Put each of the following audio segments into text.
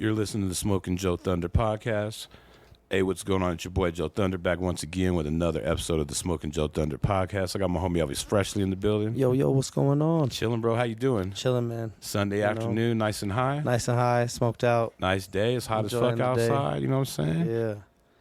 You're listening to the Smoking JoeThunder podcast. Hey, what's going on? It's your boy JoeThunder back once again with another episode of the Smoking JoeThunder podcast. I got my homie Elvis Freshleee in the building. Yo, what's going on? Chilling, bro. How you doing? Chilling, man. Sunday afternoon, nice and high. Nice and high, smoked out. Nice day. It's hot Enjoying as fuck outside. You know what I'm saying? Yeah.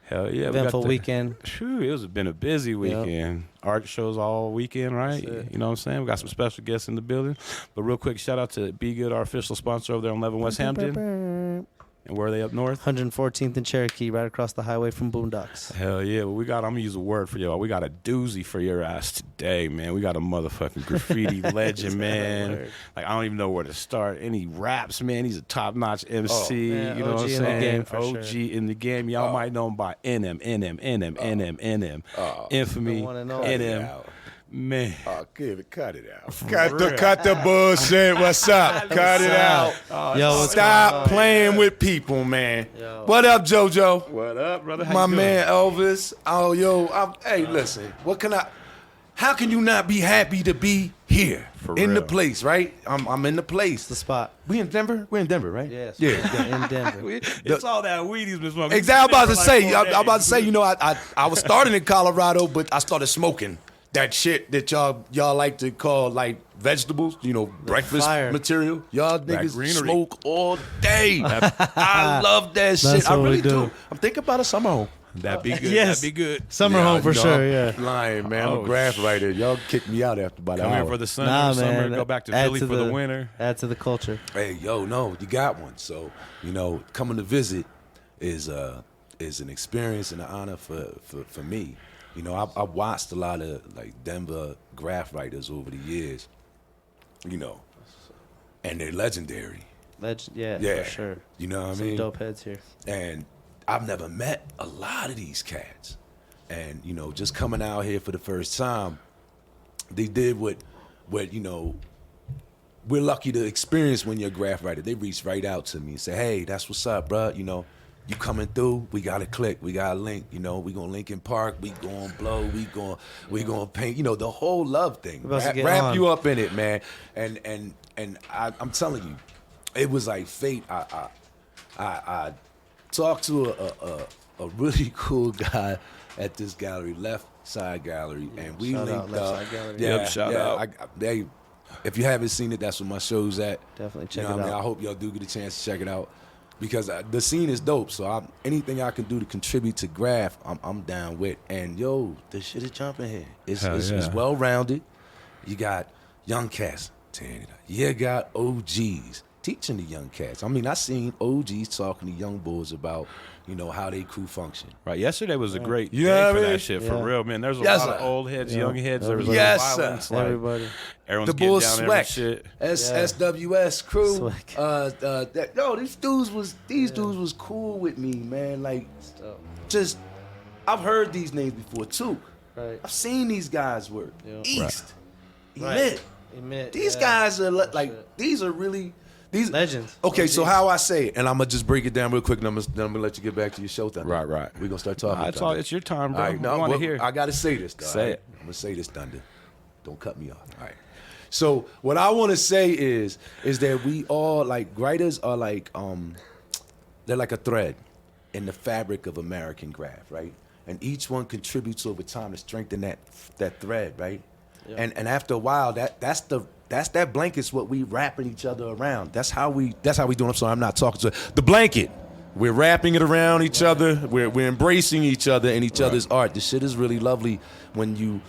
Hell yeah. Eventful weekend. It's been a busy weekend. Art shows all weekend, right? You know what I'm saying? We got some special guests in the building. But real quick, shout out to Be Good, our official sponsor over there on 11 West Hampton. And where are they up north? 114th and Cherokee, right across the highway from Boondocks. Hell yeah. Well, I'm going to use a word for y'all. We got a doozy for your ass today, man. We got a motherfucking graffiti legend, man. Like, I don't even know where to start. And he raps, man. He's a top-notch MC. Man, you know OG what I'm in saying? the game for OG sure. in the game. Y'all might know him by NM, Infamy, NM. Man. Oh, good. Cut it out. Cut the bullshit. What's up? Cut it out. Yo, Stop playing with people, man. Yo. What up, JoJo? What up, brother? How My you doing? man Elvis. Oh, yo. Hey, listen. How can you not be happy to be here? For in the real. place, right? I'm in the place. the spot. We in Denver? We're in Denver, right? Yes. Yeah. In Denver. It's all that weed he's been smoking. Exactly. I'm about to Days. say, you know, I was starting in Colorado, but I started smoking that shit that y'all like to call like vegetables, you know, breakfast fire. material. Y'all That niggas greenery. smoke all day. I love that shit. That's I what we really do. do. I'm thinking about a summer home. That'd be good. Yes. That'd be good. Summer home for no, sure, I'm yeah. lying, man. I'm Oh, a graph writer. Y'all kicked me out after about an Come hour. here for the sun, Nah, summer, man. go back to Add Philly to for the winter. Add to the culture. Hey, yo, no, you got one. So, you know, coming to visit is an experience and an honor for me. You know, I watched a lot of like Denver graph writers over the years, you know, and they're legendary. Yeah, for sure. You know what I Some mean? dope heads here. And I've never met a lot of these cats. And, you know, just coming out here for the first time, they did what you know, we're lucky to experience when you're a graph writer. They reached right out to me and said, hey, that's what's up, bro. You know, you coming through, we got to click, we got to link, you know, we going to link in park, we going to blow, we going to paint, you know, the whole love thing. We're about to get Wrap on. you up in it, man. And I'm telling you, it was like fate. I talked to a really cool guy at this gallery, Left Side Gallery, and we Shout out linked Left up. Side Gallery. Yep, shout out. If you haven't seen it, that's where my show's at. Definitely check you know it what I mean? out. I hope y'all do get a chance to check it out because the scene is dope. So anything I can do to contribute to graph, I'm down with. And yo, the shit is jumping here. It's yeah. well rounded. You got young cats tearing it up. You got OGs teaching the young cats. I mean, I seen OGs talking to young boys about, you know, how they crew function. Right. Yesterday was a great You day know what for I mean? that shit, for Yeah. real, man. There's a Yes, lot of sir. old heads, Yeah. young heads. There was Yes, violence. sir. Like, Everybody. everyone's The getting boys down every Sweck, shit. SWS crew. Sweck. These dudes was cool with me, man. Like, just I've heard these names before too. Right. I've seen these guys work. Yeah. East, Right. Emit. These guys are like these are really these Legends. Okay, so OGs. how I say it, and I'm gonna just break it down real quick, and then I'm gonna let you get back to your show. Thunder. Right. We're gonna start talking. It's Thunder. it's your time, bro. All right, I want to well, hear. I gotta say this. Though, Say all right? it. I'm gonna say this, Thunder. Don't cut me off. All right. So what I want to say is that we all like writers are like they're like a thread in the fabric of American graph, right? And each one contributes over time to strengthen that thread, right? Yeah. And after a while, that's that blanket's what we wrapping each other around. That's how we doing. I'm sorry, I'm not talking to the blanket. We're wrapping it around each other. We're embracing each other and each other's art. This shit is really lovely when you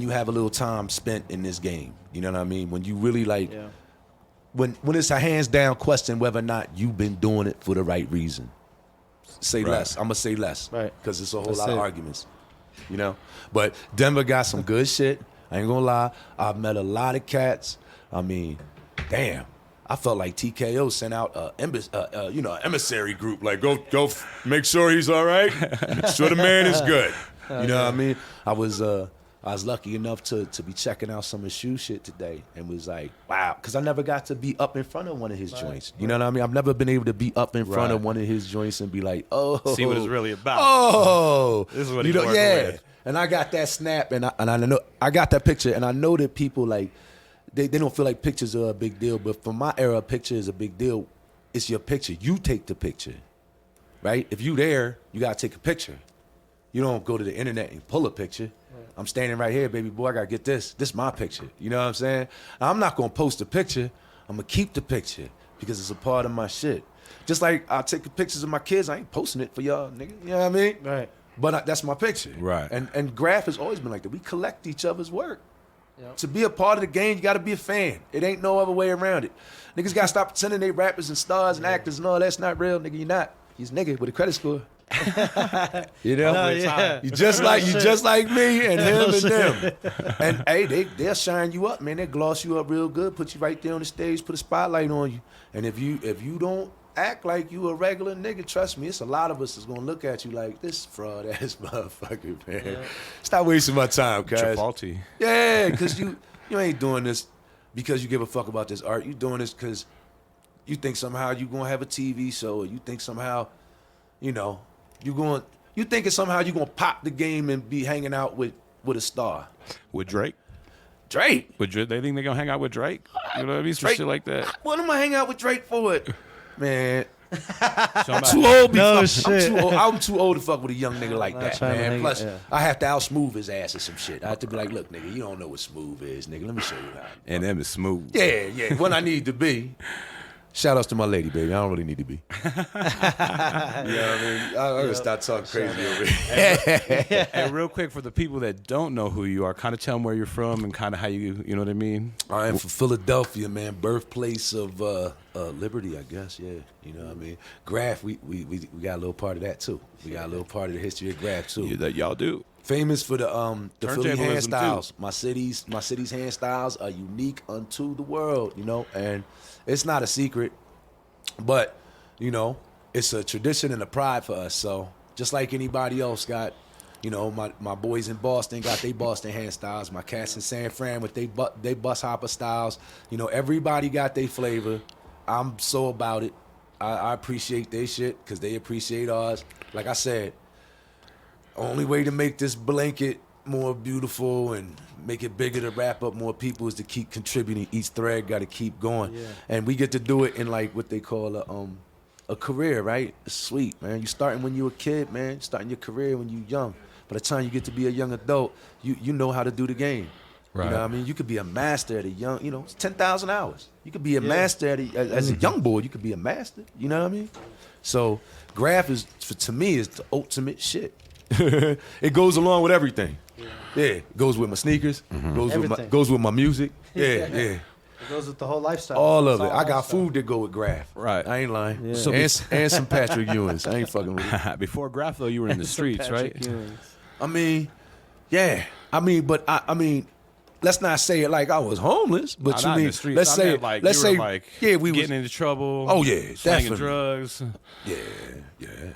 have a little time spent in this game. You know what I mean? When you really like when it's a hands down question whether or not you've been doing it for the right reason. Say less. I'm gonna say less. Right. Because it's a whole That's lot of it. arguments. You know? But Denver got some good shit. I ain't gonna lie. I've met a lot of cats. I mean, damn. I felt like TKO sent out an emissary group. Like, go make sure he's all right. Make sure the man is good. You know what I mean? I was lucky enough to be checking out some of his shoe shit today and was like, wow. Because I never got to be up in front of one of his joints. You know what I mean? I've never been able to be up in front of one of his joints and be like, oh. See what it's really about. Oh. This is what he's working with. And I got that snap and I know I got that picture and I know that people like, they don't feel like pictures are a big deal, but for my era, a picture is a big deal it's your picture. You take the picture, right? If you there, you gotta take a picture. You don't go to the internet and pull a picture. I'm standing right here, baby boy. I gotta get this. This is my picture. You know what I'm saying? I'm not gonna post a picture. I'm gonna keep the picture because it's a part of my shit. Just like I take pictures of my kids, I ain't posting it for y'all, nigga. You know what I mean? Right. But that's my picture. Right. And Graph has always been like that. We collect each other's work. Yep. To be a part of the game, you got to be a fan. It ain't no other way around it. Niggas got to stop pretending they rappers and stars and actors and all that's not real, nigga. You're not. He's nigga with a credit score. You know, you just like me and him and them. And hey, they'll shine you up, man. They gloss you up real good, put you right there on the stage, put a spotlight on you. And if you don't act like you a regular nigga, trust me, it's a lot of us that's gonna look at you like this fraud ass motherfucker, man. Yeah. Stop wasting my time, cuz. You're faulty. Yeah, because you ain't doing this because you give a fuck about this art. You doing this because you think somehow you gonna have a TV show, or you think somehow, you thinking somehow you gonna pop the game and be hanging out with a star. With Drake? Drake? With Drake? They think they gonna hang out with Drake? You know what I mean? Some shit like that. What am I hang out with Drake for it? Man. I'm Too old. I'm too old to fuck with a young nigga like that, man. Plus, I have to outsmove his ass or some shit. I have to be like, look, nigga, you don't know what smooth is, nigga. Let me show you how. And them is smooth. Yeah. When I need to be. Shout outs to my lady, baby. I don't really need to be. You know what I mean? I'm going to start talking crazy over here. And real quick, for the people that don't know who you are, kind of tell them where you're from and kind of how you know what I mean? I am from Philadelphia, man. Birthplace of liberty, I guess, yeah. You know what I mean? Graph, we got a little part of that, too. We got a little part of the history of Graph, too. Yeah, that y'all do. Famous for the Philly hand styles. Too. My city's hand styles are unique unto the world, and it's not a secret, but, it's a tradition and a pride for us. So just like anybody else got, my boys in Boston got they Boston hand styles. My cats in San Fran with they bus hopper styles. Everybody got their flavor. I'm so about it. I appreciate their shit because they appreciate ours. Like I said, only way to make this blanket more beautiful and make it bigger to wrap up more people is to keep contributing. Each thread got to keep going. Yeah. And we get to do it in like what they call a career, right? It's sweet, man. You starting when you a kid, man. Starting your career when you young. By the time you get to be a young adult, you know how to do the game. Right. You know what I mean? You could be a master at a young, it's 10,000 hours. You could be a master at as a young boy, you could be a master. You know what I mean? So Graph to me is the ultimate shit. It goes along with everything. Yeah, it goes with my sneakers. Mm-hmm. Goes with my music. Yeah. It goes with the whole lifestyle. All of it. I got food that go with Graph. Right. I ain't lying. Yeah. So and some Patrick Ewings. I ain't fucking with it. Before Graph, though, you were in the streets, right? I mean, yeah. I mean, let's not say it like I was homeless, but no, let's say we getting into trouble. Oh yeah, slanging definitely. drugs. Yeah.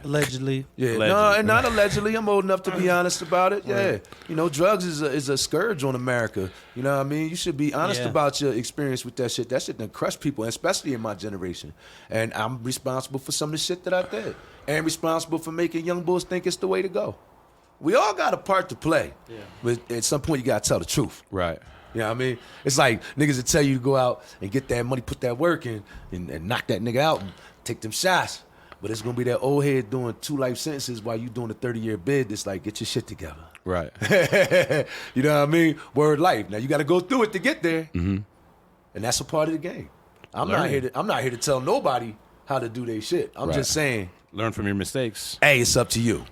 Allegedly. Yeah. No, and not allegedly. I'm old enough to be honest about it. Yeah. Drugs is a scourge on America. You know what I mean? You should be honest about your experience with that shit. That shit done crush people, especially in my generation. And I'm responsible for some of the shit that I did. And responsible for making young bulls think it's the way to go. We all got a part to play. Yeah. But at some point, you got to tell the truth. Right. You know what I mean? It's like niggas that tell you to go out and get that money, put that work in, and knock that nigga out and take them shots. But it's going to be that old head doing 2 life sentences while you doing a 30-year bid that's like, get your shit together. Right. You know what I mean? Word life. Now, you got to go through it to get there. Mm-hmm. And that's a part of the game. I'm not here to tell nobody how to do their shit. I'm just saying. Learn from your mistakes. Hey, it's up to you.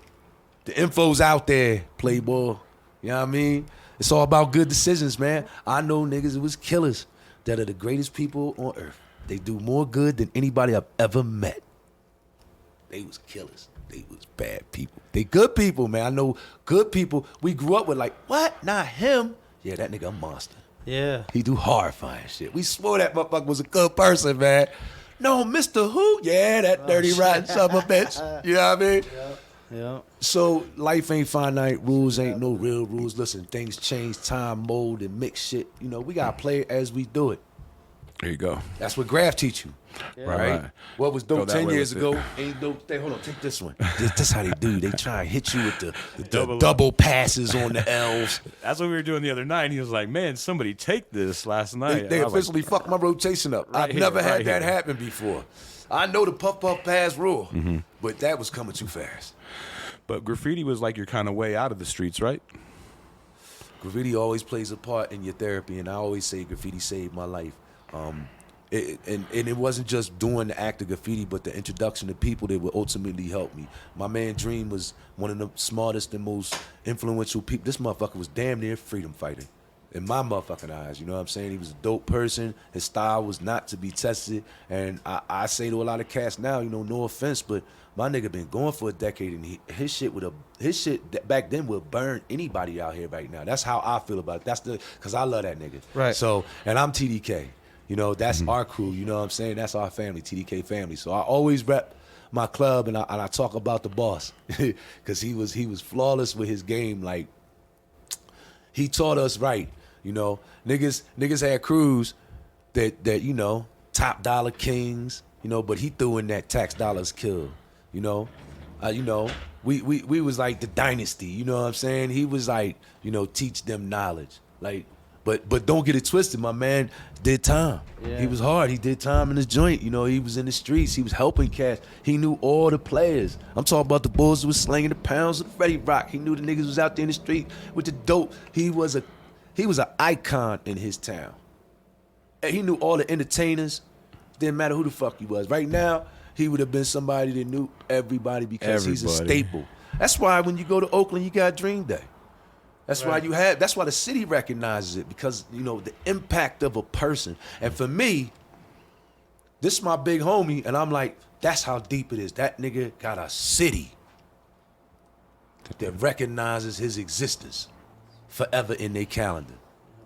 The info's out there, playboy. You know what I mean? It's all about good decisions, man. I know niggas who was killers that are the greatest people on earth. They do more good than anybody I've ever met. They was killers. They was bad people. They good people, man. I know good people. We grew up with like, what? Not him. Yeah, that nigga a monster. Yeah. He do horrifying shit. We swore that motherfucker was a good person, man. No, Mr. Who? Yeah, that dirty, rotten son of a bitch. You know what I mean? Yeah. So life ain't finite. Rules ain't no real rules. Listen, things change, time, mold, and mix shit. We got to play it as we do it. There you go. That's what Graph teach you. Yeah. Right. What was dope 10 years ago ain't dope. Hold on, take this one. This how they do. They try and hit you with the double passes on the L's. That's what we were doing the other night. And he was like, man, somebody take this last night. They officially fucked my rotation up. I've never had that happen before. I know the puff puff pass rule, but that was coming too fast. But graffiti was like your kind of way out of the streets, right? Graffiti always plays a part in your therapy, and I always say graffiti saved my life. And it wasn't just doing the act of graffiti, but the introduction to people that would ultimately help me. My man Dream was one of the smartest and most influential people. This motherfucker was damn near freedom fighter in my motherfucking eyes. You know what I'm saying? He was a dope person. His style was not to be tested. And I say to a lot of cats now, you know, no offense, but my nigga been going for a decade, and his shit back then would burn anybody out here right now. That's how I feel about it. Cause I love that nigga. Right. So, and I'm TDK. You know, that's our crew. You know what I'm saying? That's our family, TDK family. So I always rep my club, and I talk about the boss, cause he was flawless with his game. Like, he taught us right. You know, niggas had crews that you know, top dollar kings. You know, but he threw in that tax dollars kill. You know, we was like the dynasty. You know what I'm saying? He was like, you know, teach them knowledge. Like, but don't get it twisted. My man did time. Yeah. He was hard. He did time in his joint. You know, he was in the streets. He was helping cats. He knew all the players. I'm talking about the bulls who was slinging the pounds of the Freddie Rock. He knew the niggas was out there in the street with the dope. He was an icon in his town. And he knew all the entertainers. Didn't matter who the fuck he was. Right now, he would have been somebody that knew everybody because he's a staple. That's why when you go to Oakland, you got Dream Day. That's right. That's why the city recognizes it, because, you know, the impact of a person. And for me, this is my big homie, and I'm like, that's how deep it is. That nigga got a city that recognizes his existence forever in their calendar.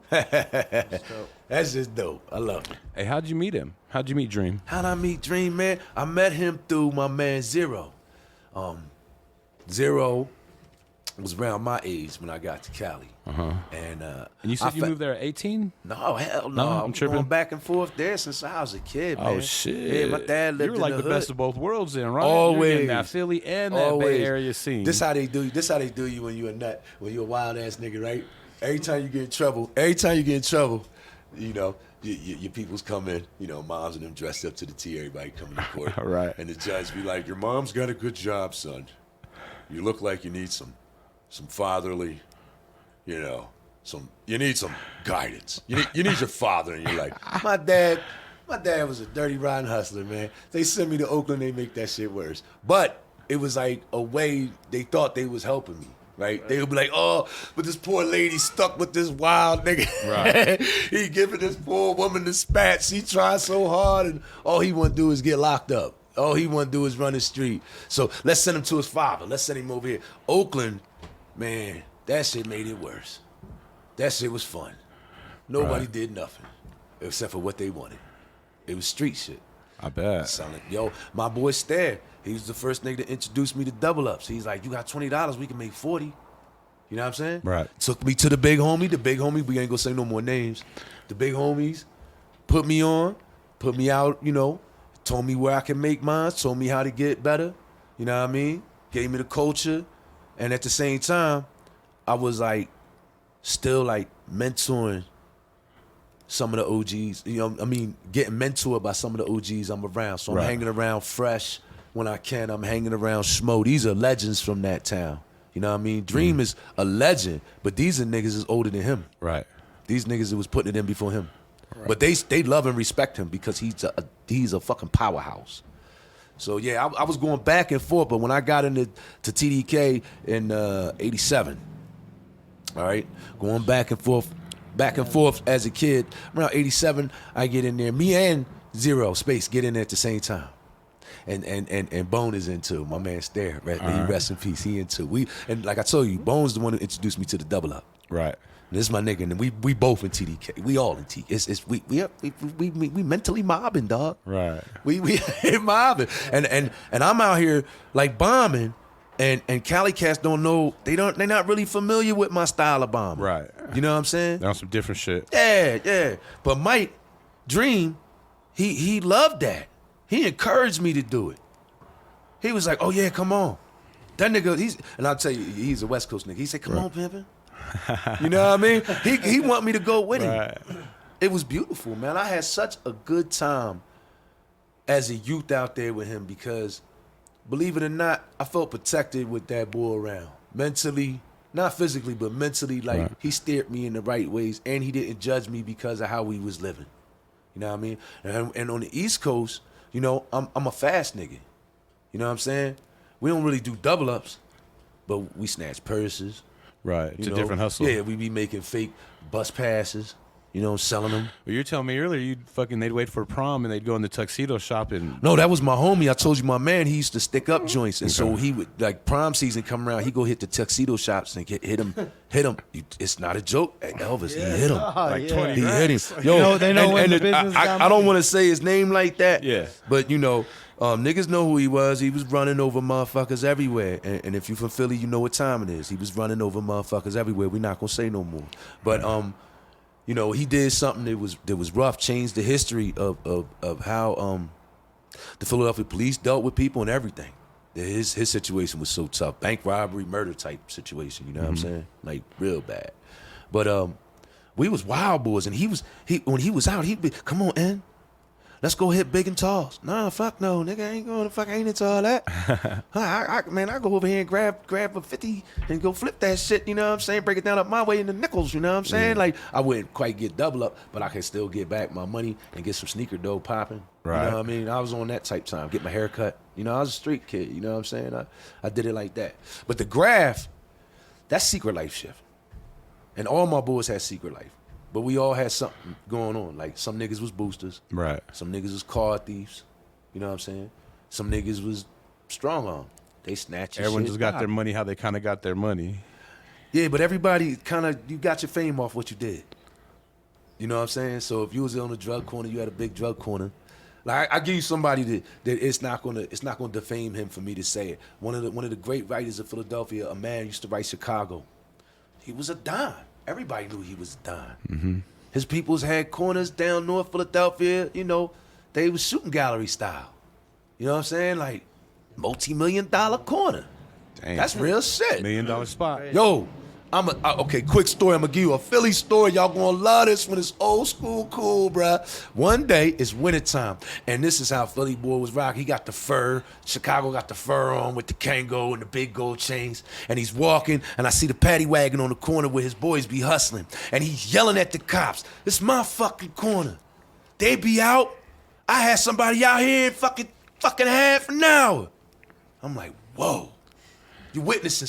That's just dope. I love it. Hey, how'd you meet him? How'd you meet Dream? How'd I meet Dream, man? I met him through my man Zero. Zero was around my age when I got to Cali. And you said you moved there at 18? No, hell no. I'm tripping. Going back and forth there since I was a kid, man. Oh, shit. Yeah, my dad lived You were like in the hood. best of both worlds then, right? Always. You're in that Philly and that Bay Area scene. This how they do you when you're a nut, when you're a wild ass nigga, right? Every time you get in trouble, you know, your people's come in, you know, moms and them dressed up to the T, everybody coming to court. Right. And the judge be like, your mom's got a good job, son. You look like you need some fatherly, you know, you need some guidance. You need your father. And you're like, my dad was a dirty, rotten hustler, man. They sent me to Oakland, they make that shit worse. But it was like a way they thought they was helping me. Right? They would be like, oh, but this poor lady stuck with this wild nigga. Right. He giving this poor woman the spats. She tried so hard, and all he want to do is get locked up. All he want to do is run the street. So let's send him to his father. Let's send him over here. Oakland, man, that shit made it worse. That shit was fun. Nobody did nothing except for what they wanted. It was street shit. I bet. Sounded, yo, my boy Stair, he was the first nigga to introduce me to double ups. He's like, you got $20, we can make 40. You know what I'm saying? Right. Took me to the big homie. The big homie, we ain't gonna say no more names. The big homies put me on, put me out, you know, told me where I can make mine, told me how to get better. You know what I mean? Gave me the culture. And at the same time, I was like, still like mentoring some of the OGs, you know, I mean, getting mentored by some of the OGs I'm around. So I'm hanging around Fresh when I can. I'm hanging around Schmo. These are legends from that town. You know what I mean? Dream is a legend, but these are niggas is older than him. Right. These niggas that was putting it in before him. Right. But they love and respect him because he's a fucking powerhouse. So yeah, I was going back and forth, but when I got into TDK in 87, all right, going back and forth as a kid. Around 87, I get in there. Me and Zero Space get in there at the same time. And Bone is into my man Stair. Right? He rest in peace. He into and like I told you, Bone's the one who introduced me to the double up. Right. And this is my nigga, and we both in TDK. We all in TDK. We mentally mobbing, dog. Right. We mobbing, and I'm out here like bombing. And Cali cats don't know, they're not really familiar with my style of bombing. Right. You know what I'm saying? They're on some different shit. Yeah. But Mike, Dream, he loved that. He encouraged me to do it. He was like, oh yeah, come on. That nigga, and I'll tell you, he's a West Coast nigga. He said, come on, pimpin'. You know what I mean? He want me to go with him. It was beautiful, man. I had such a good time as a youth out there with him because, believe it or not, I felt protected with that boy around. Mentally, not physically, but mentally, like he steered me in the right ways and he didn't judge me because of how we was living. You know what I mean? And on the East Coast, you know, I'm a fast nigga. You know what I'm saying? We don't really do double ups, but we snatch purses. Right. It's a different hustle. Yeah, we be making fake bus passes, you know, selling them. Well, you were telling me earlier they'd wait for prom and they'd go in the tuxedo shop and... No, that was my homie. I told you my man, he used to stick up joints. And so he would, like prom season come around, he go hit the tuxedo shops and hit him. It's not a joke. Elvis, he hit him. Like 20 He grand. hit him. Yo, they know when the business I don't want to say his name like that. Yeah. But, you know, niggas know who he was. He was running over motherfuckers everywhere. And if you from Philly, you know what time it is. He was running over motherfuckers everywhere. We're not going to say no more. But, you know, he did something that was rough, changed the history of how the Philadelphia police dealt with people and everything. His situation was so tough. Bank robbery, murder type situation, you know what I'm saying? Like real bad. But we was wild boys and when he was out, he'd be, come on, N. Let's go hit big and talls. Nah, fuck no, nigga. I ain't into all that. I go over here and grab a 50 and go flip that shit, you know what I'm saying? Break it down up my way in the nickels, you know what I'm saying? Like, I wouldn't quite get double up, but I can still get back my money and get some sneaker dough popping. Right. You know what I mean? I was on that type time, get my hair cut. You know, I was a street kid, you know what I'm saying? I did it like that. But the graph, that's secret life shift. And all my boys had secret life. But we all had something going on. Like some niggas was boosters. Right. Some niggas was car thieves. You know what I'm saying? Some niggas was strong arm. They snatch your Everyone shit. just got their money how they kind of got their money. Yeah, but everybody kind of, you got your fame off what you did. You know what I'm saying? So if you was on the drug corner, you had a big drug corner. Like I give you somebody that it's not gonna defame him for me to say it. One of the great writers of Philadelphia, a man used to write Chicago. He was a dime. Everybody knew he was a dime. Mm-hmm. His peoples had corners down North Philadelphia, you know, they was shooting gallery style. You know what I'm saying? Like, multi-million-dollar corner. Damn. That's real shit. $1 million spot. Yo, okay, quick story. I'm gonna give you a Philly story. Y'all gonna love this when it's old school cool, bruh. One day, it's wintertime, and this is how Philly boy was rocking. He got the fur. Chicago got the fur on with the Kango and the big gold chains, and he's walking, and I see the paddy wagon on the corner where his boys be hustling, and he's yelling at the cops, "It's my fucking corner. They be out. I had somebody out here in fucking half an hour." I'm like, whoa, you witnessing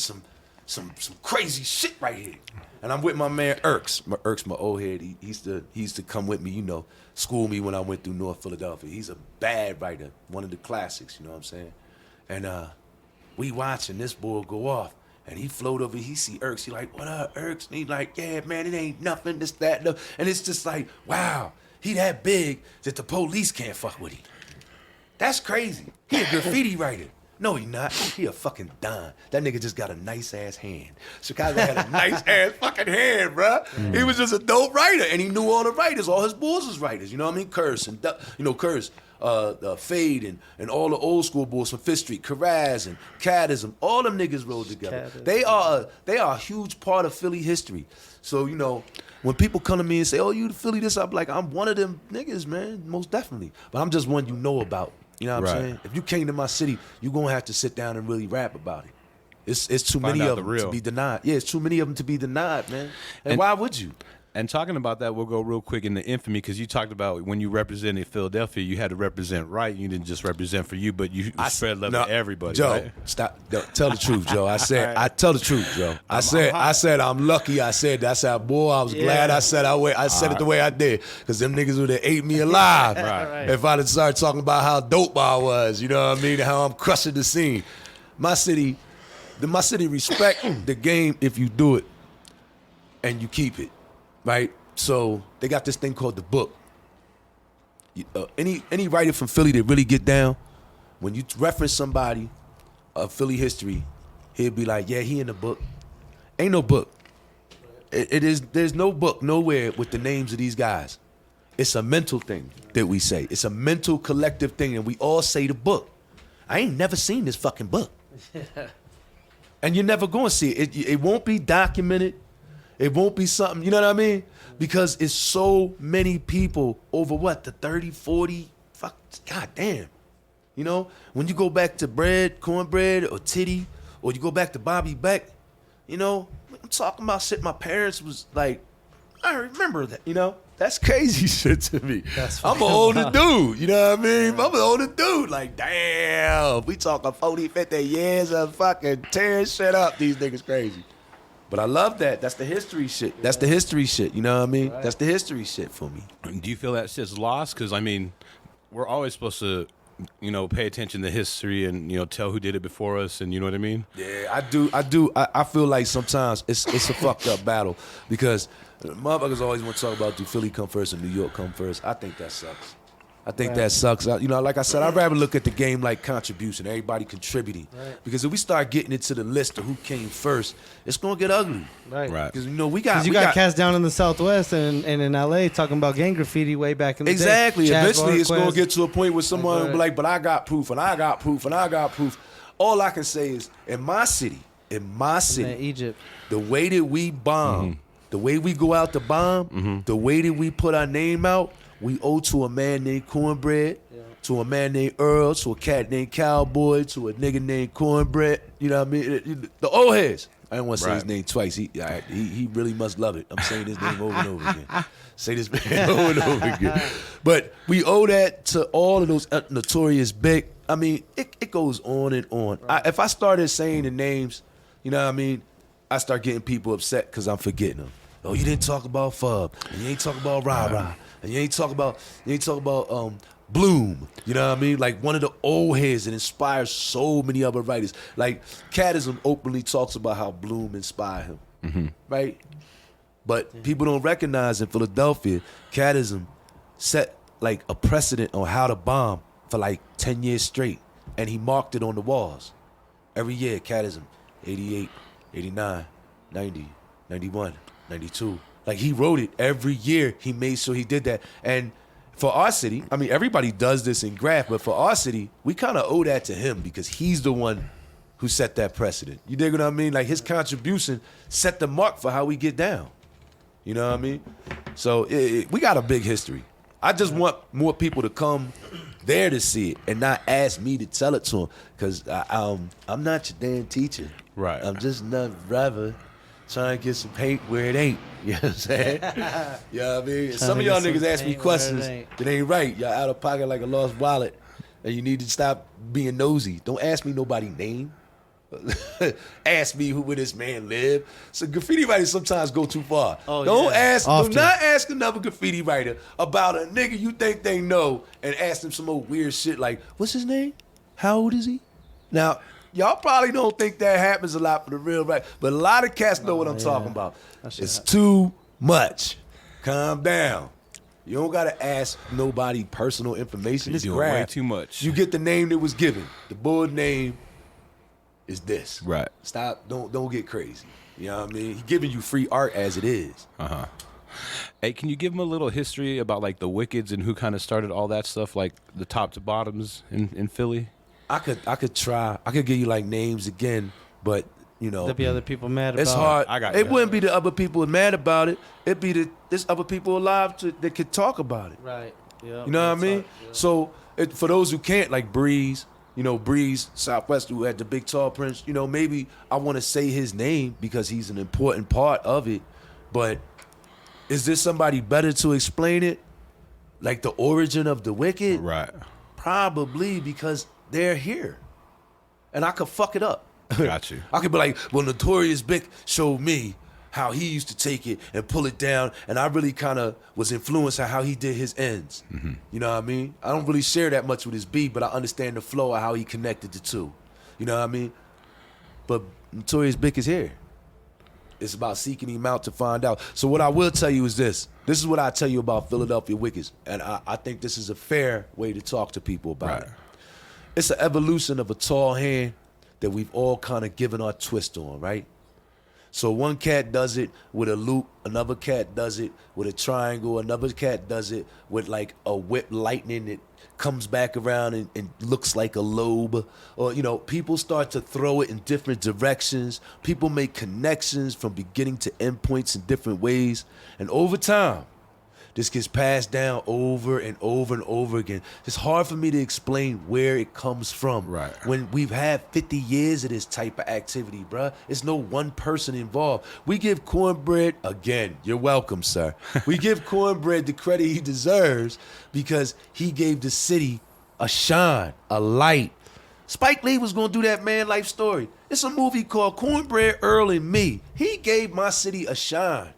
some crazy shit right here. And I'm with my man Irks. Irks, my old head. He used to come with me, you know, school me when I went through North Philadelphia. He's a bad writer, one of the classics, you know what I'm saying? And we watching this boy go off. And he float over, he see Irks. He like, "What up, Irks?" And he like, "Yeah, man, it ain't nothing, this, that, no." And it's just like, wow, he that big that the police can't fuck with him. That's crazy. He a graffiti writer. No, he not. He a fucking dime. That nigga just got a nice-ass hand. Chicago had a nice-ass fucking hand, bruh. He was just a dope writer, and he knew all the writers. All his boys was writers, you know what I mean? Curse, and Fade, and all the old school boys from Fifth Street, Carraz and Cadism, all them niggas rolled together. They are a huge part of Philly history. So, you know, when people come to me and say, "Oh, you the Philly this," I'm like, I'm one of them niggas, man, most definitely. But I'm just one you know about. You know what I'm saying? If you came to my city, you're going to have to sit down and really rap about it. It's too many of them to be denied. Yeah, it's too many of them to be denied, man. And why would you? And talking about that, we'll go real quick into Infamy, because you talked about when you represented Philadelphia, you had to represent right. You didn't just represent for you, but you spread love to everybody. Joe, right? Stop. Tell the truth, Joe. I tell the truth, Joe. I said I'm lucky. I said that's how, boy, I was glad I said it the way I did, because them niggas would have ate me alive if I'd have started talking about how dope I was. You know what I mean? How I'm crushing the scene. My city respect the game if you do it and you keep it. Right, so they got this thing called the book. Any writer from Philly that really get down, when you reference somebody of Philly history, he'll be like, "Yeah, he in the book." Ain't no book. There's no book nowhere with the names of these guys. It's a mental thing that we say. It's a mental collective thing, and we all say the book. I ain't never seen this fucking book, and you're never going to see it. It won't be documented. It won't be something, you know what I mean? Because it's so many people over the 30, 40, God damn. You know, when you go back to bread, cornbread, or titty, or you go back to Bobby Beck, you know, I'm talking about shit my parents was like, I remember that, you know? That's crazy shit to me. I'm an older dude, you know what I mean? I'm an older dude. Like, damn, we talking 40, 50 years of fucking tearing shit up. These niggas crazy. But I love that. That's the history shit. That's the history shit, you know what I mean? Right. That's the history shit for me. Do you feel that shit's lost? Because, I mean, we're always supposed to, you know, pay attention to history and, you know, tell who did it before us, and you know what I mean? Yeah, I do. I feel like sometimes it's a fucked up battle because motherfuckers always want to talk about do Philly come first and New York come first. I think that sucks. I think that sucks. You know, like I said, I'd rather look at the game like contribution, everybody contributing. Right. Because if we start getting into the list of who came first, it's gonna get ugly. Right. Because you know we got cats down in the Southwest and in LA talking about gang graffiti way back in the day. Exactly. Eventually, it's gonna get to a point where someone will be like, "But I got proof, and I got proof, and I got proof." All I can say is, in my city, Egypt, the way that we bomb, the way we go out to bomb, the way that we put our name out. We owe to a man named Cornbread, to a man named Earl, to a cat named Cowboy, to a nigga named Cornbread. You know what I mean? The old heads. I don't want to say his name twice. He really must love it. I'm saying his name over and over again. Say this man over and over again. But we owe that to all of those notorious big. I mean, it goes on and on. Right. If I started saying the names, you know what I mean, I start getting people upset because I'm forgetting them. Oh, you didn't talk about Fub, and you ain't talk about Rah-Rah. And you ain't talk about Bloom, you know what I mean? Like one of the old heads that inspires so many other writers. Like Cadism openly talks about how Bloom inspired him, right? But people don't recognize in Philadelphia, Cadism set like a precedent on how to bomb for like 10 years straight. And he marked it on the walls. Every year, Cadism, 88, 89, 90, 91, 92. Like, he wrote it every year. He made sure he did that. And for our city, I mean, everybody does this in Graph, but for our city, we kind of owe that to him because he's the one who set that precedent. You dig what I mean? Like, his contribution set the mark for how we get down. You know what I mean? So, we got a big history. I just want more people to come there to see it and not ask me to tell it to them because I'm not your damn teacher. Right. I'm just another brother trying to get some paint where it ain't. You know what I'm saying? You know what I mean? Some of y'all niggas ask me questions that ain't right. Y'all out of pocket like a lost wallet and you need to stop being nosy. Don't ask me nobody's name. Ask me where this man live. So graffiti writers sometimes go too far. Do not ask another graffiti writer about a nigga you think they know and ask them some old weird shit like, what's his name? How old is he? Now, y'all probably don't think that happens a lot for the real right, but a lot of cats know what I'm talking about. It's too much. Calm down. You don't gotta ask nobody personal information. It's doing way too much. You get the name that was given. The board name is this. Right. Stop. Don't get crazy. You know what I mean? He's giving you free art as it is. Hey, can you give him a little history about like the Wickets and who kind of started all that stuff, like the top to bottoms in Philly? I could try. I could give you like names again, but you know, there'll be other people mad about it. It's hard. It wouldn't be the other people mad about it. It'd be there's other people alive that could talk about it. Right. Yeah. You know what I mean? So for those who can't, like Breeze, you know, Breeze Southwest, who had the big tall prince, you know, maybe I want to say his name because he's an important part of it. But is there somebody better to explain it? Like the origin of the Wicked? Right. Probably because they're here. And I could fuck it up. Got you. I could be like, well, Notorious Big showed me how he used to take it and pull it down, and I really kind of was influenced by how he did his ends. You know what I mean? I don't really share that much with his beat, but I understand the flow of how he connected the two. You know what I mean? But Notorious Big is here. It's about seeking him out to find out. So what I will tell you is this. This is what I tell you about Philadelphia Wickets, and I think this is a fair way to talk to people about it. It's an evolution of a tall hand that we've all kind of given our twist on, right? So one cat does it with a loop, another cat does it with a triangle, another cat does it with like a whip lightning that comes back around and looks like a lobe. Or, you know, people start to throw it in different directions. People make connections from beginning to end points in different ways. And over time, This gets passed down over and over and over again. It's hard for me to explain where it comes from. Right. When we've had 50 years of this type of activity, bruh. It's no one person involved. We give Cornbread, again, you're welcome, sir. We give Cornbread the credit he deserves because he gave the city a shine, a light. Spike Lee was going to do that Man Life story. It's a movie called Cornbread, Earl, and Me. He gave my city a shine.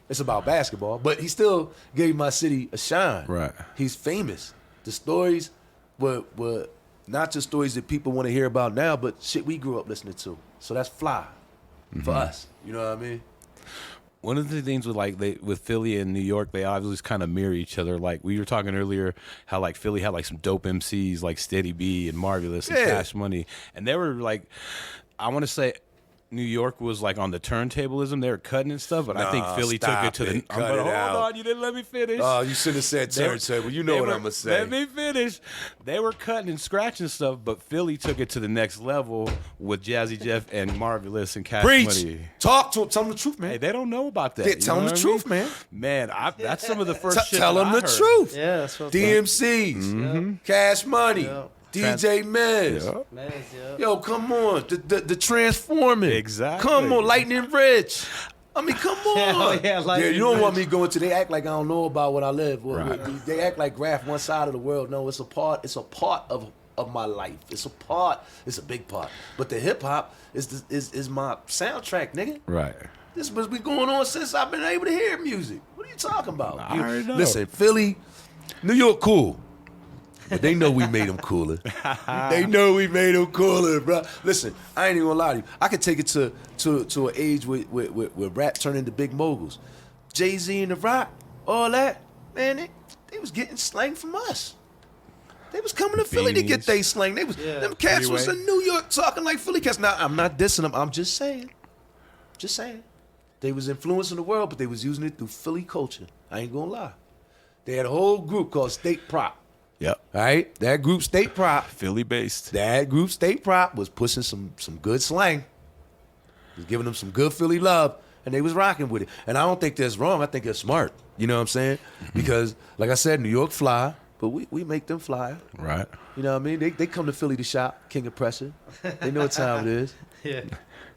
It's about basketball, but he still gave my city a shine. Right. He's famous. The stories were not just stories that people want to hear about now, but shit we grew up listening to. So that's fly for us. You know what I mean? One of the things with with Philly and New York, they obviously kind of mirror each other. Like we were talking earlier, how like Philly had like some dope MCs like Steady B and Marvelous and Cash Money, and they were like, I want to say, New York was like on the turntablism. They were cutting and stuff, but I think Philly took it to the. But hold on, you didn't let me finish. Oh, you should have said turntable. You know what I'm gonna say. Let me finish. They were cutting and scratching stuff, but Philly took it to the next level with Jazzy Jeff and Marvelous and Cash Money. Talk to them. Tell them the truth, man. Hey, they don't know about that. Tell them the truth, man. Man, that's some of the first shit Tell them the truth. Yeah, that's what DMCs, Cash Money, DJ Miz. Yo, come on. The Transforming. Exactly. Come on, Lightning Rich. I mean, come on. Yeah, You don't want me going to. They act like I don't know about what I live. Right. They act like Graph one side of the world. No, it's a part. It's a part of my life. It's a part. It's a big part. But the hip hop is my soundtrack, nigga. Right. This has been going on since I've been able to hear music. What are you talking about? I already know. Listen, Philly, New York, cool. But they know we made them cooler. They know we made them cooler, bro. Listen, I ain't even gonna lie to you. I could take it to an age where rap turned into big moguls. Jay-Z and The Rock, all that, man, they was getting slang from us. They was coming to Philly to get they slang. They was them cats was in New York talking like Philly cats. Now, I'm not dissing them. I'm just saying. Just saying. They was influencing the world, but they was using it through Philly culture. I ain't gonna lie. They had a whole group called State Prop. Yep. All right? That group, State Prop. Philly based. That group, State Prop, was pushing some good slang. Was giving them some good Philly love, and they was rocking with it. And I don't think that's wrong. I think that's smart. You know what I'm saying? Because, like I said, New York fly, but we make them fly. Right. You know what I mean? They come to Philly to shop, King of Pressure. They know what time it is. Yeah.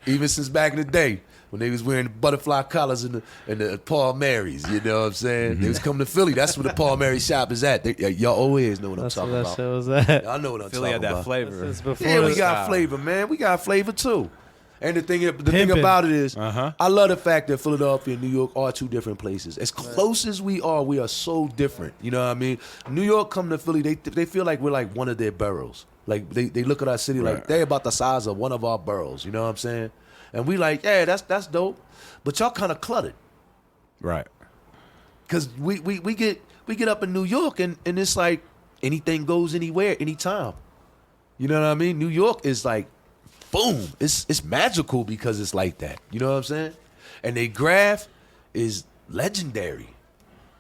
Even since back in the day, when they was wearing the butterfly collars and the Paul Marys, you know what I'm saying? They was coming to Philly. That's where the Paul Mary shop is at. Y'all always know what I'm talking about. That's what that shit was at. Y'all know what I'm Philly talking had that about. flavor. Yeah, we got flavor, man. We got flavor too. And the thing about it is, I love the fact that Philadelphia and New York are two different places. As close as we are so different. You know what I mean? New York come to Philly, they feel like we're like one of their boroughs. Like they look at our city like they're about the size of one of our boroughs. You know what I'm saying? And we like, yeah, that's dope. But y'all kind of cluttered. Right. Cause we get up in New York and it's like anything goes anywhere, anytime. You know what I mean? New York is like, boom. It's magical because it's like that. You know what I'm saying? And they graph is legendary.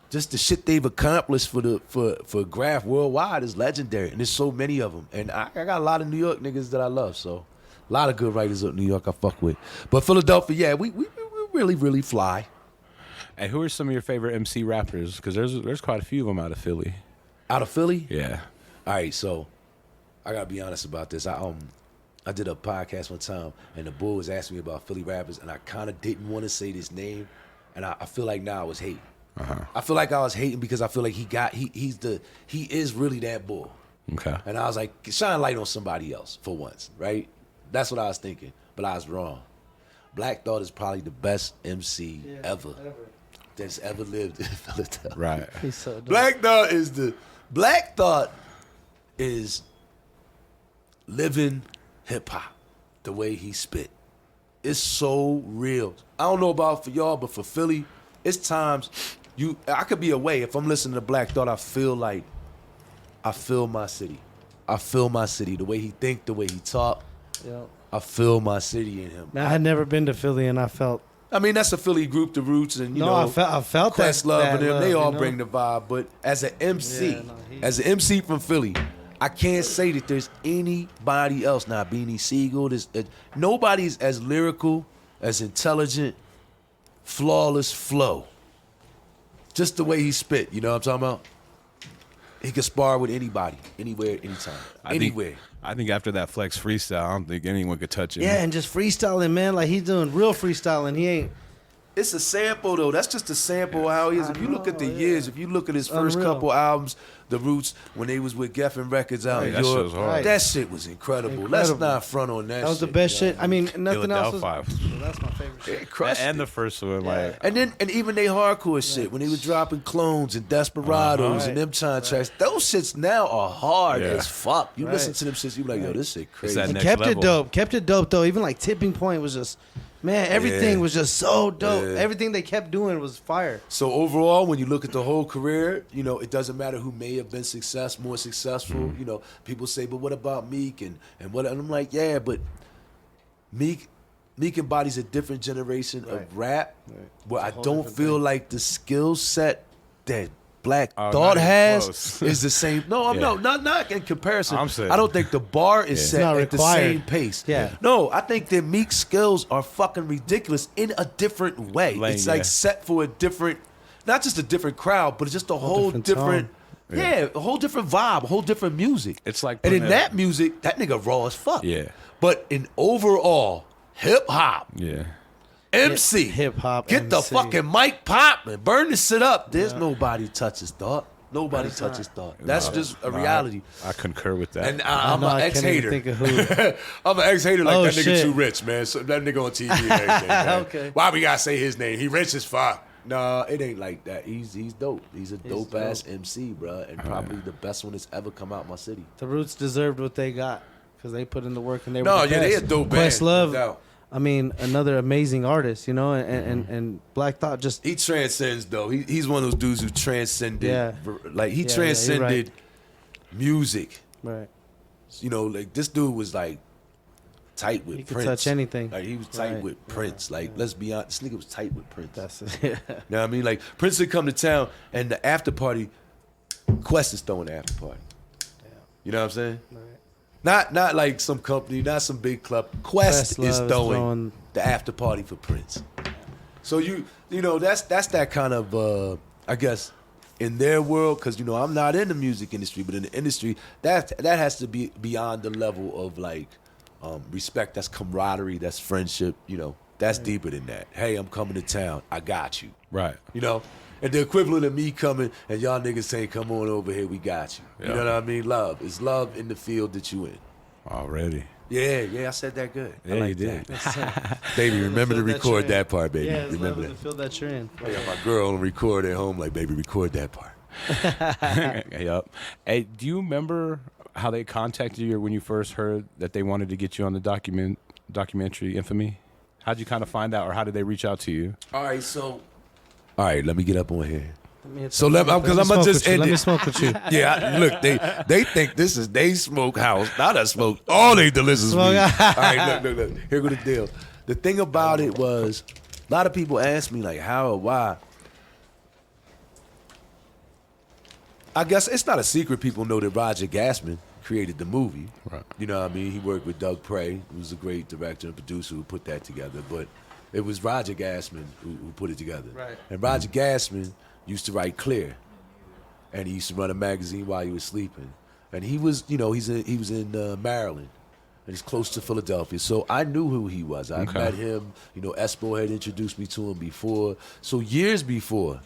Just the shit they've accomplished for graph worldwide is legendary. And there's so many of them. And I got a lot of New York niggas that I love. So a lot of good writers up in New York I fuck with. But Philadelphia, yeah, we really, really fly. And who are some of your favorite MC rappers? Because there's quite a few of them out of Philly. Out of Philly? Yeah. All right, so I gotta be honest about this. I did a podcast one time, and the bull was asking me about Philly rappers, and I kind of didn't want to say this name, and I feel like now I was hating. I feel like I was hating because I feel like he is really that bull. Okay. And I was like, shine light on somebody else for once, right? That's what I was thinking, but I was wrong. Black Thought is probably the best MC ever that's ever lived in Philadelphia. Right. He's so dope. Black Thought is living hip hop the way he spit. It's so real. I don't know about for y'all, but for Philly, it's times I could be away. If I'm listening to Black Thought, I feel my city. I feel my city. The way he think, the way he talk. Yep. I feel my city in him. Man, I had never been to Philly, and I felt. I mean, that's a Philly group, the Roots, and you know, I felt Questlove that and them. love, They all you know? bring the vibe. But as an MC, as an MC from Philly, I can't say that there's anybody else. Now, Beanie Siegel, nobody's as lyrical, as intelligent, flawless flow. Just the way he spit, you know what I'm talking about? He could spar with anybody, anywhere, anytime, anywhere. I think after that Flex freestyle, I don't think anyone could touch him. Yeah, and just freestyling, man. Like he's doing real freestyling. He ain't. It's a sample though. That's just a sample of how he is. If you look at the years, if you look at his first couple albums, The Roots, when they was with Geffen Records out in Europe, that shit was incredible. Let's not front on that. That was the best shit. I mean, nothing else. Well, that's my favorite shit. And the first one, like, and even they hardcore shit when they was dropping Clones and Desperados and them time tracks. Those shits now are hard as fuck. You listen to them shits, you like, yo, this shit crazy. And kept it dope. Kept it dope though. Even like Tipping Point was just. Man, everything was just so dope. Everything they kept doing was fire. So overall, when you look at the whole career, you know, it doesn't matter who may have been more successful. You know, people say, but what about Meek and what? And I'm like, yeah, but Meek embodies a different generation of rap where I don't feel like the skill set that Black Thought has is the same. No, I'm not in comparison. I'm saying, I don't think the bar is set at the same pace. Yeah. No, I think that Meek's skills are fucking ridiculous in a different way. It's like set for a different, not just a different crowd, but it's just a whole different a whole different vibe, a whole different music. It's like, and in that music, that nigga raw as fuck. Yeah. But in overall hip hop, MC, hip hop, get the fucking mic popping, burn this shit up. There's nobody touches Thought. Nobody touches Thought. That's just a reality. I concur with that. And I'm an ex-hater. I'm an ex-hater like that nigga too rich, man. So that nigga on TV and everything, man. Okay. Why we gotta say his name? He rich as fuck. Nah, it ain't like that. He's dope. He's a dope ass MC, bro, and probably the best one that's ever come out my city. The Roots deserved what they got because they put in the work and they were the they best. a dope band. Questlove, no doubt. I mean, another amazing artist, you know, and Black Thought just... He transcends, though. He's one of those dudes who transcended. Like, he transcended music. Right. You know, like, this dude was, like, tight with Prince. He could touch anything. Like, he was tight with Prince. Like, let's be honest, this nigga was tight with Prince. That's it. You know what I mean? Like, Prince would come to town, and the after party, Quest is throwing the after party. You know what I'm saying? Right. Not like some company, not some big club. Quest is throwing the after party for Prince. So you know that's that kind of I guess in their world, because you know I'm not in the music industry, but in the industry that has to be beyond the level of like respect. That's camaraderie. That's friendship. You know that's deeper than that. Hey, I'm coming to town. I got you. Right. You know. And the equivalent of me coming and y'all niggas saying, come on over here, we got you. You know what I mean? Love. It's love in the field that you in. Already. Yeah, I said that good. Yeah, like you did. Baby, remember to record that part, baby. Yeah, remember that. The field that you're in. I got my girl on record at home, like, baby, record that part. Yup. Hey, do you remember how they contacted you when you first heard that they wanted to get you on the documentary Infamy? How'd you kind of find out, or how did they reach out to you? All right, let me get up on here. So because I'm gonna just end Let it. me smoke with you. Yeah, look, they think this is they smoke house. Not I smoke all they delicious weed. All right, look. Here go the deal. The thing about it was, a lot of people ask me like how or why. I guess it's not a secret. People know that Roger Gassman created the movie. Right. You know what I mean? He worked with Doug Prey, who was a great director and producer who put that together. But it was Roger Gassman who put it together. Right. And Roger Gassman used to write Clear, and he used to run a magazine while he was sleeping. And he was, you know, he was in Maryland, and he's close to Philadelphia. So I knew who he was. I met him. You know, Espo had introduced me to him before. So many years before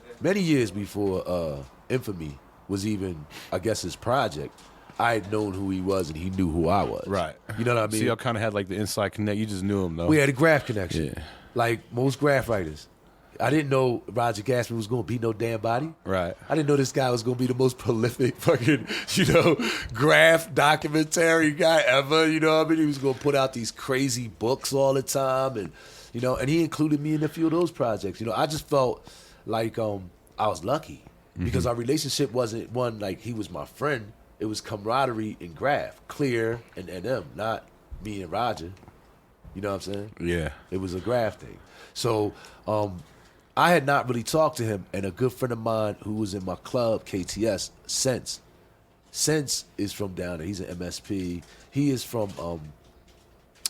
Infamy was even, I guess, his project, I had known who he was, and he knew who I was. Right. You know what I mean? So y'all kind of had like the inside connect. You just knew him, though. We had a graph connection. Yeah. Like most graph writers. I didn't know Roger Gassman was going to be no damn body. Right. I didn't know this guy was going to be the most prolific fucking, graph documentary guy ever. You know what I mean? He was going to put out these crazy books all the time. And, and he included me in a few of those projects. I just felt like I was lucky because our relationship wasn't one like he was my friend. It was camaraderie and graph, Clear and them, not me and Roger. You know what I'm saying? Yeah. It was a graph thing. So, I had not really talked to him, and a good friend of mine who was in my club, KTS, Sense is from down there. He's an MSP. He is from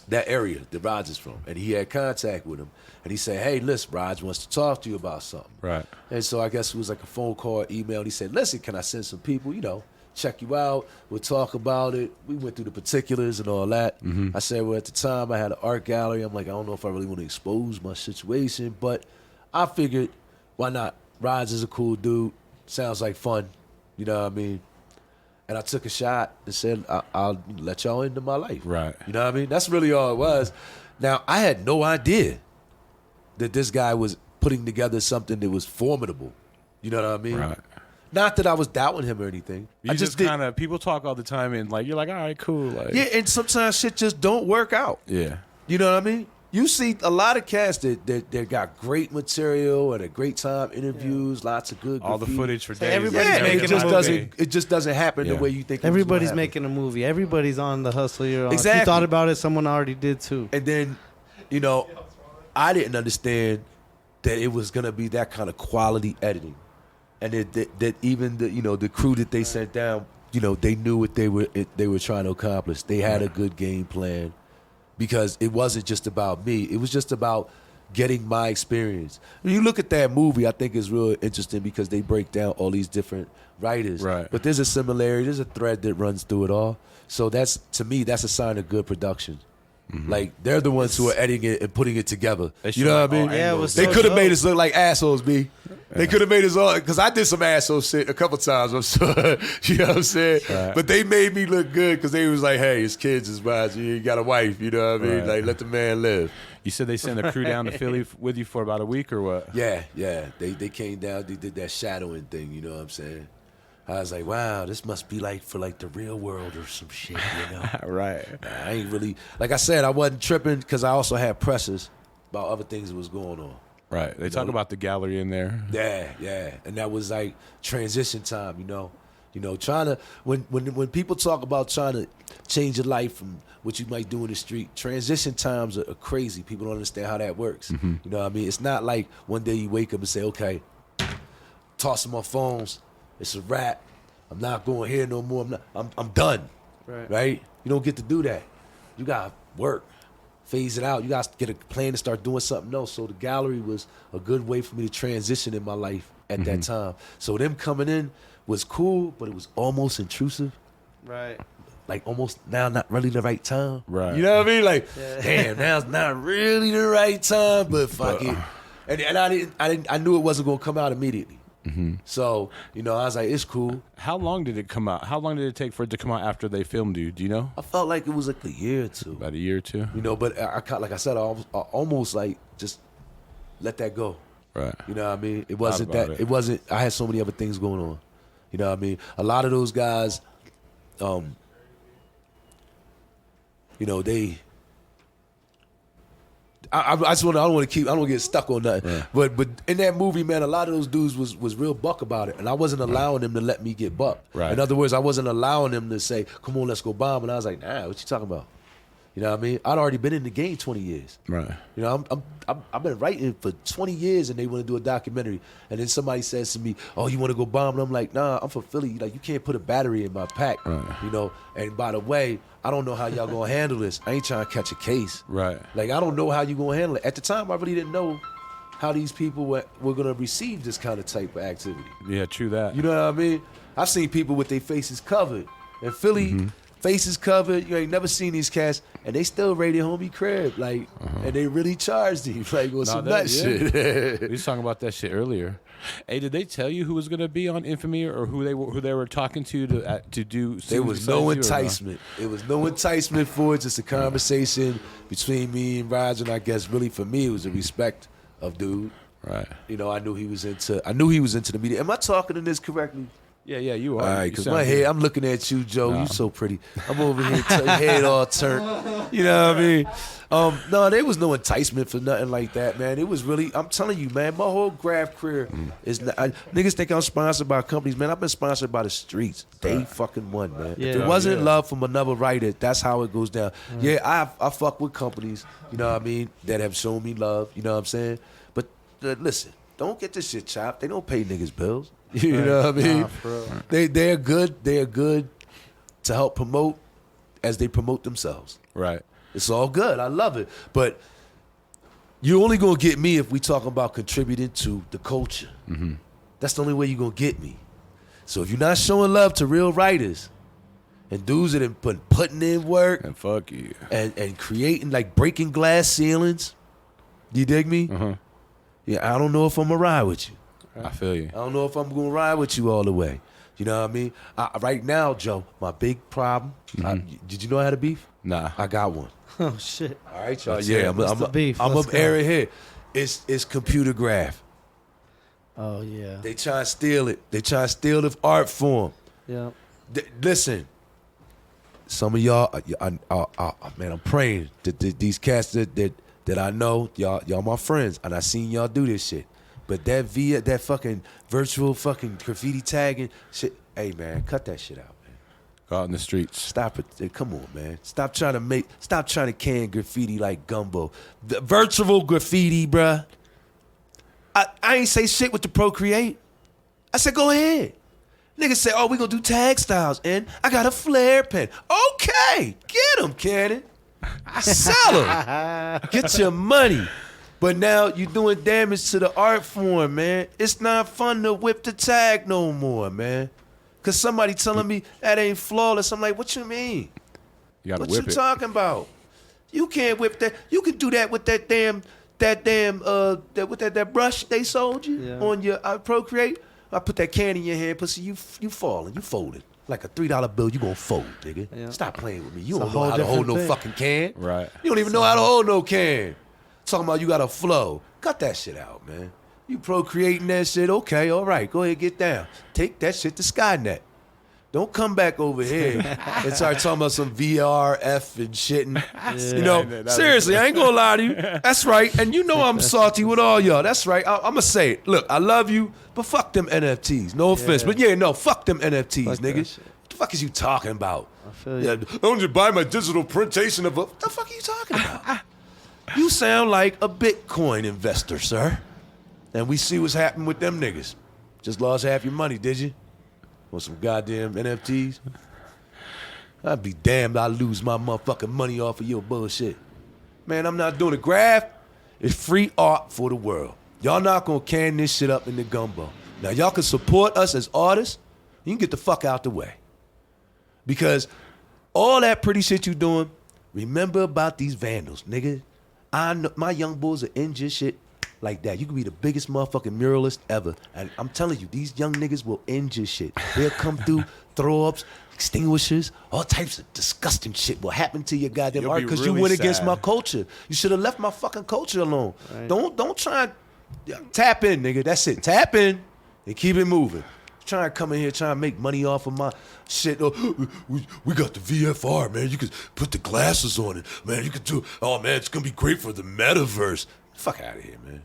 that area that Raj is from, and he had contact with him, and he said, "Hey, listen, Raj wants to talk to you about something." Right. And so I guess it was like a phone call, email. And he said, "Listen, can I send some people? Check you out. We'll talk about it." We went through the particulars and all that. I said, well, at the time I had an art gallery. I'm like, I don't know if I really want to expose my situation, but I figured, why not? Raj is a cool dude. Sounds like fun. You know what I mean? And I took a shot and said, I'll let y'all into my life. Right. You know what I mean? That's really all it was. Now, I had no idea that this guy was putting together something that was formidable. You know what I mean? Right. Not that I was doubting him or anything. You just kind of, people talk all the time and like, you're like, all right, cool. Like, yeah, and sometimes shit just don't work out. Yeah. You know what I mean? You see a lot of cats that got great material and a great time interviews, lots of good all the graffiti. footage for days. everybody's making a movie. It just doesn't happen the way you think. Everybody's making a movie. Everybody's on the hustle you're on. Exactly. If you thought about it, someone already did too. And then, I didn't understand that it was gonna be that kind of quality editing, and that even the crew that they sent down, they knew what they were trying to accomplish. They had a good game plan, because it wasn't just about me. It was just about getting my experience. When you look at that movie, I think it's real interesting because they break down all these different writers. Right. But there's a similarity, there's a thread that runs through it all. So to me, that's a sign of good production. Like, they're the ones who are editing it and putting it together. You know what I mean? Yeah, it was They so could have made dope. us look like assholes, B. They could have made us all, because I did some asshole shit a couple times, I'm sure. You know what I'm saying? Right. But they made me look good because they was like, hey, his kids is mine. You got a wife, you know what I mean? Right. Like, let the man live. You said they sent a crew down to Philly with you for about a week or what? Yeah. They came down, they did that shadowing thing, you know what I'm saying? I was like, wow, this must be like for like the real world or some shit, Right. I ain't really, like I said, I wasn't tripping because I also had presses about other things that was going on. Right. They talk about the gallery in there. Yeah. And that was like transition time, trying to, when people talk about trying to change your life from what you might do in the street, transition times are crazy. People don't understand how that works. You know what I mean? It's not like one day you wake up and say, okay, tossing my phones, it's a wrap. I'm not going here no more. I'm done. Right? You don't get to do that. You got to work. Phase it out. You got to get a plan to start doing something else. So the gallery was a good way for me to transition in my life at that time. So them coming in was cool, but it was almost intrusive. Right. Like almost now not really the right time. Right. You know what I mean? Like, damn, now's not really the right time, but fuck it. And I knew it wasn't gonna come out immediately. So, I was like, it's cool. How long did it come out? How long did it take for it to come out after they filmed you? Do you know? I felt like it was like a year or two. About a year or two? But like I said, I almost like just let that go. Right. You know what I mean? It wasn't about that. it. It wasn't. I had so many other things going on. You know what I mean? A lot of those guys, they. I just want. I don't want to get stuck on nothing. Right. But in that movie, man, a lot of those dudes was real buck about it, and I wasn't allowing them to let me get buck. Right. In other words, I wasn't allowing them to say, "Come on, let's go bomb," and I was like, "Nah, what you talking about?" You know what I mean? I'd already been in the game 20 years. Right. I've been writing for 20 years, and they want to do a documentary. And then somebody says to me, "Oh, you want to go bomb?" And I'm like, "Nah, I'm from Philly. Like, you can't put a battery in my pack." Right. And by the way, I don't know how y'all gonna handle this. I ain't trying to catch a case. Right. Like, I don't know how you gonna handle it. At the time, I really didn't know how these people were gonna receive this kind of type of activity. Yeah, true that. You know what I mean? I've seen people with their faces covered. In Philly, faces covered. You ain't never seen these cats, and they still raided homie crib, like, and they really charged him like on some nut shit. We was talking about that shit earlier. Hey, did they tell you who was gonna be on Infamy or who they were talking to do? There was no enticement. It was no enticement for it. Just a conversation between me and Roger. And I guess really for me, it was a respect of dude. Right. I knew he was into the media. Am I talking in this correctly? Yeah, you are. All right, You because sound my good. head, I'm looking at you, Joe. You so pretty. I'm over here, head all turned. You know what I mean? No, there was no enticement for nothing like that, man. It was really, I'm telling you, man, my whole graph career is not, niggas think I'm sponsored by companies, man. I've been sponsored by the streets. Day fucking one, man. Yeah. If it wasn't love from another writer, that's how it goes down. Yeah, I fuck with companies, you know what I mean, that have shown me love, you know what I'm saying? But listen, don't get this shit chopped. They don't pay niggas bills. You know what I mean? They're good to help promote as they promote themselves. Right. It's all good. I love it. But you're only going to get me if we talking about contributing to the culture. Mm-hmm. That's the only way you're going to get me. So if you're not showing love to real writers and dudes that have been putting in work and fuck you and creating, like breaking glass ceilings, you dig me? Uh-huh. Yeah, I don't know if I'm going to ride with you. I feel you. I don't know if I'm going to ride with you all the way. You know what I mean? Right now, Joe, my big problem, did you know I had a beef? Nah. I got one. Oh, shit. All right, y'all. What's Yeah, the beef? I'm Let's up go. area here. It's computer graph. Oh, yeah. They try to steal it. They try to steal the art form. Yeah. Listen, some of y'all, man, I'm praying that these cats that I know, y'all my friends, and I seen y'all do this shit. But that fucking virtual fucking graffiti tagging shit, hey man, cut that shit out, man. Go out in the streets. Stop it. Come on, man. Stop trying to can graffiti like gumbo. The virtual graffiti, bruh. I ain't say shit with the Procreate. I said, go ahead. Niggas say, oh, we gonna do tag styles, and I got a flare pen. Okay, get them, Cannon. Sell them. Get your money. But now you doing damage to the art form, man. It's not fun to whip the tag no more, man. Cause somebody telling me that ain't flawless. I'm like, what you mean? You gotta what whip you it. talking about? You can't whip that. You can do that with that brush they sold you on your Procreate. I put that can in your hand, pussy. You falling, you folding. Like a $3 bill, you gonna fold, nigga. Yeah. Stop playing with me. You don't know how to hold no fucking can. Right. You don't even know how to hold no can. Talking about you got a flow. Cut that shit out, man. You procreating that shit, okay, all right. Go ahead, get down. Take that shit to Skynet. Don't come back over here and start talking about some VRF and shit. And, you know, seriously, I ain't gonna lie to you. That's right. And you know I'm salty with all y'all. That's right. I'm gonna say it. Look, I love you, but fuck them NFTs. No offense. But yeah, no, fuck them NFTs, fuck nigga. What the fuck is you talking about? I feel you. I don't just buy my digital printation of a... What the fuck are you talking about? You sound like a Bitcoin investor, sir. And we see what's happening with them niggas. Just lost half your money, did you? Want some goddamn NFTs? I'd be damned I lose my motherfucking money off of your bullshit. Man, I'm not doing a graph. It's free art for the world. Y'all not gonna can this shit up in the gumbo. Now, y'all can support us as artists. You can get the fuck out the way. Because all that pretty shit you doing, remember about these vandals, nigga. I know my young bulls are in just shit like that. You could be the biggest motherfucking muralist ever. And I'm telling you, these young niggas will end your shit. They'll come through, throw ups, extinguishers, all types of disgusting shit will happen to your goddamn art because you went against my culture. You should have left my fucking culture alone. Right. Don't try and tap in, nigga. That's it. Tap in and keep it moving. Trying to come in here trying to make money off of my shit. Oh, we got the VFR, man. You could put the glasses on it. Man, you could do, oh, man, it's going to be great for the metaverse. Fuck out of here, man.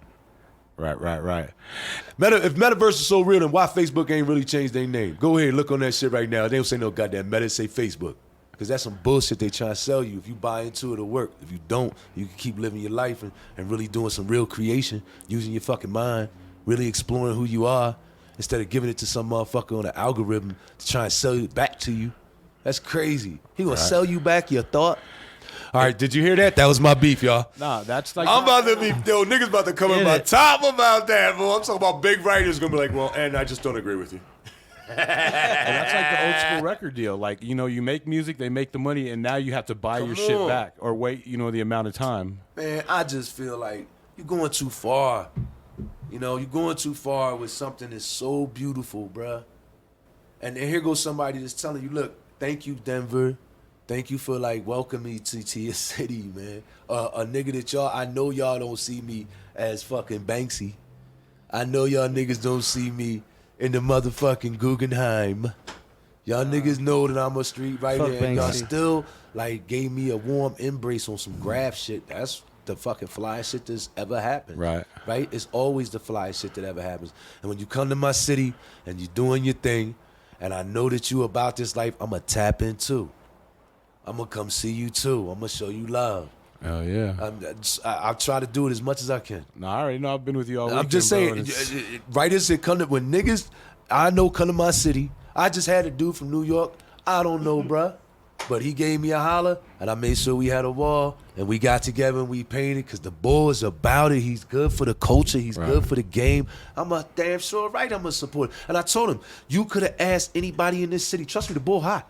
Right. If metaverse is so real, then why Facebook ain't really changed their name? Go ahead, look on that shit right now. They don't say no goddamn meta, say Facebook. Because that's some bullshit they trying to sell you. If you buy into it, it'll work. If you don't, you can keep living your life and really doing some real creation, using your fucking mind, really exploring who you are, instead of giving it to some motherfucker on an algorithm to try and sell it back to you. That's crazy. He gonna sell you back your thought. All right, did you hear that? That was my beef, y'all. Nah, that's like... I'm about to be... Yo, niggas about to come in my top about that, boy. I'm talking about big writers gonna be like, well, and I just don't agree with you. And that's like the old school record deal. Like, you know, you make music, they make the money, and now you have to buy your shit back or wait, you know, the amount of time. Man, I just feel like you're going too far. You know, you're going too far with something that's so beautiful, bruh. And then here goes somebody that's telling you, look, thank you, Denver. Thank you for, like, welcoming me to your city, man. A nigga that I know y'all don't see me as fucking Banksy. I know y'all niggas don't see me in the motherfucking Guggenheim. Y'all niggas know that I'm a street writer. And y'all still, like, gave me a warm embrace on some graph shit. That's the fucking fly shit that's ever happened. Right? It's always the fly shit that ever happens. And when you come to my city and you're doing your thing, and I know that you about this life, I'm going to tap in too. I'm going to come see you too. I'm going to show you love. Oh, yeah. I'll try to do it as much as I can. No, I already know. I've been with you all weekend, I'm just saying, writers that come to, when niggas I know come to my city, I just had a dude from New York, I don't know, bruh. But he gave me a holler, and I made sure we had a wall, and we got together and we painted, because the bull is about it. He's good for the culture. He's good for the game. I'm a damn sure right I'm a supporter. And I told him, you could have asked anybody in this city. Trust me, the bull hot.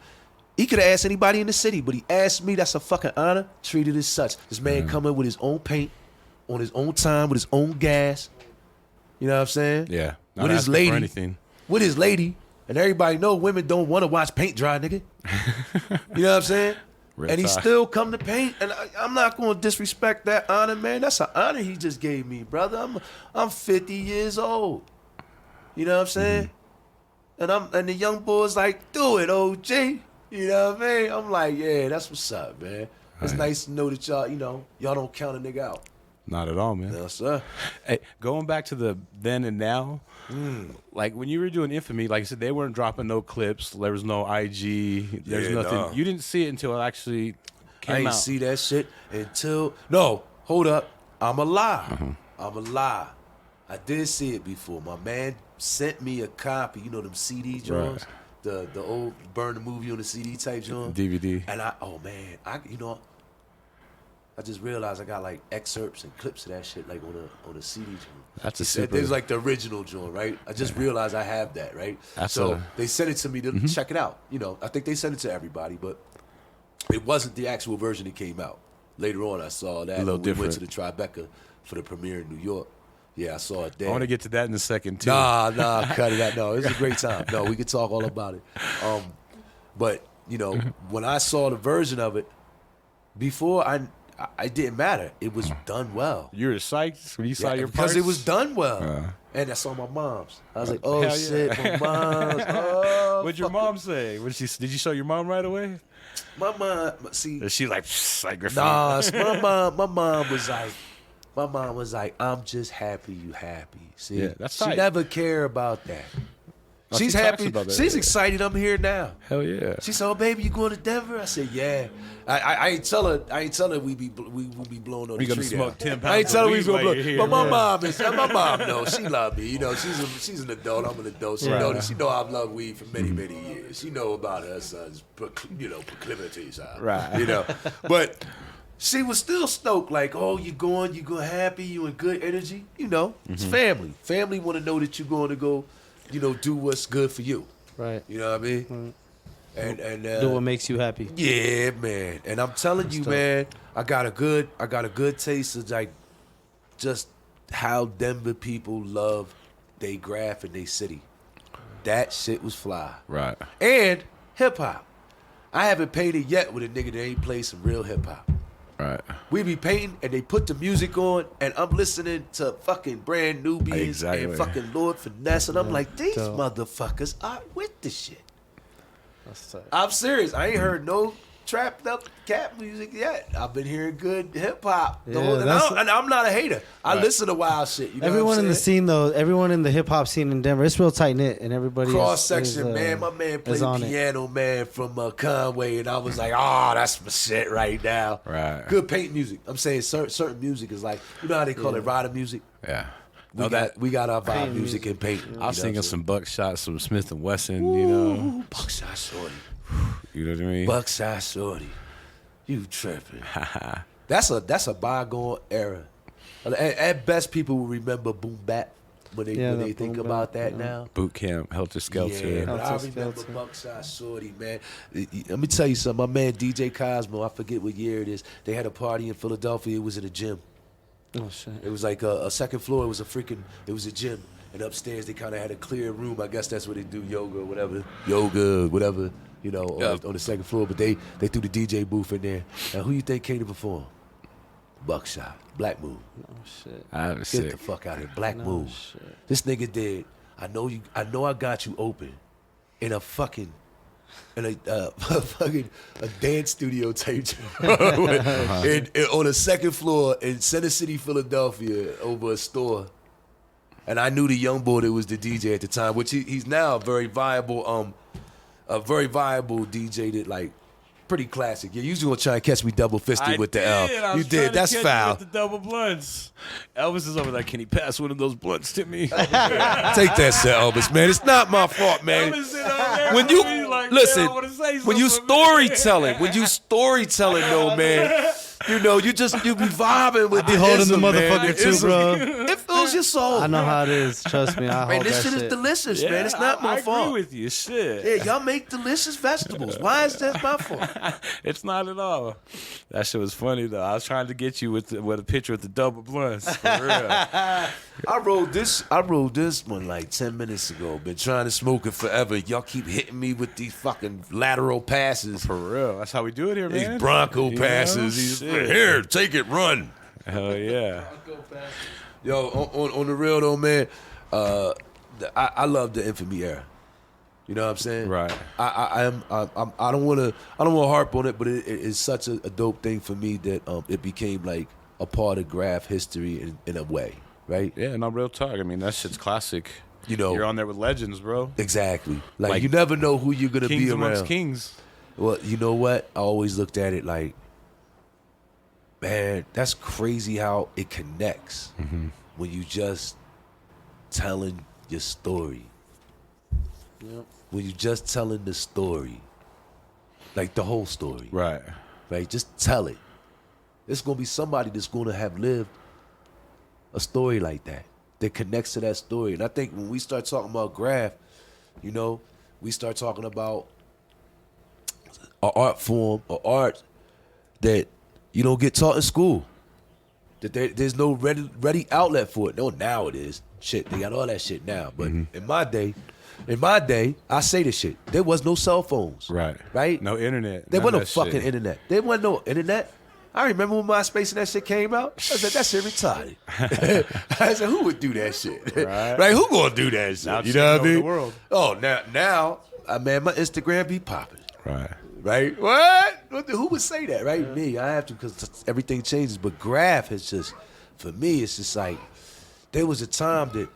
He could have asked anybody in the city, but he asked me. That's a fucking honor. Treated as such. This man coming with his own paint, on his own time, with his own gas. You know what I'm saying? Yeah. With his lady. For anything. With his lady. And everybody know women don't want to watch paint dry, nigga. You know what I'm saying? And he still come to paint. And I'm not going to disrespect that honor, man. That's an honor he just gave me, brother. I'm 50 years old. You know what I'm saying? And the young boy's like, do it, OG. You know what I mean? I'm like, yeah, that's what's up, man. It's nice to know that y'all, y'all don't count a nigga out. Not at all, man. No, sir. Hey, going back to the then and now, like when you were doing Infamy, like I said, they weren't dropping no clips. There was no IG. There's nothing. Nah. You didn't see it until it actually came out. I ain't see that shit until... No, hold up. I'm a lie. I'm a lie. I did see it before. My man sent me a copy. You know them CD joints? The old burn the movie on the CD type joint? DVD. And I just realized I got like excerpts and clips of that shit like on a CD joint. That's a super... There's like the original joint, right? I just realized I have that, right? They sent it to me to check it out. I think they sent it to everybody, but it wasn't the actual version that came out. Later on, I saw that. A little we went different. to the Tribeca for the premiere in New York. Yeah, I saw it there. I want to get to that in a second, too. Nah, cut it out. No, it was a great time. No, we could talk all about it. But, when I saw the version of it, before it didn't matter. It was done well. You were psyched when you saw your because parts? it was done well. And I saw my mom's. I was like, oh, Hell yeah. shit, my mom's. Oh, What'd your mom say? Did you show your mom right away? My mom, see. Is she like graffiti? Nah, my mom was like, I'm just happy you happy. See, Yeah, that's she tight. never care about that. Oh, She's she talks happy. about that, She's yeah. excited I'm here now. Hell yeah. She said, "Oh, baby, you going to Denver?" I said, "Yeah." I ain't tell her we be blowing on We the gonna tree. smoke down. 10 pounds I ain't tell her of we was weed gonna while blow. you're But here. my mom knows. She love me. She's an adult. I'm an adult. She know that. She know I've loved weed for many years. She know about her son's proclivities. Right. But she was still stoked. Like, oh, you going happy. You in good energy. It's family. Family want to know that you're going to go. Do what's good for you. Right. You know what I mean? And Do what makes you happy. yeah, man. And I'm telling you, man, I got a good taste of like just how Denver people love they graph in they city. That shit was fly. Right. And hip hop. I haven't painted yet with a nigga that ain't played some real hip hop. Right. We be painting and they put the music on and I'm listening to fucking Brand Nubians Exactly. and fucking Lord Finesse and I'm like, these dope. motherfuckers are with the shit. That's tight. I'm serious. I ain't heard no trapped up cat music yet. I've been hearing good hip hop. Yeah, And I'm not a hater. I listen to wild shit. You know Everyone what I'm in the saying? scene, though, everyone in the hip hop scene in Denver, it's real tight knit, and everybody Cross is, section, man. My man played on it. piano, man, from Conway, and I was like, oh, that's my shit right now. Right. Good paint music. I'm saying certain music is like, you know how they call it rider music? Yeah. We got our vibe Paint music and paint. I was thinking some Buckshot, some Smith & Wesson, Ooh, Buckshot Shorty. You know what I mean? Buckshot Shorty. You tripping. That's a bygone era. At best, people will remember boom bap when they think boom about bap, that now. Boot camp, Helter Skelter. Yeah, but I Helter remember Skelter. Buckshot Shorty, man. Let me tell you something. My man DJ Cosmo, I forget what year it is. They had a party in Philadelphia. It was at a gym. Oh, shit. It was like a second floor. It was a gym. And upstairs, they kind of had a clear room. I guess that's where they do yoga or whatever. On the second floor. But they threw the DJ booth in there. Now, who you think came to perform? Buckshot. Black Moon. Oh, shit. I was Get sick. the fuck out of here. Black No Moon. shit. This nigga did. I know I got you open in a fucking a dance studio type job on the second floor in Center City, Philadelphia, over a store. And I knew the young boy that was the DJ at the time, which he's now a very viable DJ that like pretty classic. Yeah, you usually gonna try and catch me double fisted with the L. You did. That's foul. With the double blunts. Elvis is over there. Can he pass one of those blunts to me? Take that, Sir Elvis, man. It's not my fault, man. Elvis is over there When you- with me like, like, listen, man, I wanna say when you something. storytelling, though, man, you know, you be vibing with I be holding the ism, motherfucker man. too, Ism, bro. It fills your soul. I know how it is. Trust me, I Man, hold this that shit is delicious, man. It's not my I fault. agree with you. Shit. Yeah, y'all make delicious vegetables. Why is that my fault? It's not at all. That shit was funny though. I was trying to get you with a picture with the double blunts. For real. I rolled this one like 10 minutes ago. Been trying to smoke it forever. Y'all keep hitting me with these fucking lateral passes. For real. That's how we do it here, man. These Bronco You passes. know? These, Shit. here, take it, run. Hell yeah. Yo, on the real though, man, I love the Infamy era. You know what I'm saying? Right. I don't want to harp on it, but it is such a dope thing for me that it became like a part of graph history in a way, right? Yeah, no real talk. I mean, that shit's classic. You know, You're on there with legends, bro. exactly. Like Like you never know who you're gonna Kings be amongst around. kings. Well, you know what? I always looked at it like, man, that's crazy how it connects when you just telling your story. Yep. When you just telling the story, like the whole story, Right. right? Just tell it. It's gonna be somebody that's gonna have lived a story like that connects to that story. And I think when we start talking about graph, you know, we start talking about an art form, or art that you don't get taught in school. That there's no ready outlet for it. No, now it is. Shit, they got all that shit now. But in my day, I say this shit. There was no cell phones. Right. Right? No internet. There None wasn't no of that fucking shit. internet. There wasn't no internet. I remember when MySpace and that shit came out. I said, that shit retarded. I said, who would do that shit? Right. Who gonna do that shit? Now You know what I taking over mean? the world. Oh, now, man, my Instagram be popping. Right. Right? What? Who would say that, right? Me. I have to, because everything changes. But graph is just, for me, it's just like, there was a time that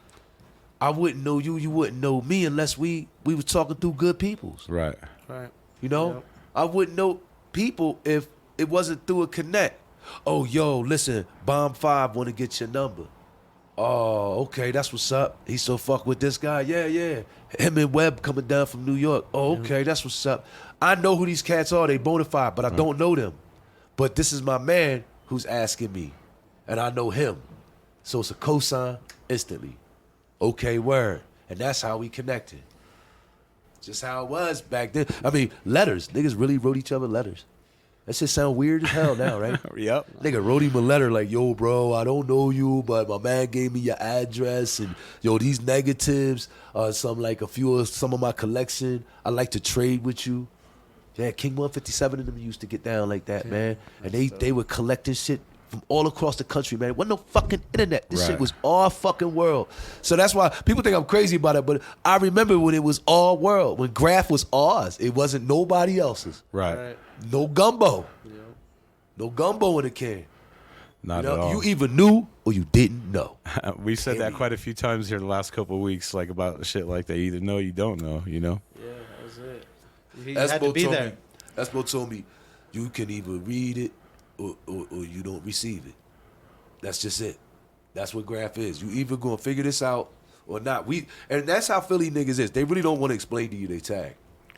I wouldn't know you wouldn't know me unless we were talking through good peoples. Right. Right. You know? Yep. I wouldn't know people if it wasn't through a connect. Oh, yo, listen, Bomb 5 want to get your number. Oh, okay, that's what's up. He so fuck with this guy. Yeah. Him and Webb coming down from New York. Oh, okay, that's what's up. I know who these cats are. They bona fide, but I don't know them. But this is my man who's asking me, and I know him. So it's a cosign instantly. Okay, word. And that's how we connected. Just how it was back then. I mean, letters. Niggas really wrote each other letters. That shit sound weird as hell now, right? Yep. Nigga wrote him a letter like, yo, bro, I don't know you, but my man gave me your address, and yo, these negatives are some of my collection. I like to trade with you. Yeah, King 157 and them used to get down like that, man. And they were collecting shit from all across the country, man. There wasn't no fucking internet. This shit Right. was all fucking world. So that's why people think I'm crazy about it, but I remember when it was all world, when graph was ours. It wasn't nobody else's. Right. No gumbo. No gumbo in the can. Not You know, at all. you either knew or you didn't know. We said that Period. quite a few times here the last couple of weeks, like about shit like that. You either know or you don't know, you know? Yeah, that was it. You had to be there. Espo told me you can either read it or you don't receive it. That's just it. That's what graph is. You either gonna figure this out or not. And that's how Philly niggas is. They really don't want to explain to you they tag.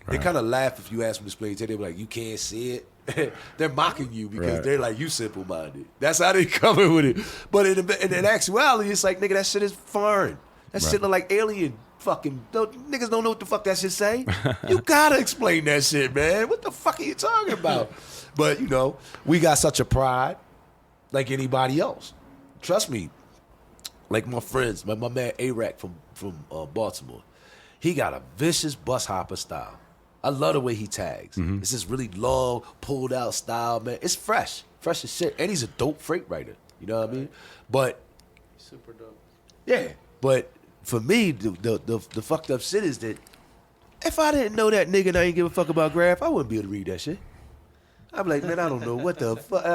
They kind of laugh if you ask them to explain to you. They be like, you can't see it. They're mocking you because Right. they're like, you simple-minded. That's how they come with it. But in actuality, it's like, nigga, that shit is foreign. That shit look like alien fucking... Niggas don't know what the fuck that shit say. You gotta explain that shit, man. What the fuck are you talking about? But, you know, we got such a pride like anybody else. Trust me. Like my friends, my man A-Rack from Baltimore. He got a vicious bus hopper style. I love the way he tags. It's this really long, pulled out style, man. It's fresh as shit. And he's a dope freight writer. You know what I mean? But Super dope. yeah, but for me, the fucked up shit is that if I didn't know that nigga and I ain't give a fuck about graph, I wouldn't be able to read that shit. I'm like, man, I don't know what the fuck.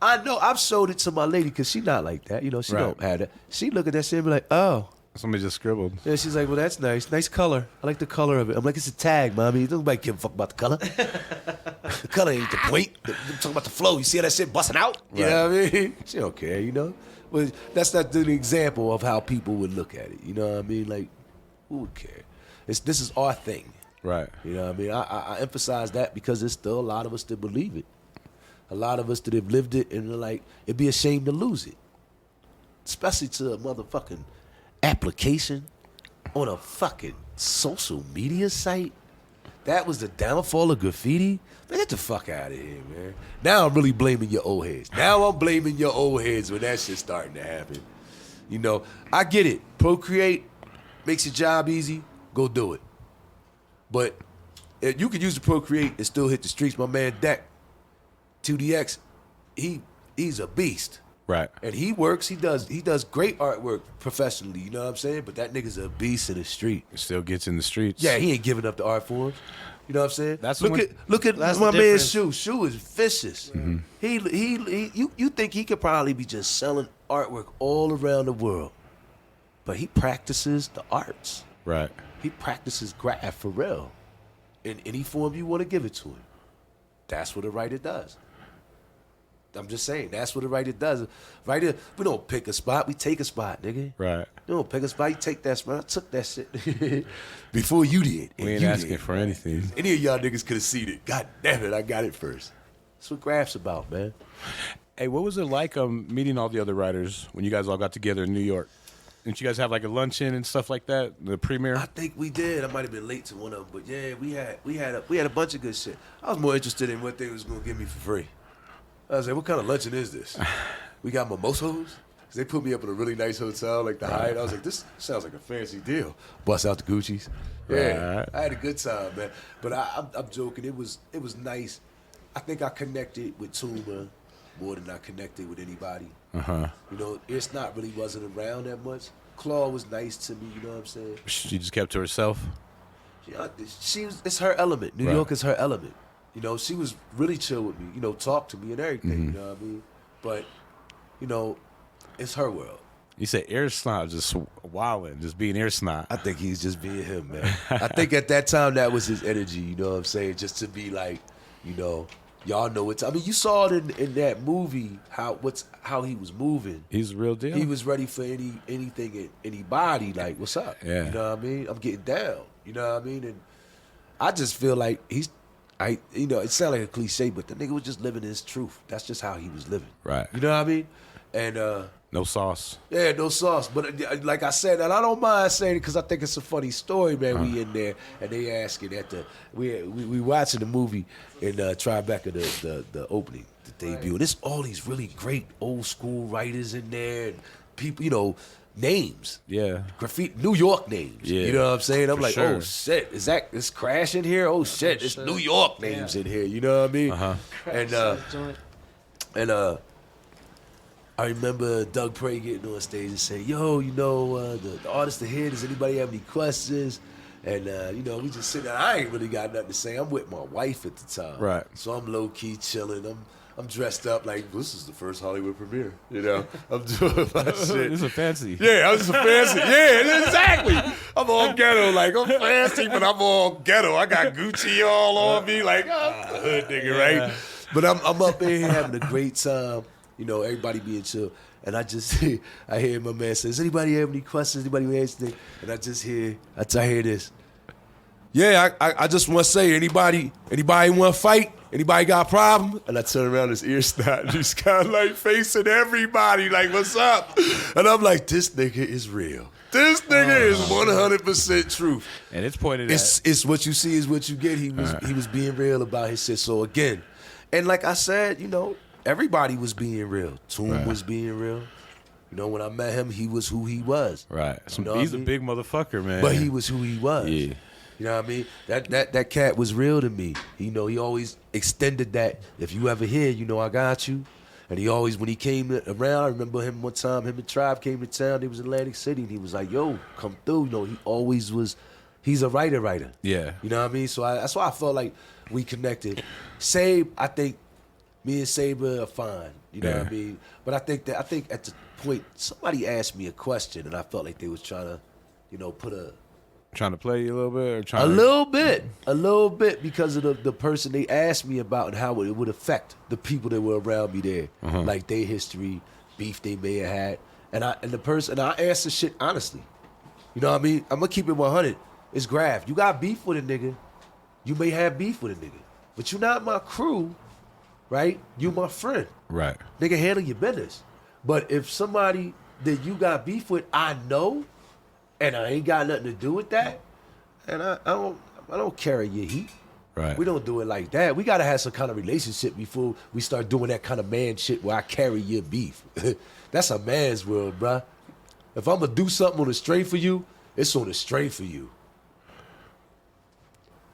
I know I've sold it to my lady because she not like that. You know, she don't have that. She look at that shit and be like, oh. Somebody just scribbled. Yeah, she's like, well, that's nice. Nice color. I like the color of it. I'm like, it's a tag, mommy. Nobody give a fuck about the color. The color ain't the point. I'm talking about the flow. You see how that shit busting out? You know what I mean? She don't care, you know? But that's not the example of how people would look at it. You know what I mean? Like, who would care? This is our thing. Right. You know what I mean? I emphasize that because there's still a lot of us that believe it. A lot of us that have lived it and are like, it'd be a shame to lose it. Especially to a motherfucking application on a fucking social media site. That was the downfall of graffiti. Man, get the fuck out of here, man. Now I'm really blaming your old heads. Now I'm blaming your old heads when that shit's starting to happen. You know, I get it. Procreate makes your job easy. Go do it. But if you can use the Procreate and still hit the streets. My man Deck, 2DX, he's a beast. Right. And he works, he does great artwork professionally, you know what I'm saying? But that nigga's a beast in the street. It still gets in the streets. Yeah, he ain't giving up the art forms. You know what I'm saying? Look at that's my the man's difference. Shoe is vicious. Mm-hmm. You think he could probably be just selling artwork all around the world. But he practices the arts. Right. He practices graph for real. In any form you want to give it to him. That's what a writer does. I'm just saying, that's what a writer does. Writer, we don't pick a spot, we take a spot, nigga. Right. You don't pick a spot, you take that spot. I took that shit before you did. And We ain't you asking did. for anything. Any of y'all niggas could have seen it. God damn it, I got it first. That's what graph's about, man. Hey, what was it like meeting all the other writers when you guys all got together in New York? Didn't you guys have like a luncheon and stuff like that? The premiere? I think we did. I might have been late to one of them, but yeah, we had a bunch of good shit. I was more interested in what they was gonna give me for free. I was like, what kind of luncheon is this? We got mimosos? 'Cause they put me up in a really nice hotel, like the Hyatt. I was like, this sounds like a fancy deal. Bust out the Gucci's. Yeah, Right. I had a good time, man. But I'm joking. It was nice. I think I connected with Tuma more than I connected with anybody. Uh-huh. You know, It's Not really wasn't around that much. Claw was nice to me, you know what I'm saying? She just kept to herself? It's her element. New Right. York is her element. You know, she was really chill with me, you know, talk to me and everything, you know what I mean? But, you know, it's her world. You said air snot, just wilding, just being air snot. I think he's just being him, man. I think at that time that was his energy, you know what I'm saying? Just to be like, you know, y'all know it. I mean, you saw it in that movie how he was moving. He's the real deal. He was ready for anything and anybody. Like, what's up? Yeah. You know what I mean? I'm getting down. You know what I mean? And I just feel like you know, it sounds like a cliche, but the nigga was just living his truth. That's just how he was living. Right. You know what I mean? And No sauce. yeah, no sauce. But like I said, and I don't mind saying it because I think it's a funny story, man. We in there and they asking at we watching the movie in Tribeca, the opening, the debut, and it's all these really great old school writers in there and people, you know, names. Yeah. Graffiti, New York names. Yeah, You know what I'm saying? I'm for like, sure. oh shit, is Crash in here? Oh shit, it's New York names in here. You know what I mean? Uh-huh. And I remember Doug Prey getting on stage and saying, yo, you know, the artists are here. Does anybody have any questions? And, you know, we just sitting there. I ain't really got nothing to say. I'm with my wife at the time. Right. So I'm low-key chilling. I'm dressed up like this is the first Hollywood premiere. You know, I'm doing my shit. This is fancy. Yeah, I was just fancy. Yeah, exactly. I'm all ghetto. Like, I'm fancy, but I'm all ghetto. I got Gucci all on me. Like, I'm a hood nigga, right? But I'm up in here having a great time. You know, everybody being chill. And I hear my man say, does anybody have any questions? Anybody have anything? And I hear this. Yeah, I just want to say, anybody want to fight? Anybody got a problem? And I turn around, his ear snot. He's kind of like facing everybody, like, what's up? And I'm like, this nigga is real. This nigga is 100% truth. And it's pointed at. It's what you see is what you get. He was being real about his shit. So again, and like I said, you know, everybody was being real. Toom was being real. You know, when I met him, he was who he was. Right. You know He's what I a mean? big motherfucker, man. But he was who he was. Yeah. You know what I mean? That cat was real to me. You know, he always extended that. If you ever here, you know I got you. And he always, when he came around, I remember him one time, him and Tribe came to town. He was in Atlantic City, and he was like, yo, come through. You know, he always was, he's a writer. Yeah. You know what I mean? So that's why I felt like we connected. Sabe, I think me and Saber are fine. You know what I mean? But I think at the point, somebody asked me a question, and I felt like they was trying to, you know, Trying to play you a little bit? Or trying a to... little bit because of the person they asked me about and how it would affect the people that were around me there, like their history, beef they may have had, and I answer shit honestly. You know what I mean? I'm gonna keep it 100. It's Graph. You got beef with a nigga, You may have beef with a nigga, but you're not my crew, right? You my friend. Right. Nigga, handle your business. But if somebody that you got beef with, I know, and I ain't got nothing to do with that, and I don't carry your heat. Right. We don't do it like that. We gotta have some kind of relationship before we start doing that kind of man shit where I carry your beef. That's a man's world, bruh. If I'm gonna do something on the strength for you, it's on the strength for you.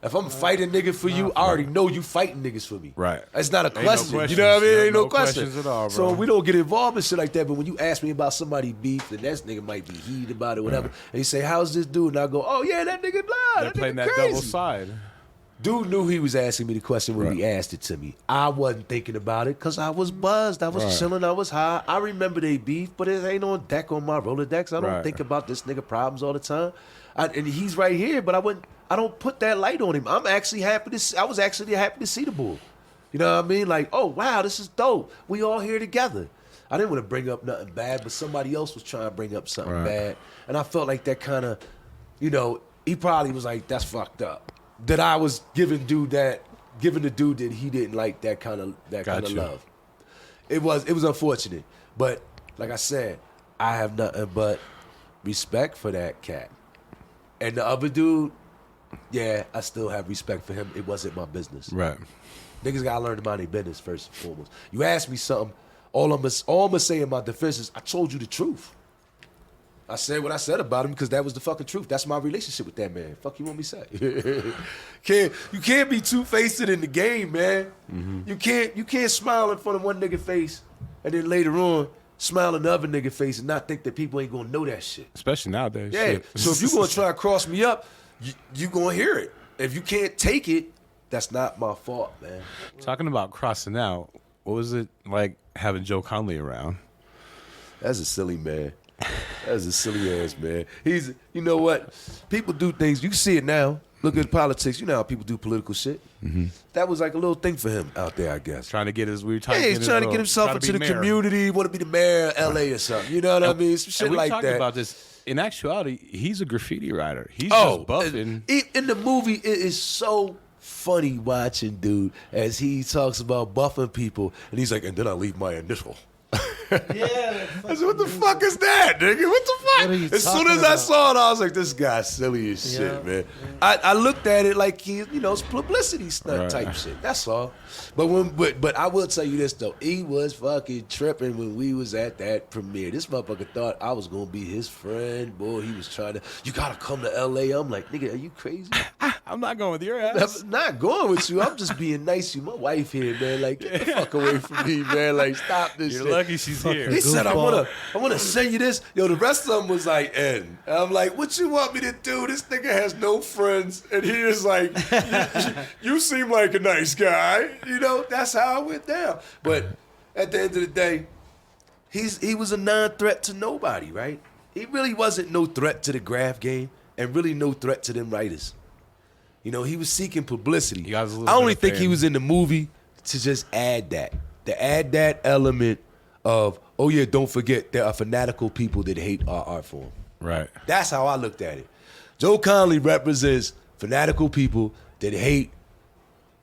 If I'm fighting nigga for you, I already know you fighting niggas for me. Right. It's not a Ain't question. no You know what I mean? Ain't no questions question at all, bro. So we don't get involved in shit like that. But when you ask me about somebody beef, then that nigga might be heated about it, whatever. And you say, "How's this dude?" And I go, "Oh yeah, that nigga blah. They're That playing nigga that crazy." double side. Dude knew he was asking me the question when he asked it to me. I wasn't thinking about it because I was buzzed. I was chilling. I was high. I remember they beef, but it ain't on deck on my Rolodex. I don't think about this nigga problems all the time. And he's right here, but I don't put that light on him. I was actually happy to see the bull. You know what I mean? Like, oh wow, this is dope. We all here together. I didn't want to bring up nothing bad, but somebody else was trying to bring up something bad, and I felt like that kind of, you know, he probably was like, that's fucked up. That I was giving the dude that he didn't like that kind of love. It was unfortunate, but like I said, I have nothing but respect for that cat. And the other dude, yeah, I still have respect for him. It wasn't my business. Right. Niggas gotta learn to mind their business first and foremost. You ask me something, all I'm gonna say in my defense is I told you the truth. I said what I said about him because that was the fucking truth. That's my relationship with that man. Fuck you want me to say? You can't be two-faced in the game, man. Mm-hmm. You can't smile in front of one nigga face and then later on smile in the other nigga face and not think that people ain't gonna know that shit. Especially nowadays. Yeah. Shit. So if you gonna try to cross me up, you gonna hear it. If you can't take it, that's not my fault, man. Talking about crossing out, what was it like having Joe Conley around? That's a silly man. That's a silly ass man. You know what? People do things. You can see it now. Look at politics. You know how people do political shit. Mm-hmm. That was like a little thing for him out there, I guess. Trying to get his he's trying to get himself into the community. Want to be the mayor of L.A. or something. You know what I mean? Some shit like that. We talked about this. In actuality, he's a graffiti writer. He's just buffing. In the movie, it is so funny watching dude as he talks about buffing people, and he's like, and then I leave my initial. Yeah. I said, what the fuck is that, nigga? What the fuck? As soon as I saw it, I was like, this guy's silly as shit, man. I looked at it like it's publicity stunt type shit. That's all. But I will tell you this though, he was fucking tripping when we was at that premiere. This motherfucker thought I was gonna be his friend. Boy, he was trying to. You gotta come to LA. I'm like, nigga, are you crazy? I'm not going with your ass. I'm not going with you. I'm just being nice to you. My wife here, man. Like, get the fuck away from me, man. Like, stop this shit. You're lucky she's here. He said, I wanna send you this. Yo, the rest of them was like, and I'm like, what you want me to do? This nigga has no friends. And he is like, you seem like a nice guy. You know, that's how it went down. But at the end of the day, he was a non-threat to nobody, right? He really wasn't no threat to the graph game and really no threat to them writers. You know, he was seeking publicity. I only think he was in the movie to just add that. To add that element of, oh yeah, don't forget there are fanatical people that hate our art form. Right. That's how I looked at it. Joe Conley represents fanatical people that hate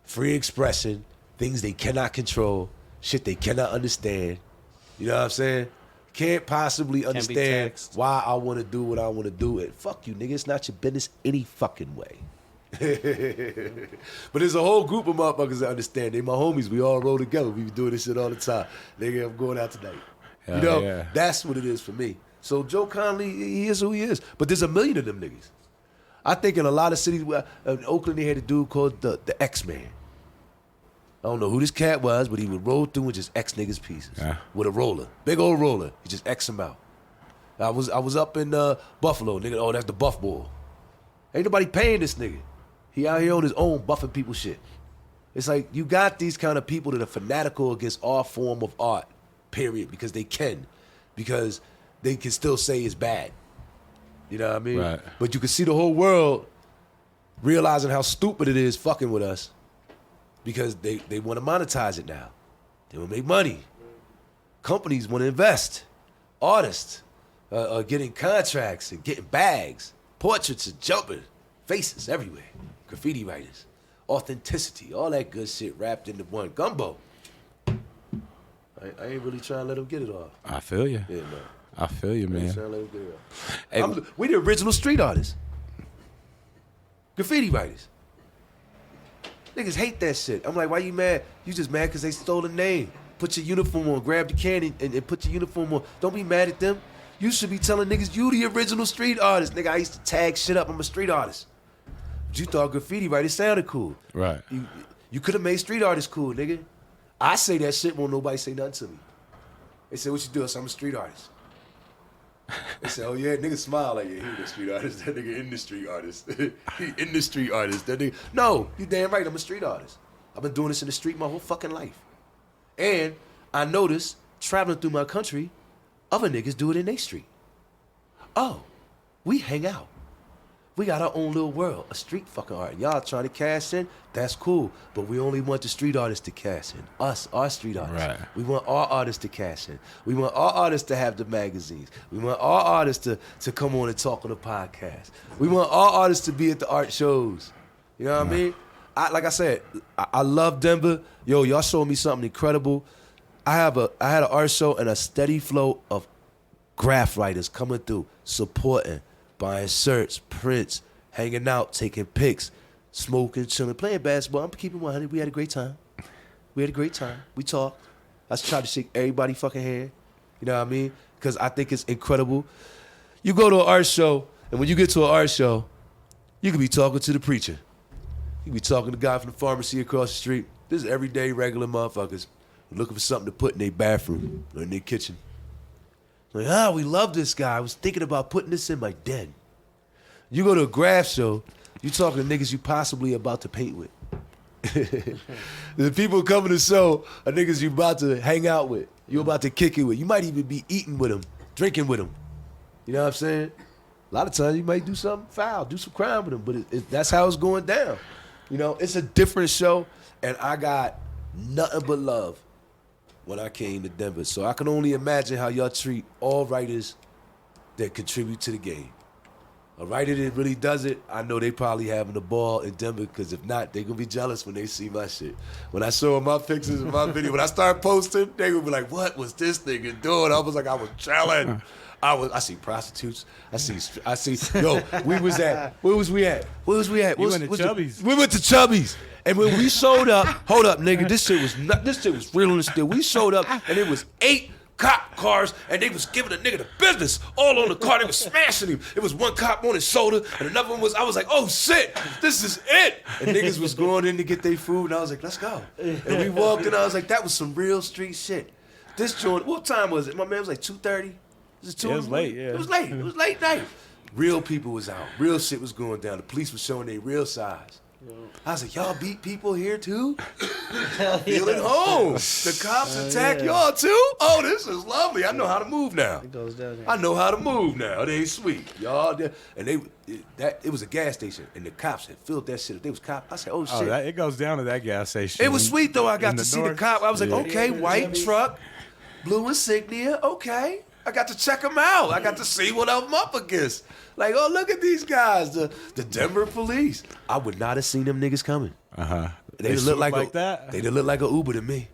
free expression, things they cannot control, shit they cannot understand. You know what I'm saying? Can't possibly understand why I want to do what I want to do. And fuck you, nigga. It's not your business any fucking way. But there's a whole group of motherfuckers that understand. They my homies. We all roll together. We be doing this shit all the time. Nigga, I'm going out tonight. You know, that's what it is for me. So Joe Conley, he is who he is. But there's a million of them niggas. I think in a lot of cities, in Oakland, they had a dude called the X-Man. I don't know who this cat was, but he would roll through and just X niggas pieces with a roller, big old roller. He just X them out. I was up in Buffalo, nigga. Oh, that's the Buff Boy. Ain't nobody paying this nigga. He out here on his own buffing people shit. It's like you got these kind of people that are fanatical against our form of art, period, because they can still say it's bad. You know what I mean? Right. But you can see the whole world realizing how stupid it is fucking with us because they want to monetize it now. They want to make money. Companies want to invest. Artists are getting contracts and getting bags. Portraits are jumping. Faces everywhere. Graffiti writers. authenticity, all that good shit wrapped into one gumbo. I ain't really trying to let them get it off. I feel you. Yeah, man. I feel you, man. Trying to let them get it off. Hey, we the original street artists. Graffiti writers. Niggas hate that shit. I'm like, why you mad? You just mad because they stole the name. Put your uniform on, grab the candy, and put your uniform on. Don't be mad at them. You should be telling niggas you the original street artist. Nigga, I used to tag shit up. I'm a street artist. But you thought graffiti writers sounded cool. Right. You could have made street artists cool, nigga. I say that shit, won't nobody say nothing to me. They say, what you do? I say, I'm a street artist. They say, oh yeah, nigga smile like, yeah, he the street artist. That nigga in the street artist. He in the street artist. That nigga. No, you damn right, I'm a street artist. I've been doing this in the street my whole fucking life. And I noticed, traveling through my country, other niggas do it in their street. Oh, we hang out. We got our own little world, a street fucking art. Y'all trying to cash in, that's cool. But we only want the street artists to cash in. Us, our street artists. Right. We want our artists to cash in. We want our artists to have the magazines. We want our artists to come on and talk on the podcast. We want our artists to be at the art shows. You know what I mean? Like I said, I love Denver. Yo, y'all showed me something incredible. I had an art show and a steady flow of graph writers coming through, supporting, buying shirts, prints, hanging out, taking pics, smoking, chilling, playing basketball. I'm keeping 100. We had a great time. We talked. I tried to shake everybody fucking hand. You know what I mean? Because I think it's incredible. You go to an art show, and when you get to an art show, you can be talking to the preacher. You can be talking to the guy from the pharmacy across the street. This is everyday, regular motherfuckers looking for something to put in their bathroom or in their kitchen. Like, we love this guy. I was thinking about putting this in my den. You go to a graph show, you talking to niggas you possibly about to paint with. The people coming to show are niggas you about to hang out with. You about to kick it with. You might even be eating with them, drinking with them. You know what I'm saying? A lot of times you might do something foul, do some crime with them, but that's how it's going down. You know, it's a different show, and I got nothing but love when I came to Denver. So I can only imagine how y'all treat all writers that contribute to the game. A writer that really does it, I know they probably having a ball in Denver, because if not, they gonna be jealous when they see my shit. When I show them my pictures and my video, when I start posting, they gonna be like, what was this nigga doing? I was like, I was chilling. I see prostitutes. I see. Yo, we was at. Where was we at? You went to Chubby's. We went to Chubby's, and when we showed up, hold up, nigga, this shit was real and still. We showed up, and it was 8 cop cars, and they was giving a nigga the business all on the car. They was smashing him. It was one cop on his shoulder, and another one was. I was like, oh shit, this is it. And niggas was going in to get their food, and I was like, let's go. And we walked in. I was like, that was some real street shit. This joint. What time was it? My man was like 2:30. It was late, yeah. It was late. It was late night. Real people was out. Real shit was going down. The police was showing their real size. I was like, y'all beat people here too? Feel at home. The cops attack y'all too? Oh, this is lovely. I know how to move now. It goes down there. I know how to move now. It ain't sweet. Y'all, and it was a gas station, and the cops had filled that shit up. They was cops. I said, oh shit. It goes down to that gas station. It was sweet though. I got to see the cop. I was like, okay, white truck, blue insignia, okay. I got to check them out. I got to see what I'm up against. Like, oh, look at these guys, the Denver police. I would not have seen them niggas coming. They didn't look like that. They didn't look like an Uber to me.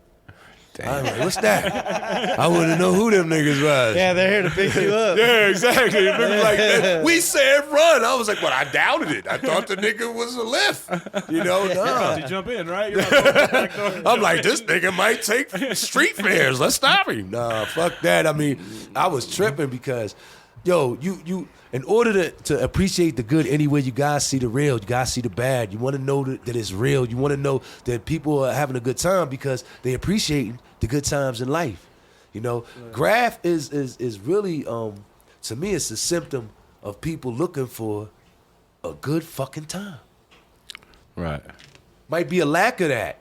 I'm like, what's that? I wouldn't know who them niggas was. Yeah, they're here to pick you up. Yeah, exactly. Niggas like that. We said run. I was like, well, I doubted it. I thought the nigga was a Lyft. You know, no. You jump in, right? You're not I'm like, this nigga might take street fares. Let's stop him. Nah, fuck that. I mean, I was tripping because, yo, you in order to appreciate the good anywhere, you gotta see the real. You gotta see the bad. You want to know that it's real. You want to know that people are having a good time because they appreciate the good times in life. You know, graph is really to me, it's a symptom of people looking for a good fucking time. Right. Might be a lack of that,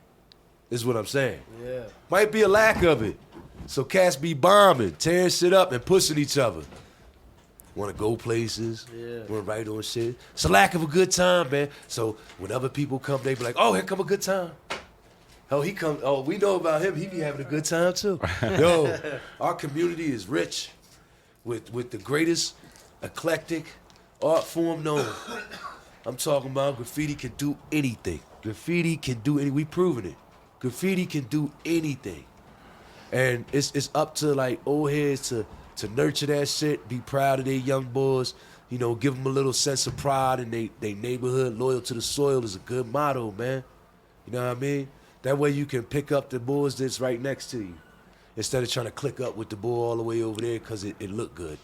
is what I'm saying. Yeah. Might be a lack of it. So cats be bombing, tearing shit up, and pushing each other. Want to go places, want to write on shit. It's a lack of a good time, man. So when other people come, they be like, oh, here come a good time. Oh, he come. Oh, we know about him. He be having a good time too. Yo, our community is rich with the greatest eclectic art form known. I'm talking about graffiti can do anything. Graffiti can do anything. We proving it. Graffiti can do anything. And it's up to like old heads to nurture that shit, be proud of their young boys, you know, give them a little sense of pride in their neighborhood. Loyal to the soil is a good motto, man. You know what I mean? That way you can pick up the boys that's right next to you instead of trying to click up with the boy all the way over there because it looked good.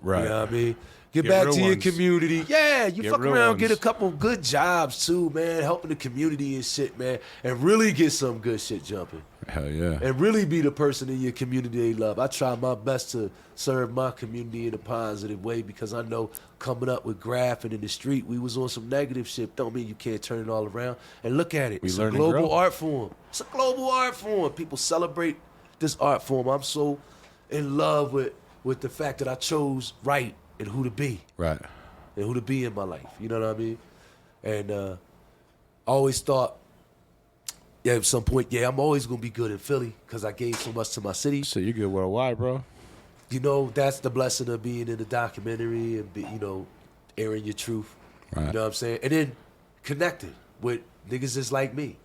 Right. You know what I mean? Get back to your community. Yeah, you fuck around, get a couple good jobs too, man, helping the community and shit, man, and really get some good shit jumping. Hell yeah. And really be the person in your community they love. I try my best to serve my community in a positive way because I know coming up with graphing in the street, we was on some negative shit. Don't mean you can't turn it all around. And look at it. It's a global art form. It's a global art form. People celebrate this art form. I'm so in love with the fact that I chose right and who to be. Right. And who to be in my life. You know what I mean? And I always thought, yeah, at some point, yeah, I'm always going to be good in Philly because I gave so much to my city. So you're good worldwide, bro. You know, that's the blessing of being in the documentary and, you know, airing your truth. Right. You know what I'm saying? And then connected with niggas just like me.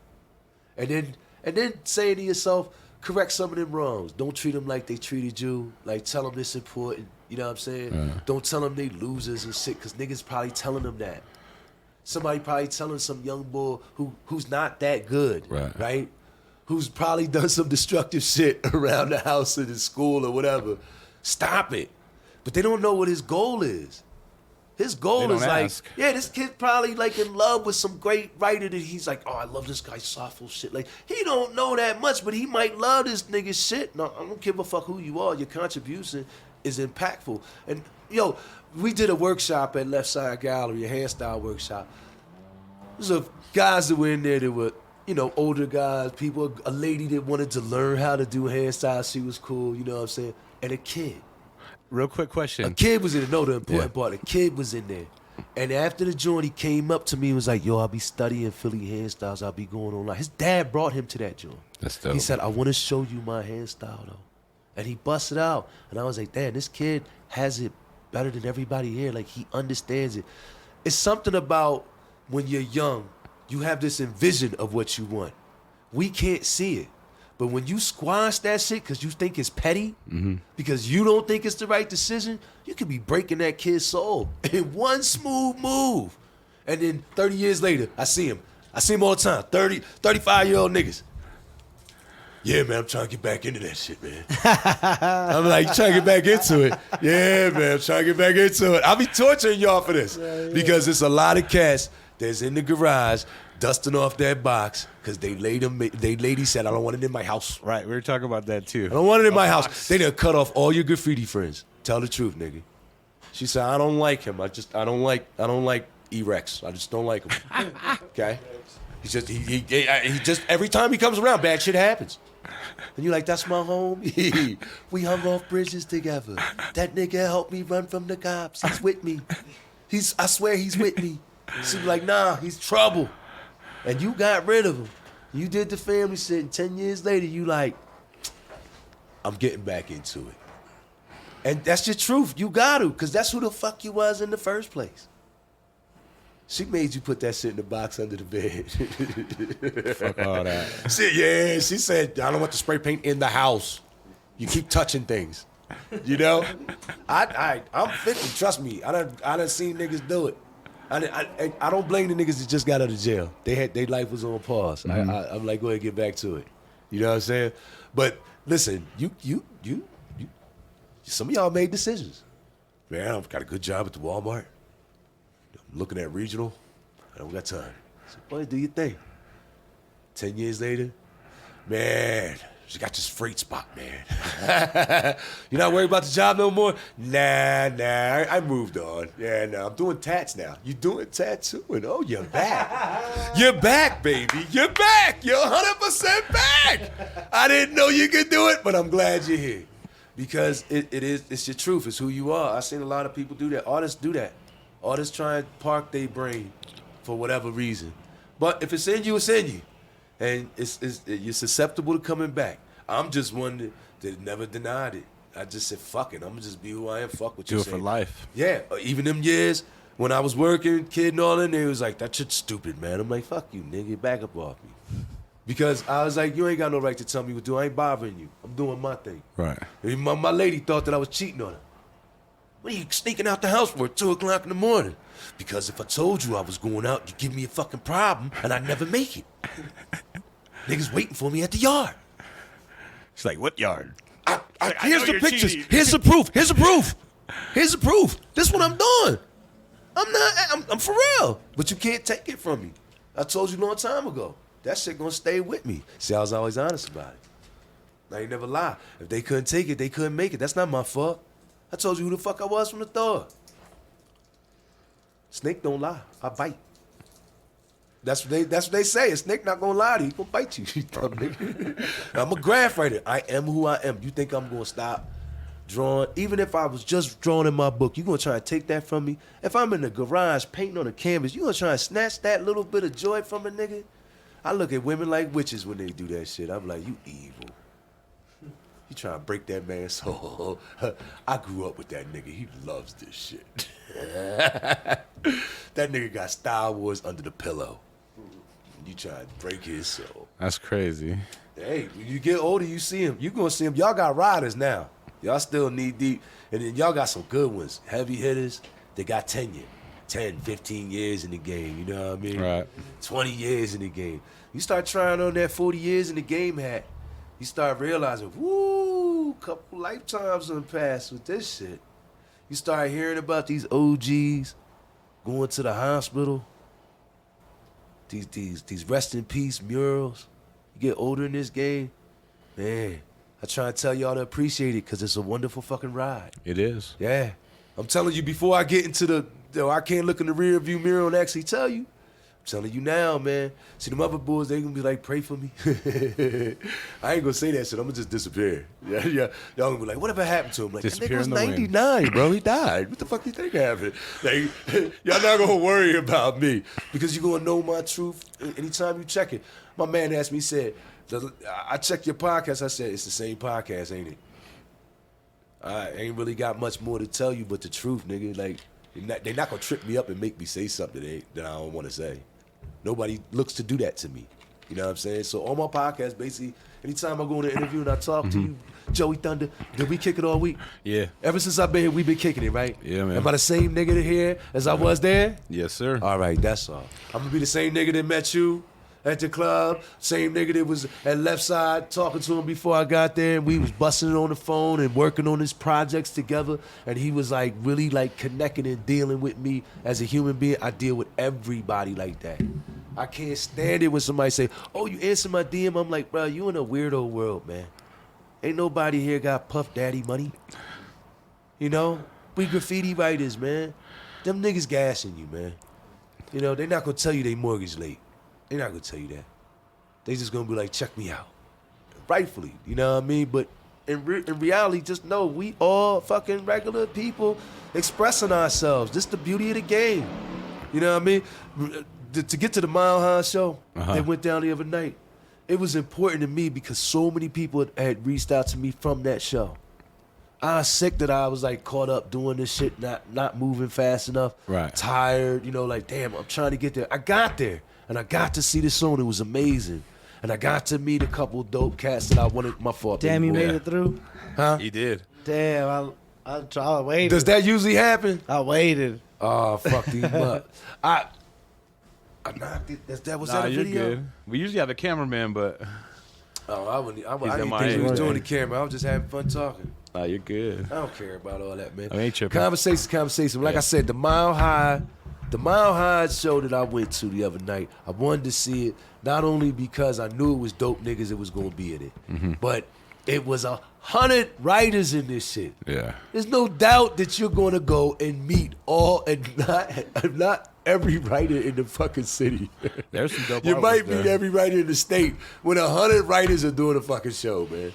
And then saying to yourself, correct some of them wrongs. Don't treat them like they treated you. Like, tell them this important. You know what I'm saying? Yeah. Don't tell them they losers and shit because niggas probably telling them that. Somebody probably telling some young boy who's not that good, right? Who's probably done some destructive shit around the house or the school or whatever. Stop it. But they don't know what his goal is. His goal is like, yeah, this kid probably like in love with some great writer that he's like, oh, I love this guy's soulful shit. Like, he don't know that much, but he might love this nigga's shit. No, I don't give a fuck who you are. Your contribution is impactful. And, yo, we did a workshop at Left Side Gallery, a hairstyle workshop. There's a guys that were in there that were, you know, older guys, people, a lady that wanted to learn how to do hairstyles. She was cool, you know what I'm saying? And a kid. Real quick question. A kid was in there. No, the important part. A kid was in there. And after the joint, he came up to me and was like, yo, I'll be studying Philly hairstyles. I'll be going online. His dad brought him to that joint. That's dope. He said, I want to show you my hairstyle, though. And he busted out. And I was like, damn, this kid has it better than everybody here. Like, he understands it. It's something about when you're young, you have this envision of what you want. We can't see it. But when you squash that shit because you think it's petty, because you don't think it's the right decision, you could be breaking that kid's soul in one smooth move. And then 30 years later, I see him. I see him all the time, 30, 35-year-old niggas. Yeah, man, I'm trying to get back into that shit, man. I'm like, you trying to get back into it? Yeah, man, I'm trying to get back into it. I'll be torturing y'all for this because it's a lot of cats that's in the garage dusting off that box because they lady said, I don't want it in my house. Right, we were talking about that too. I don't want it in my house. They done cut off all your graffiti friends. Tell the truth, nigga. She said, I don't like him. I don't like E-Rex. I just don't like him. Okay? He just every time he comes around, bad shit happens. And you're like, that's my homie. We hung off bridges together. That nigga helped me run from the cops. He's with me. I swear he's with me. She's like, nah, he's trouble. And you got rid of him. You did the family shit, and 10 years later, you like, I'm getting back into it. And that's your truth. You got to, because that's who the fuck you was in the first place. She made you put that shit in the box under the bed. Fuck all that. She said, I don't want the spray paint in the house. You keep touching things. You know? I'm 50, trust me. I done seen niggas do it. I don't blame the niggas that just got out of jail. Their life was on pause. I'm like, go ahead and get back to it. You know what I'm saying? But listen, you some of y'all made decisions. Man, I've got a good job at the Walmart. I'm looking at regional. I don't got time. So, boy, do your thing. 10 years later, man, she got this freight spot, man. You're not worried about the job no more? Nah, I moved on. Yeah, no, I'm doing tats now. You doing tattooing? Oh, you're back. You're back, baby. You're back. You're 100% back. I didn't know you could do it, but I'm glad you're here. Because it's your truth. It's who you are. I've seen a lot of people do that. Artists do that. Artists try and park their brain for whatever reason. But if it's in you, it's in you. And you're susceptible to coming back. I'm just one that never denied it. I just said, fuck it. I'm going to just be who I am. Fuck what you say. Do it for life. Yeah. Even them years when I was working, kidding all in there, he was like, that shit's stupid, man. I'm like, fuck you, nigga, back up off me. Because I was like, you ain't got no right to tell me what to do. I ain't bothering you. I'm doing my thing. Right. And my lady thought that I was cheating on her. What are you sneaking out the house for at 2 o'clock in the morning? Because if I told you I was going out, you'd give me a fucking problem, and I'd never make it. Niggas waiting for me at the yard. She's like, what yard? Here's the pictures. Here's the proof. Here's the proof. Here's the proof. This is what I'm doing. I'm for real. But you can't take it from me. I told you a long time ago. That shit gonna stay with me. See, I was always honest about it. I ain't never lie. If they couldn't take it, they couldn't make it. That's not my fault. I told you who the fuck I was from the start. Snake don't lie. I bite. That's what they say. A snake not gonna lie to you. He gonna bite you. I'm a graph writer. I am who I am. You think I'm gonna stop drawing? Even if I was just drawing in my book, you gonna try to take that from me? If I'm in the garage painting on a canvas, you gonna try to snatch that little bit of joy from a nigga? I look at women like witches when they do that shit. I'm like, you evil. You trying to break that man's soul. I grew up with that nigga. He loves this shit. That nigga got Star Wars under the pillow. You trying to break his soul. That's crazy. Hey, when you get older, you see him. You gonna see him. Y'all got riders now. Y'all still knee deep. And then y'all got some good ones. Heavy hitters. They got tenure. 10, 15 years in the game. You know what I mean? Right. 20 years in the game. You start trying on that 40 years in the game hat. You start realizing, woo, couple lifetimes done passed with this shit. You start hearing about these OGs going to the hospital. These rest in peace murals. You get older in this game, man. I try to tell y'all to appreciate it because it's a wonderful fucking ride. It is. Yeah. I'm telling you, before I get into I can't look in the rear view mirror and actually tell you. I'm telling you now, man. See, them other boys, they gonna be like, pray for me. I ain't gonna say that shit. I'm gonna just disappear. Yeah. Y'all gonna be like, whatever happened to him? Like, that nigga was 99, bro. He died. What the fuck you think happened? Like, y'all not gonna worry about me because you gonna know my truth anytime you check it. My man asked me, he said, I checked your podcast. I said, it's the same podcast, ain't it? I ain't really got much more to tell you but the truth, nigga. Like, they not gonna trip me up and make me say something that I don't want to say. Nobody looks to do that to me. You know what I'm saying? So on my podcast, basically, anytime I go in an interview and I talk to you, JoeThunder, did we kick it all week? Yeah. Ever since I've been here, we've been kicking it, right? Yeah, man. Am I the same nigga here as I was there? Yes, sir. All right, that's all. I'm gonna be the same nigga that met you at the club, same nigga that was at left side talking to him before I got there, and we was busting it on the phone and working on his projects together, and he was like really like connecting and dealing with me as a human being. I deal with everybody like that. I can't stand it when somebody say, oh, you answer my DM. I'm like, bro, you in a weirdo world, man. Ain't nobody here got Puff Daddy money. You know? We graffiti writers, man. Them niggas gassing you, man. You know, they not gonna tell you they mortgage late. They're not gonna tell you that. They just gonna be like, check me out. Rightfully, you know what I mean? But in reality, just know we all fucking regular people expressing ourselves. This the beauty of the game. You know what I mean? To get to the Mile High show that went down the other night, it was important to me because so many people had reached out to me from that show. I was sick that I was like caught up doing this shit, not moving fast enough. Right. Tired, you know, like, damn, I'm trying to get there. I got there. And I got to see the song. It was amazing. And I got to meet a couple dope cats that I wanted. My fault. Damn, you made it through? Huh? He did. Damn, I waited. Does that usually happen? I waited. Oh, fuck these up. I knocked it. Was that a you're video? good. We usually have a cameraman, but I didn't MIA. think he was doing the camera. I was just having fun talking. you're good. I don't care about all that, man. I ain't tripping. Conversation. Like I said, the Mile High show that I went to the other night, I wanted to see it not only because I knew it was dope niggas that was gonna be in it, but it was 100 writers in this shit. Yeah. There's no doubt that you're gonna go and meet all and not every writer in the fucking city. There's some dope You artwork might there. meet every writer in the state when 100 writers are doing a fucking show, man.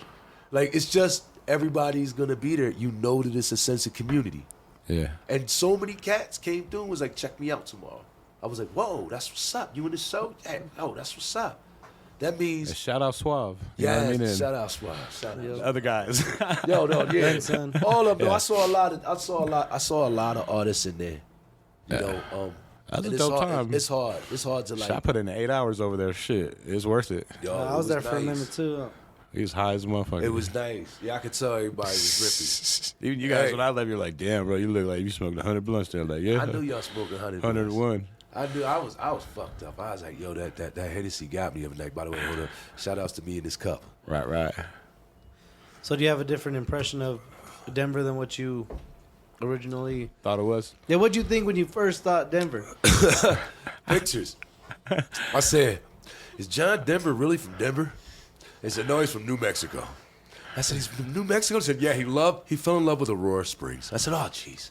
Like, it's just everybody's gonna be there. You know that it's a sense of community. Yeah. And so many cats came through and was like, check me out tomorrow. I was like, whoa, that's what's up. You in the show? Yeah, oh, that's what's up. That means And shout out Suave. You know yeah, what I mean? And shout out Swag. Shout out. other guys. Yo, no, yeah. Thanks, son. All of them. I saw a lot of artists in there. You know, That's a and dope time. It's hard. It's hard to like. I put in 8 hours over there. Shit, it's worth it. Yo, I it was there for a nice. minute too. He was high as a motherfucker. It was nice. Yeah, I could tell everybody was Even you guys, Hey. when I left, you're like, damn, bro, you look like you smoked 100 blunts there. Like, yeah, rippy. I knew y'all smoking 100. 101. I knew. I was fucked up. I was like, yo, that Hennessy got me every night. By the way, hold up. Shout outs to me in this cup. Right. So do you have a different impression of Denver than what you originally? Thought it was. Yeah, what'd you think when you first thought Denver? Pictures. I said, is John Denver really from Denver? They said, no, he's from New Mexico. I said, he's from New Mexico? They said, yeah, he fell in love with Aurora Springs. I said, oh, jeez.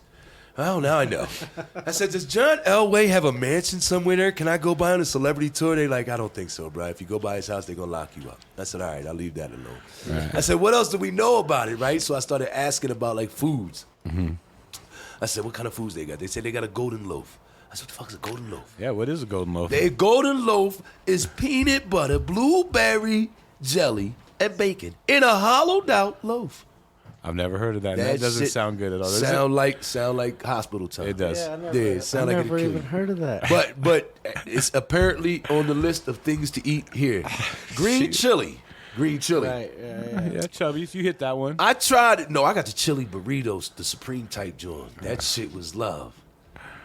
Oh, now I know. I said, does John Elway have a mansion somewhere there? Can I go by on a celebrity tour? They like, I don't think so, bro. If you go by his house, they're going to lock you up. I said, all right, I'll leave that alone. Right. I said, what else do we know about it, right? So I started asking about, like, foods. Mm-hmm. I said, what kind of foods they got? They said they got a golden loaf. I said, what the fuck is a golden loaf? Yeah, what is a golden loaf? Their golden loaf is peanut butter, blueberry jelly, and bacon in a hollowed out loaf. I've never heard of that. That doesn't sound good at all. Sound like hospital time. It does. Yeah, I never even heard of that. But it's apparently on the list of things to eat here. Green chili. Right, Yeah, Chubbies, you hit that one. I tried it. No, I got the chili burritos, the supreme type joint. That shit was love.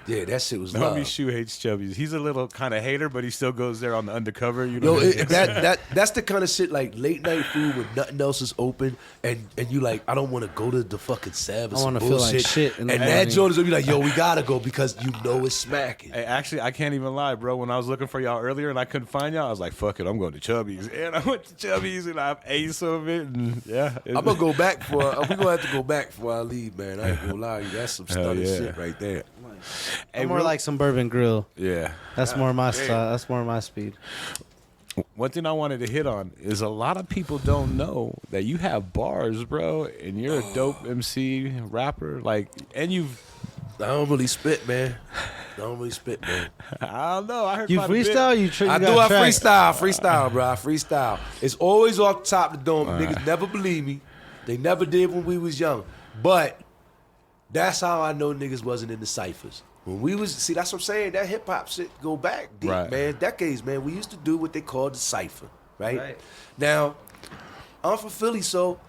Yeah, that shit was love. Homie Shoe hates Chubbies. He's a little kind of hater, but he still goes there on the undercover. You know, that's the kind of shit like late night food when nothing else is open, and you like, I don't want to go to the fucking Sav or I some want to bullshit. feel like shit. And that joint is gonna be like, yo, we gotta go because you know it's smacking. Hey, actually, I can't even lie, bro. When I was looking for y'all earlier and I couldn't find y'all, I was like, fuck it, I'm going to Chubbies. And I went to Chubbies and I ate some of it. And yeah, I'm gonna go back we're gonna have to go back before I leave, man. I ain't gonna lie to you. That's some stunning shit right there. I'm more like some Bourbon Grill. Yeah. That's more my style. That's more my speed. One thing I wanted to hit on is a lot of people don't know that you have bars, bro, and you're a dope MC, rapper, like, and you've... I don't really spit, man. I don't know. I heard You quite a bit. freestyle? I do. I freestyle, bro. I freestyle. It's always off the top of the dome. Niggas never believe me. They never did when we was young. But that's how I know niggas wasn't in the ciphers. When we was, see, that's what I'm saying. That hip hop shit go back deep, man. Decades, man. We used to do what they called the cipher, right? Now, I'm from Philly, so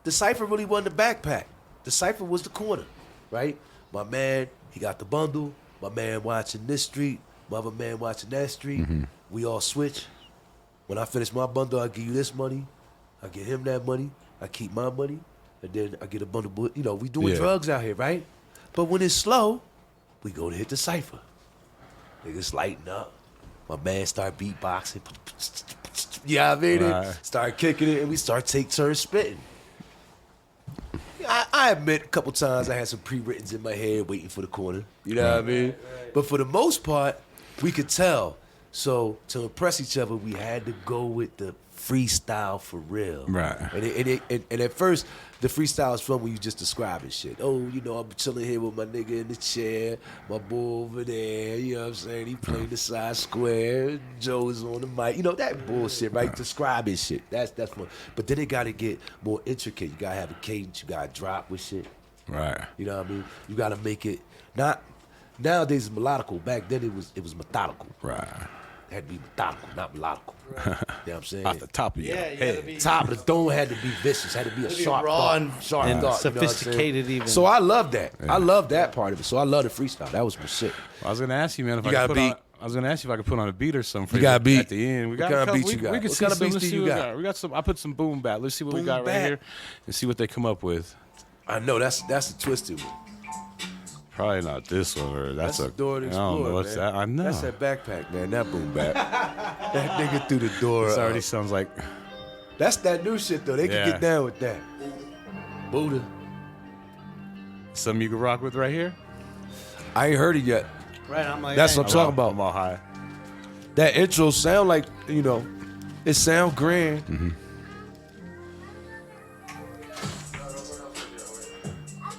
the cipher really wasn't the backpack. The cipher was the corner, right? My man, he got the bundle. My man watching this street. My other man watching that street. Mm-hmm. We all switch. When I finish my bundle, I give you this money. I give him that money. I keep my money. And then I get a bundle. You know, we doing drugs out here, right? But when it's slow, we go to hit the cipher. Niggas lighten up. My man start beatboxing. You know what I mean? Right. Start kicking it, and we start take turns spitting. I admit a couple times I had some pre-writtens in my head waiting for the corner. You know what I mean? Right. But for the most part, we could tell. So to impress each other, we had to go with the freestyle for real. Right. And at first, the freestyle is fun when you just describing shit. Oh, you know, I'm chilling here with my nigga in the chair, my boy over there, you know what I'm saying? He playing the side square, Joe's on the mic. You know, that bullshit, right? Describing shit. That's fun. But then it gotta get more intricate. You gotta have a cadence, you gotta drop with shit. Right. You know what I mean? You gotta make it not nowadays it's melodical. Back then it was methodical. Right. It had to be methodical, not melodical. Right. You know what I'm saying? Off the top of your head. Top of the dome had to be vicious, had to be a sharp raw thought, and thought, sophisticated, you know even. So I love that. Yeah. I love that part of it. So I love the freestyle. That was my shit. I was gonna ask you, man, if I was gonna ask you if I could put on a beat or something. You got a beat at the end. We got what kind of beats you got? We can see what kind of some. beats do you got? We got some. I put some boom bap. Let's see what we got Bap. right here and see what they come up with. I know that's a twisted one. Probably not this one, or that's a door to explore. I don't know what's man. that. I know that's that backpack, man. That boom bap. That nigga through the door. This already sounds like. That's that new shit though. They can get down with that. Buddha. Something you can rock with right here. I ain't heard it yet. Right, I'm like, That's what I'm talking about. I'm all high. That intro sound like, you know, it sound grand. Mm-hmm.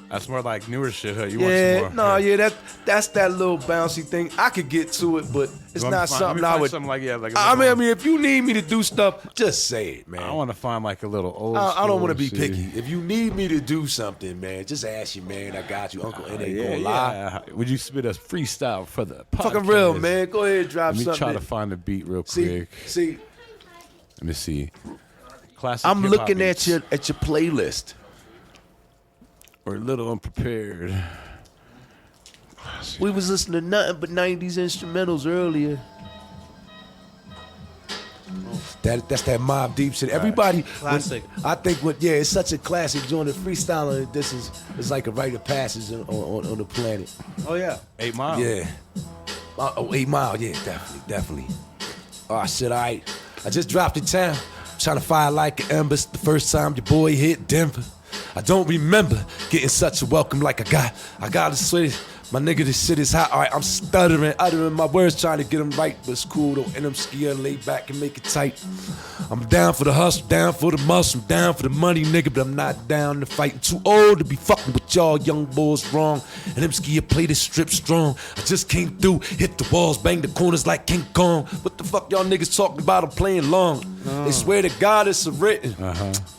That's more like newer shit, huh? You want some more? That's that little bouncy thing. I could get to it, but it's not something I would. Something like, I mean, if you need me to do stuff, just say it, man. I want to find like a little old. I don't want to be shit. picky. If you need me to do something, man, just ask you, man. I got you, Uncle. It ain't gonna lie. Would you spit a freestyle for the podcast? Fucking real, man. Go ahead, drop something. Let me try to find the beat real quick. See. Let me see. Classic. I'm looking beats. at your playlist. We're a little unprepared. We was listening to nothing but 90s instrumentals earlier. That's that Mob Deep shit. Everybody, classic. I think it's such a classic joint. The freestyling, this is like a rite of passage on the planet. Oh yeah, 8 Mile. Yeah. 8 Mile. Yeah, definitely. Oh shit, I just dropped in town. Trying to fire like an ember. The first time your boy hit Denver. I don't remember getting such a welcome like I got to swear, my nigga, this shit is hot. All right, I'm stuttering, uttering my words, trying to get them right, but it's cool. Don't end them skier, lay back and make it tight. I'm down for the hustle, down for the muscle, down for the money, nigga, but I'm not down to fight. I'm too old to be fucking with y'all young boys wrong. And them skier play this strip strong. I just came through, hit the walls, bang the corners like King Kong. What the fuck y'all niggas talking about? I'm playing long. They swear to God it's a written.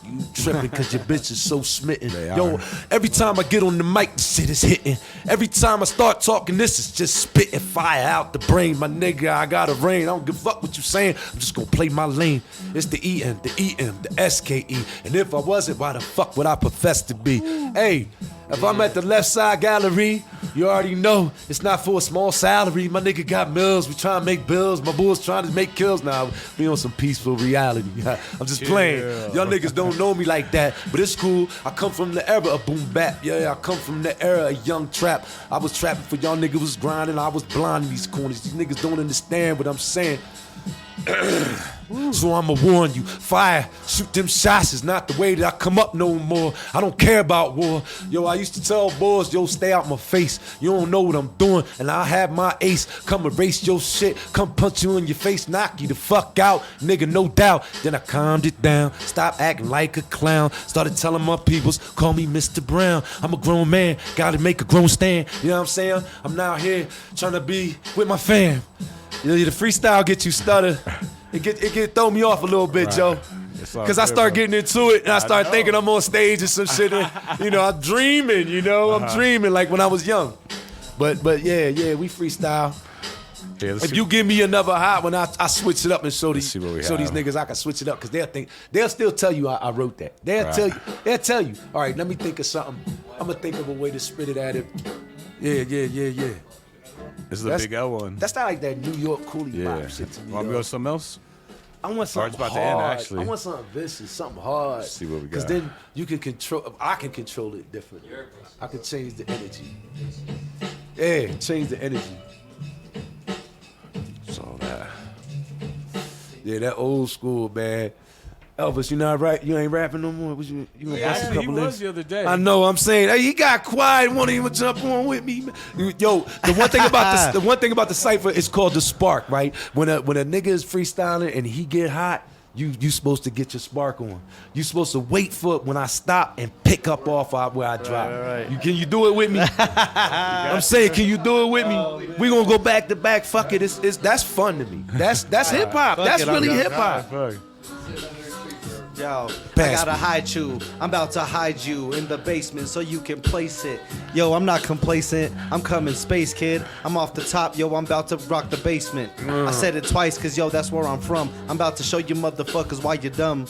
You tripping cause your bitch is so smitten. Yo, every time I get on the mic, the shit is hitting. Every time I start talking, this is just spitting fire out the brain. My nigga, I got a rain. I don't give a fuck what you saying. I'm just gonna play my lane. It's the EN, the EM, the SKE. And if I wasn't, why the fuck would I profess to be? Hey, if I'm at the left side gallery, you already know it's not for a small salary. My nigga got mills, we trying to make bills. My boys trying to make kills now. We on some peaceful reality. I'm just playing. Y'all niggas don't know me like that, but it's cool. I come from the era of boom bap. Yeah, I come from the era of young trap. I was trapping for y'all niggas was grinding. I was blind in these corners. These niggas don't understand what I'm saying. So I'ma warn you, fire, shoot them shots is not the way that I come up no more. I don't care about war. Yo, I used to tell boys, yo, stay out my face. You don't know what I'm doing, and I have my ace. Come erase your shit, come punch you in your face, knock you the fuck out, nigga, no doubt. Then I calmed it down, stopped acting like a clown. Started telling my peoples, call me Mr. Brown. I'm a grown man, gotta make a grown stand. You know what I'm saying? I'm now here trying to be with my fam. You know, the freestyle get you stutter. It get throw me off a little bit, Joe. Because I start getting into it and I start thinking I'm on stage or some shit. And, you know, I'm dreaming, I'm dreaming like when I was young. But yeah, we freestyle. Yeah, if you give me another hot one, I switch it up and show these niggas I can switch it up because they'll still tell you I wrote that. They'll tell you. All right, let me think of something. I'm gonna think of a way to spit it at it. Yeah. This is the Big L one. That's not like that New York coolie pop shit to me. Want me to go something else? I want something about hard. To end, actually. I want something vicious, something hard. Let's see what we got. Because then you can control. I can control it differently. I can change the energy. Yeah, change the energy. So that. Yeah, that old school, man. Elvis, you ain't rapping no more. You gonna bust a couple he was the other day. I know. I'm saying, hey, he got quiet. Won't even jump on with me. Yo, the one thing about the cipher is called the spark, right? When a nigga is freestyling and he get hot, you supposed to get your spark on. You supposed to wait for it when I stop and pick up off where I drop. Right. Can you do it with me? I'm saying, can you do it with me? We gonna go back to back. Fuck it. That's fun to me. That's hip hop. That's really hip hop. Yo, I gotta hide you. I'm about to hide you in the basement so you can place it. Yo, I'm not complacent. I'm coming space, kid. I'm off the top, yo. I'm about to rock the basement. I said it twice, cause yo, that's where I'm from. I'm about to show you motherfuckers why you're dumb.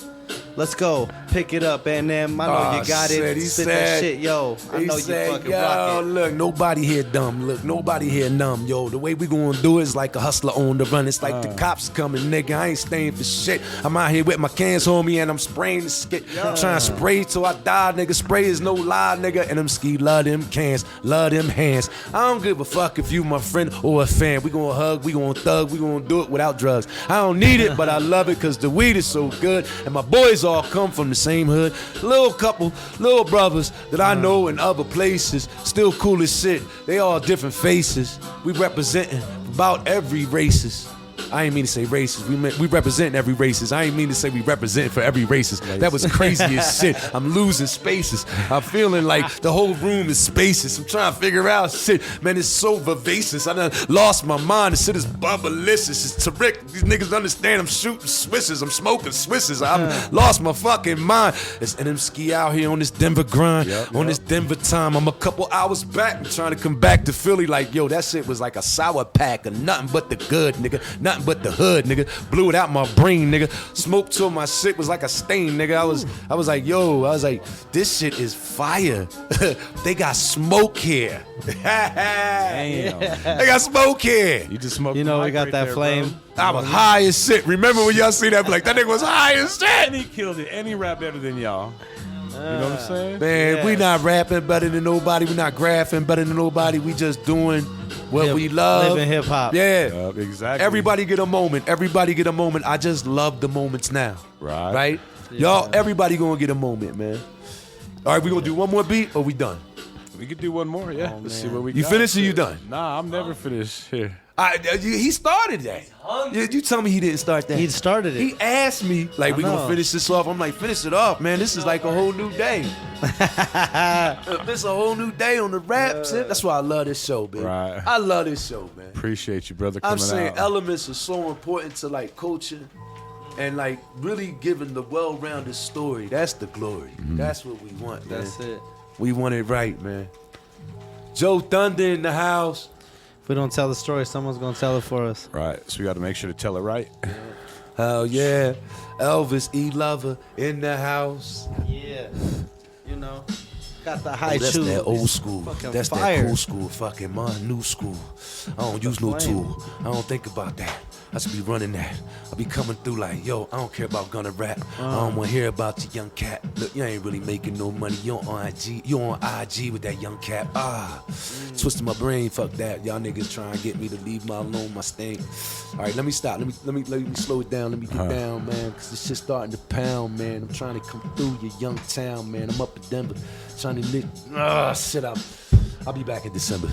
Let's go. Pick it up, Enem. I know you got it. Spit that shit, yo. I know you fucking rock it. Look, nobody here dumb. Look, nobody here numb, yo. The way we gonna do it is like a hustler on the run. It's like the cops coming, nigga. I ain't staying for shit. I'm out here with my cans, homie, and I'm spraying the skit. I'm trying to spray till I die, nigga. Spray is no lie, nigga. And them ski love them cans, love them hands. I don't give a fuck if you my friend or a fan. We gonna hug, we gonna thug, we gonna do it without drugs. I don't need it, but I love it cause the weed is so good. And my boys all come from the same hood. Little brothers that I know in other places, still cool as shit. They all different faces. We representing about every races. I ain't mean to say racist. We represent every racist. I ain't mean to say we represent for every racist. That was crazy as shit. I'm losing spaces. I'm feeling like the whole room is spacious. I'm trying to figure out shit. Man, it's so vivacious. I done lost my mind. The shit is bubblicious. It's terrific. These niggas understand I'm shooting swisses. I'm smoking swisses. I've lost my fucking mind. It's NMSki out here on this Denver grind. On this Denver time. I'm a couple hours back. I'm trying to come back to Philly like, yo, that shit was like a sour pack of nothing but the good, nigga. Nothing but the hood, nigga. Blew it out my brain, nigga. Smoked till my shit was like a stain, nigga. I was like, yo, this shit is fire. They got smoke here. Damn. They got smoke here. You just smoked. You know, we got that flame. Bro. I was high as shit. Remember when y'all see that? Like, that nigga was high as shit. And he killed it. And he rapped better than y'all. You know what I'm saying? Man, we not rapping better than nobody. We not graphing better than nobody. We just doing what we love. Living hip hop. Yeah. Exactly. Everybody get a moment. Everybody get a moment. I just love the moments now. Right. Right? Yeah. Y'all, everybody gonna get a moment, man. All right, we gonna do one more beat or we done? We could do one more, yeah. Let's see what we You got. finished or you done? Nah, I'm never finished. Here. He started that. You tell me he didn't start that. He started it. He asked me, like, we know. gonna finish this off. I'm like, finish it off, man. This is like a whole new day. This a whole new day on the rap shit. That's why I love this show, man. Right. I love this show, man. Appreciate you, brother, coming I'm saying out. elements are so important to like culture and like really giving the well-rounded story. That's the glory. That's what we want, man. That's it. We want it right, man. JoeThunder in the house. If we don't tell the story, someone's gonna tell it for us. Right, so we got to make sure to tell it right. Hell yeah. Elvis E. Lover in the house. Yeah. You know, got the high That's shoes. that old school. Fucking That's fire. that cool school. Fucking my new school. I don't use no tool. I don't think about that. I should be running that. I be coming through like, yo, I don't care about gonna rap. I don't wanna hear about your young cat. Look, you ain't really making no money. You on IG. You on IG with that young cat. Twisting my brain. Fuck that. Y'all niggas trying to get me to leave my alone, my stain. All right, let me stop. Let me slow it down. Let me get down, man. Cause this shit starting to pound, man. I'm trying to come through your young town, man. I'm up in Denver. Trying to live. Shit up. I'll be back in December.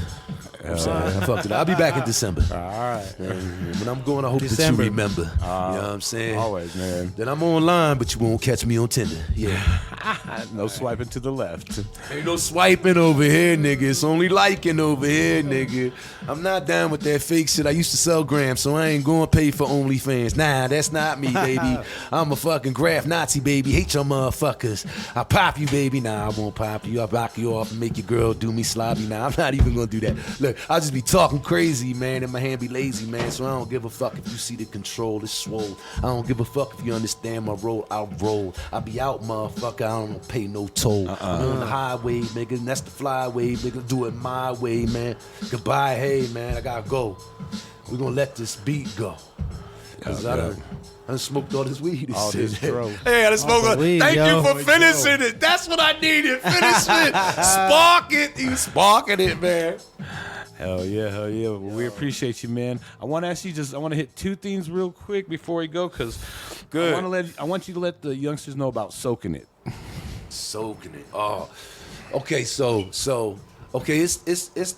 I'm sorry. I fucked it up. I'll be back in December. All right. When I'm going, I hope December. that you remember. You know what I'm saying? Always, man. Then I'm online, but you won't catch me on Tinder. Yeah. No swiping to the left. Ain't no swiping over here, nigga. It's only liking over here, nigga. I'm not down with that fake shit. I used to sell grams, so I ain't gonna pay for OnlyFans. Nah, that's not me, baby. I'm a fucking graph Nazi, baby. Hate your motherfuckers. I pop you, baby. Nah, I won't pop you. I'll back you off and make your girl do me slobby. Nah, I'm not even gonna do that. Look, I'll just be talking crazy, man, and my hand be lazy, man. So I don't give a fuck if you see the control, it's swole. I don't give a fuck if you understand my role, I'll roll. I be out, motherfucker, I don't pay no toll. I'm on the highway, nigga, and that's the flyway, nigga. Do it my way, man. Goodbye, hey, man, I gotta go. We're gonna let this beat go. Cause I done smoked all this weed. All this dro. Hey, I done smoked all weed, Thank yo. you for finishing it. That's what I needed. Finish it. Spark it. You sparking it, man. Hell yeah, hell yeah. Well, we appreciate you, man. I want to ask you I want to hit two things real quick before we go, because I want you to let the youngsters know about soaking it. Soaking it. Oh, okay. So, okay. It's.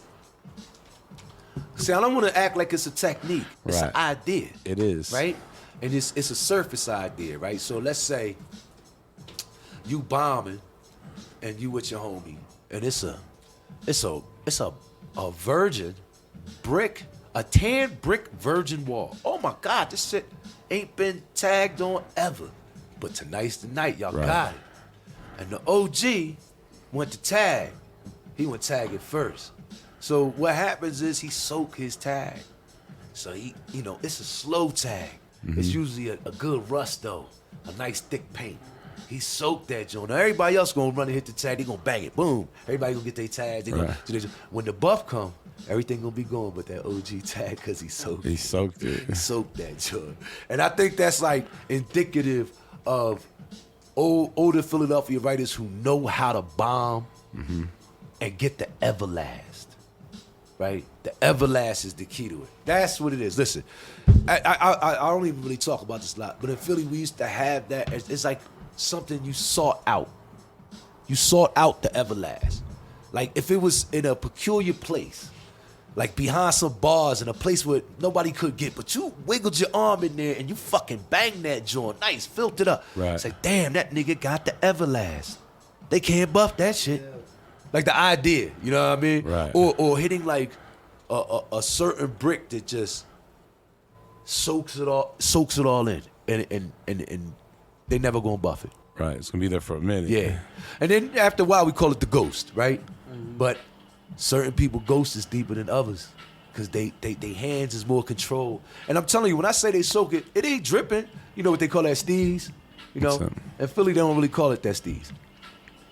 See, I don't want to act like it's a technique. It's an idea. It is. Right? And it's a surface idea, right? So let's say you bombing and you with your homie, and it's a virgin brick, a tan brick virgin wall. Oh my God, this shit ain't been tagged on ever. But tonight's the night, y'all got it. And the OG went to tag. He went tag it first. So what happens is he soak his tag. So he, it's a slow tag. It's usually a good rust though, a nice thick paint. He soaked that joint. Now everybody else gonna run and hit the tag. They gonna bang it, boom. Everybody gonna get their tags. They gonna do their, when the buff come, everything gonna be going with that OG tag because he soaked it. He soaked it. He soaked that joint. And I think that's like indicative of older Philadelphia writers who know how to bomb and get the everlast. Right? The everlast is the key to it. That's what it is. Listen, I don't even really talk about this a lot, but in Philly we used to have that. It's like something you sought out. You sought out the everlast. Like if it was in a peculiar place, like behind some bars in a place where nobody could get, but you wiggled your arm in there and you fucking banged that joint. Nice, filled it up. Right. It's like, damn, that nigga got the Everlast. They can't buff that shit. Like the idea, you know what I mean? Right. Or hitting like a certain brick that just soaks it all in. And they never gonna buff it. Right. It's gonna be there for a minute. Yeah. And then after a while we call it the ghost, right? But certain people ghost is deeper than others. Cause they hands is more controlled. And I'm telling you, when I say they soak it, it ain't dripping. You know what they call that steez? You know? In Philly they don't really call it that steez.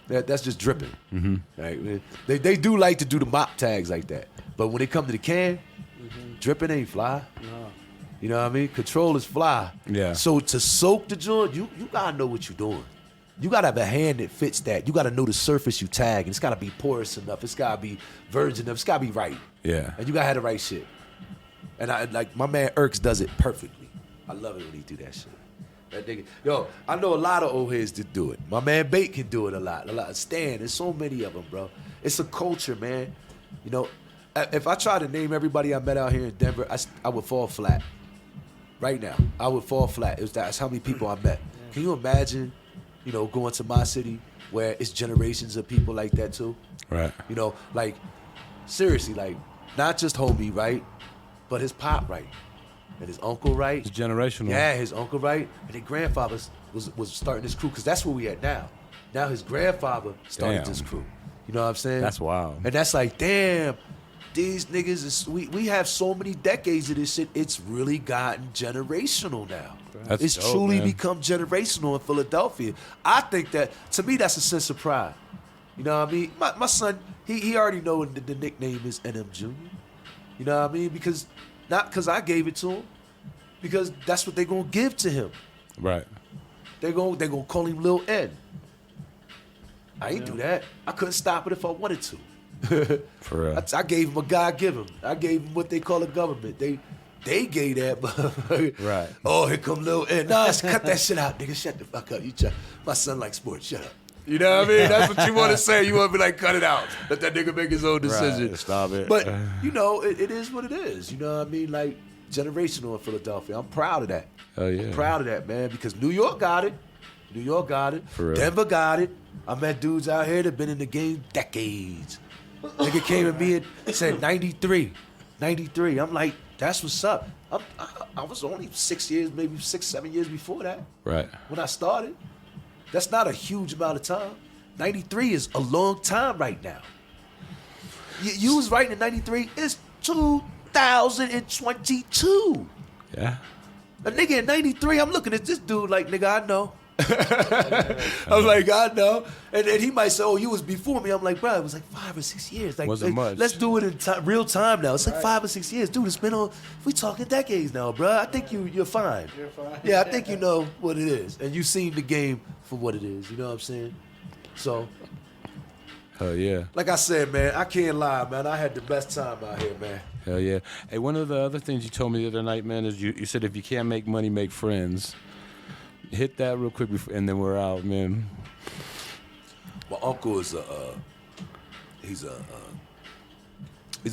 That's just dripping. Mm-hmm. Right? They do like to do the mop tags like that. But when they come to the can, dripping ain't fly. No. You know what I mean? Control is fly. Yeah. So to soak the joint, you gotta know what you're doing. You gotta have a hand that fits that. You gotta know the surface you tag, and it's gotta be porous enough. It's gotta be virgin enough. It's gotta be right. Yeah. And you gotta have the right shit. And I like my man Irks does it perfectly. I love it when he do that shit. That nigga, yo, I know a lot of old heads that do it. My man Bate can do it a lot. Stan, there's so many of them, bro. It's a culture, man. You know, if I try to name everybody I met out here in Denver, I would fall flat. Right now, I would fall flat. That's how many people I met. Can you imagine, you know, going to my city where it's generations of people like that too? Right. You know, like, seriously, like, not just homie, right? But his pop, right? And his uncle, right? It's generational. Yeah, his uncle, right? And his grandfather was starting this crew, because that's where we at now. Now his grandfather started this crew. You know what I'm saying? That's wild. And that's like, damn, these niggas, we have so many decades of this shit, it's really gotten generational now. It's dope, truly man. become generational in Philadelphia. I think that, to me, that's a sense of pride. You know what I mean? My son, he already know the nickname is NM Jr. You know what I mean? Because, not because I gave it to him, because that's what they gonna give to him. Right. They gonna call him Lil N. I ain't do that. I couldn't stop it if I wanted to. For real. I gave him a God given. I gave him what they call a government. They gave that, but Right. Oh, here come Lil N. Nah, cut that shit out, nigga. Shut the fuck up. My son likes sports. Shut up. You know what I mean? That's what you want to say. You want to be like, cut it out. Let that nigga make his own decision. Right. Stop it. But, you know, it is what it is. You know what I mean? Like, generational in Philadelphia. I'm proud of that. Oh, yeah. I'm proud of that, man, because New York got it. New York got it. For real. Denver got it. I met dudes out here that been in the game decades. Nigga came at me and said 93. 93. I'm like, that's what's up. I was only 6 years, maybe 6, 7 years before that. Right. When I started. That's not a huge amount of time. 93 is a long time right now. You was writing in 93. It's 2022. Yeah. A nigga in 93, I'm looking at this dude like, nigga, I know. I'm like, I know. And he might say, oh, you was before me. I'm like, bro, it was like 5 or 6 years. Like, Wasn't much. Let's do it in real time now. It's like 5 or 6 years. Dude, it's been on, we talking decades now, bro. I think you're fine. You're fine. Yeah, I think you know what it is. And you seen the game for what it is. You know what I'm saying? So, Hell yeah. like I said, man, I can't lie, man. I had the best time out here, man. Hell yeah. Hey, one of the other things you told me the other night, man, is you said if you can't make money, make friends. Hit that real quick before, and then we're out, man. My uncle is he's a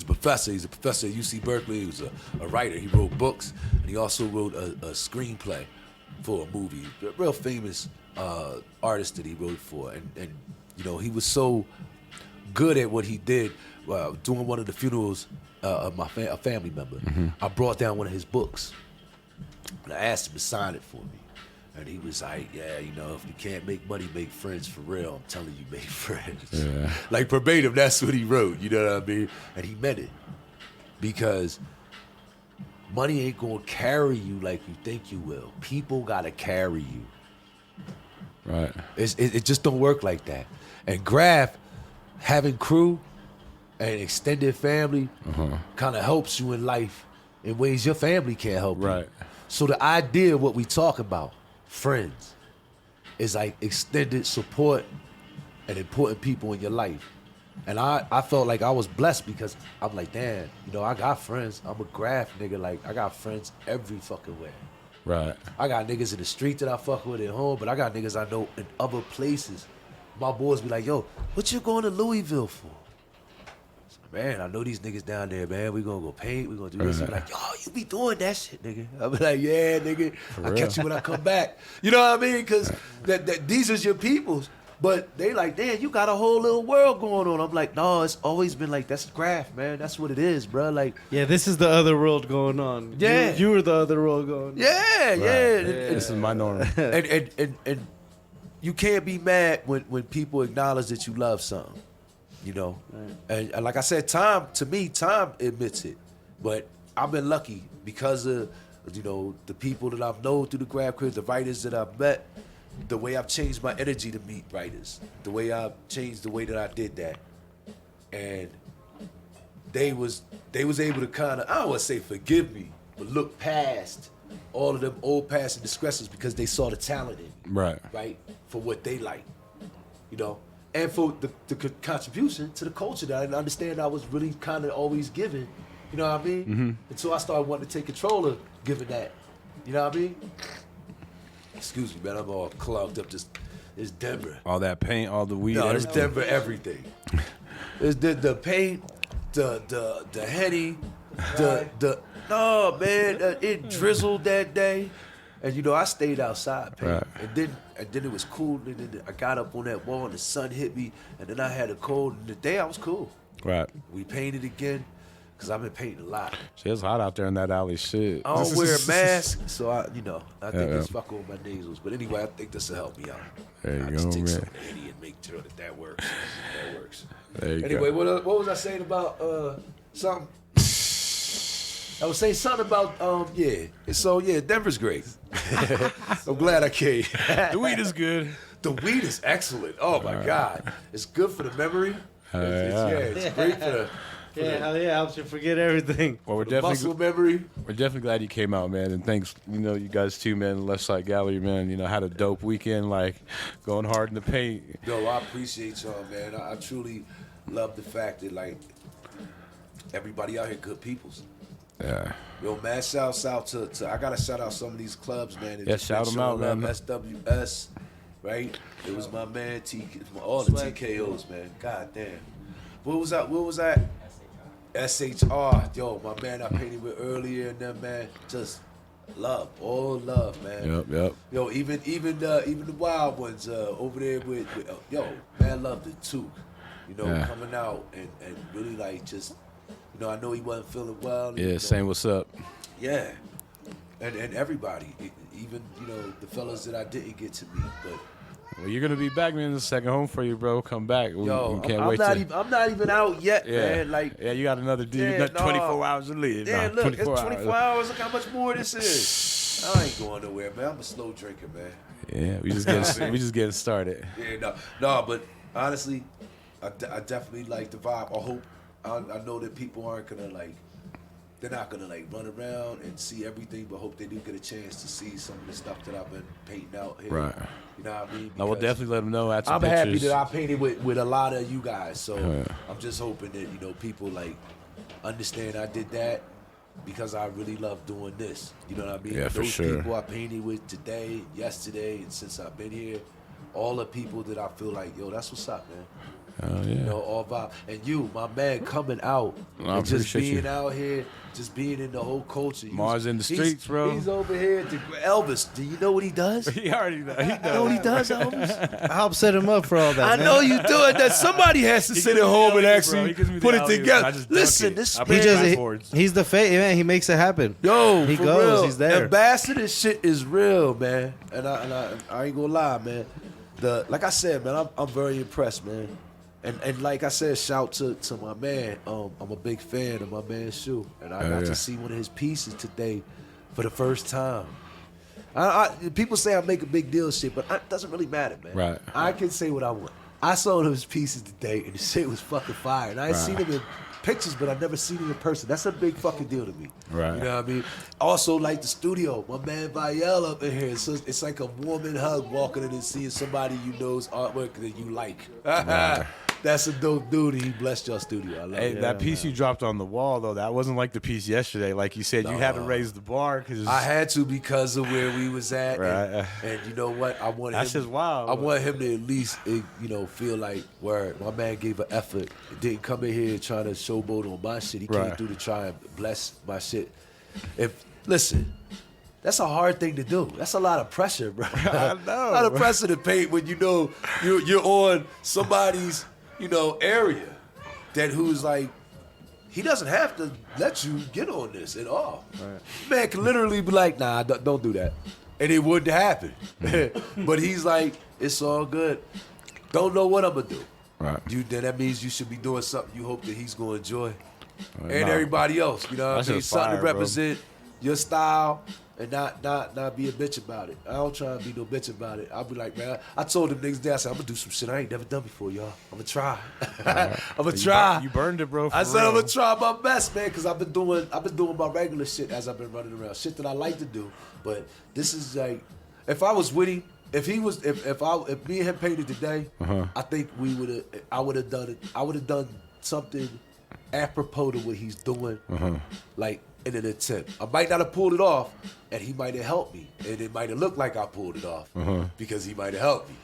professor. He's a professor at UC Berkeley. He was a writer. He wrote books, and he also wrote a screenplay for a movie. A real famous artist that he wrote for, and you know, he was so good at what he did. During one of the funerals of a family member, I brought down one of his books, and I asked him to sign it for me. And he was like, yeah, you know, if you can't make money, make friends for real. I'm telling you, make friends. Yeah. Like verbatim, that's what he wrote, you know what I mean? And he meant it. Because money ain't gonna carry you like you think you will. People gotta carry you. Right. It just don't work like that. And Graph, having crew and extended family kind of helps you in life in ways your family can't help you. Right. So the idea of what we talk about, friends, is like extended support and important people in your life. And I felt like I was blessed because I'm like, damn, you know, I got friends. I'm a Graph nigga. Like, I got friends every fucking way. Right. I got niggas in the street that I fuck with at home, but I got niggas I know in other places. My boys be like, yo, what you going to Louisville for? man, I know these niggas down there, man. We gonna go paint. We gonna do this. I'm like, yo, you be doing that shit, nigga. I be like, yeah, nigga. I'll catch you when I come back. You know what I mean? Because that these is your peoples. But they like, damn, you got a whole little world going on. I'm like, no, it's always been like, that's craft, man. That's what it is, bro. Like, yeah, this is the other world going on. Yeah. You were the other world going on. yeah. This is my norm. And you can't be mad when people acknowledge that you love something, you know. And like I said, time admits it. But I've been lucky because of, you know, the people that I've known through the grab crib, the writers that I've met, the way I've changed my energy to meet writers, the way I've changed the way that I did that. And they was able to kind of, I don't want to say forgive me, but look past all of them old past indiscretions because they saw the talent in me. Right? For what they like, you know? And for the contribution to the culture that I didn't understand I was really kind of always giving, you know what I mean? Mm-hmm. Until I started wanting to take control of giving that, you know what I mean? Excuse me, man, I'm all clogged up. It's Denver. All that paint, all the weed. No, it's Denver everything. It's the paint, the Henny, no, man, it drizzled that day. And you know, I stayed outside, paint. Right. And then it was cool. And then I got up on that wall and the sun hit me. And then I had a cold. And the day I was cool. Right. We painted again. Cause I've been painting a lot. Shit, it's hot out there in that alley. Shit. I don't wear a mask, so I think it's fucking with my nasals. But anyway, I think this will help me out. There you I go, just take man. some Henny and make sure that works. That works. There you Anyway, go. what was I saying about something? I was saying something about So Denver's great. I'm glad I came. The weed is good. The weed is excellent. Oh my God, it's good for the memory. It's great for the. Yeah, hell yeah, helps you forget everything. Well, we're Muscle memory. glad you came out, man, and thanks, you know, you guys too, man. The Left Side Gallery, man, you know, had a dope weekend, like going hard in the paint. Yo, I appreciate y'all, man. I truly love the fact that like everybody out here good peoples. Yeah. Yo, man, shouts out to I gotta shout out some of these clubs, man. that Yeah, just shout been 'em out, showing love. man. SWS, right? It was my man all the TKOs, man. God damn. What was that? SHR, yo, my man I painted with earlier and them, man, just love, all love, man. Yep. Yo, even the wild ones over there with yo, man, loved it too. You know, Yeah. coming out and really like just, you know, I know he wasn't feeling well. And, Yeah, you know, saying what's up. yeah, and everybody, even you know the fellas that I didn't get to meet, but. Well, you're gonna be back, man. This is second home for you, bro. Come back. We can't I'm wait not even out yet, man. Like, yeah, you got another dude. You got 24 hours to live. yeah, Nah, look, it's 24 hours. hours. Look how much more this is. I ain't going nowhere, man. I'm a slow drinker, man. Yeah, we just getting started. Yeah, no, but honestly, I definitely like the vibe. I hope, I know that people aren't gonna like, they're not gonna like run around and see everything, but hope they do get a chance to see some of the stuff that I've been painting out here. Right. You know what I mean? No, we'll Because definitely let them know. Add some I'm pictures. happy that I painted with a lot of you guys. So Yeah. I'm just hoping that, you know, people like understand I did that because I really love doing this. You know what I mean? Yeah, for Those sure. people I painted with today, yesterday, and since I've been here, all the people that I feel like, yo, that's what's up, man. Oh yeah. You know, all vibe. And you, my man, coming out I and just appreciate being you. out here, just being in the whole culture. Mars in the streets, bro. He's over here. Elvis, do you know what he does? He already know. He You know what he does, Elvis? I helped set him up for all that. I man. know you do it. That somebody has to sit gives at me home the and alley-oop, actually bro. He gives me the put it alley-oop, together. I just dunk Listen, it. this I He play just backboards. he's the man. He makes it happen. Yo, He for goes, real. he's there. Ambassador shit is real, man. And I ain't gonna lie, man. Like I said, man, I'm very impressed, man. And like I said, shout to my man. I'm a big fan of my man's shoe, and I got to see one of his pieces today for the first time. People say I make a big deal of shit, but it doesn't really matter, man. Right. I can say what I want. I saw those pieces today, and the shit was fucking fire. And I ain't seen them in pictures, but I've never seen it in person. That's a big fucking deal to me. Right. You know what I mean? Also, like the studio, my man Vielle up in here. So it's like a woman hug walking in and seeing somebody you know's artwork that you like. That's a dope dude. He blessed your studio. I love Hey, it. that piece you dropped on the wall, though, that wasn't like the piece yesterday. Like you said, you had to raise the bar. I had to because of where we was at. Right. And you know what? I want That's him, just wild. I want him to at least, feel like, word, my man gave an effort. He didn't come in here trying to showboat on my shit. He came through to try and bless my shit. Listen, that's a hard thing to do. That's a lot of pressure, bro. I know. A lot of pressure to paint when you know you're on somebody's, area that who's like, he doesn't have to let you get on this at all. Right. Man can literally be like, nah, don't do that. And it wouldn't happen. But he's like, it's all good. Don't know what I'm going to do. Right. Then that means you should be doing something you hope that he's going to enjoy. Right. And everybody else, you know what I mean? Something to represent your style and not be a bitch about it. I don't try to be no bitch about it. I'll be like, man, I told them niggas there, I said, I'm going to do some shit I ain't never done before, y'all. I'm going to try. I'm going to try. You burned it, bro. I said, I'm going to try my best, man, because I've been doing my regular shit as I've been running around. Shit that I like to do. But this is like, if I was with him, if me and him painted today, I think I would have done something apropos to what he's doing, like in an attempt. I might not have pulled it off, and he might have helped me, and it might have looked like I pulled it off because he might have helped me.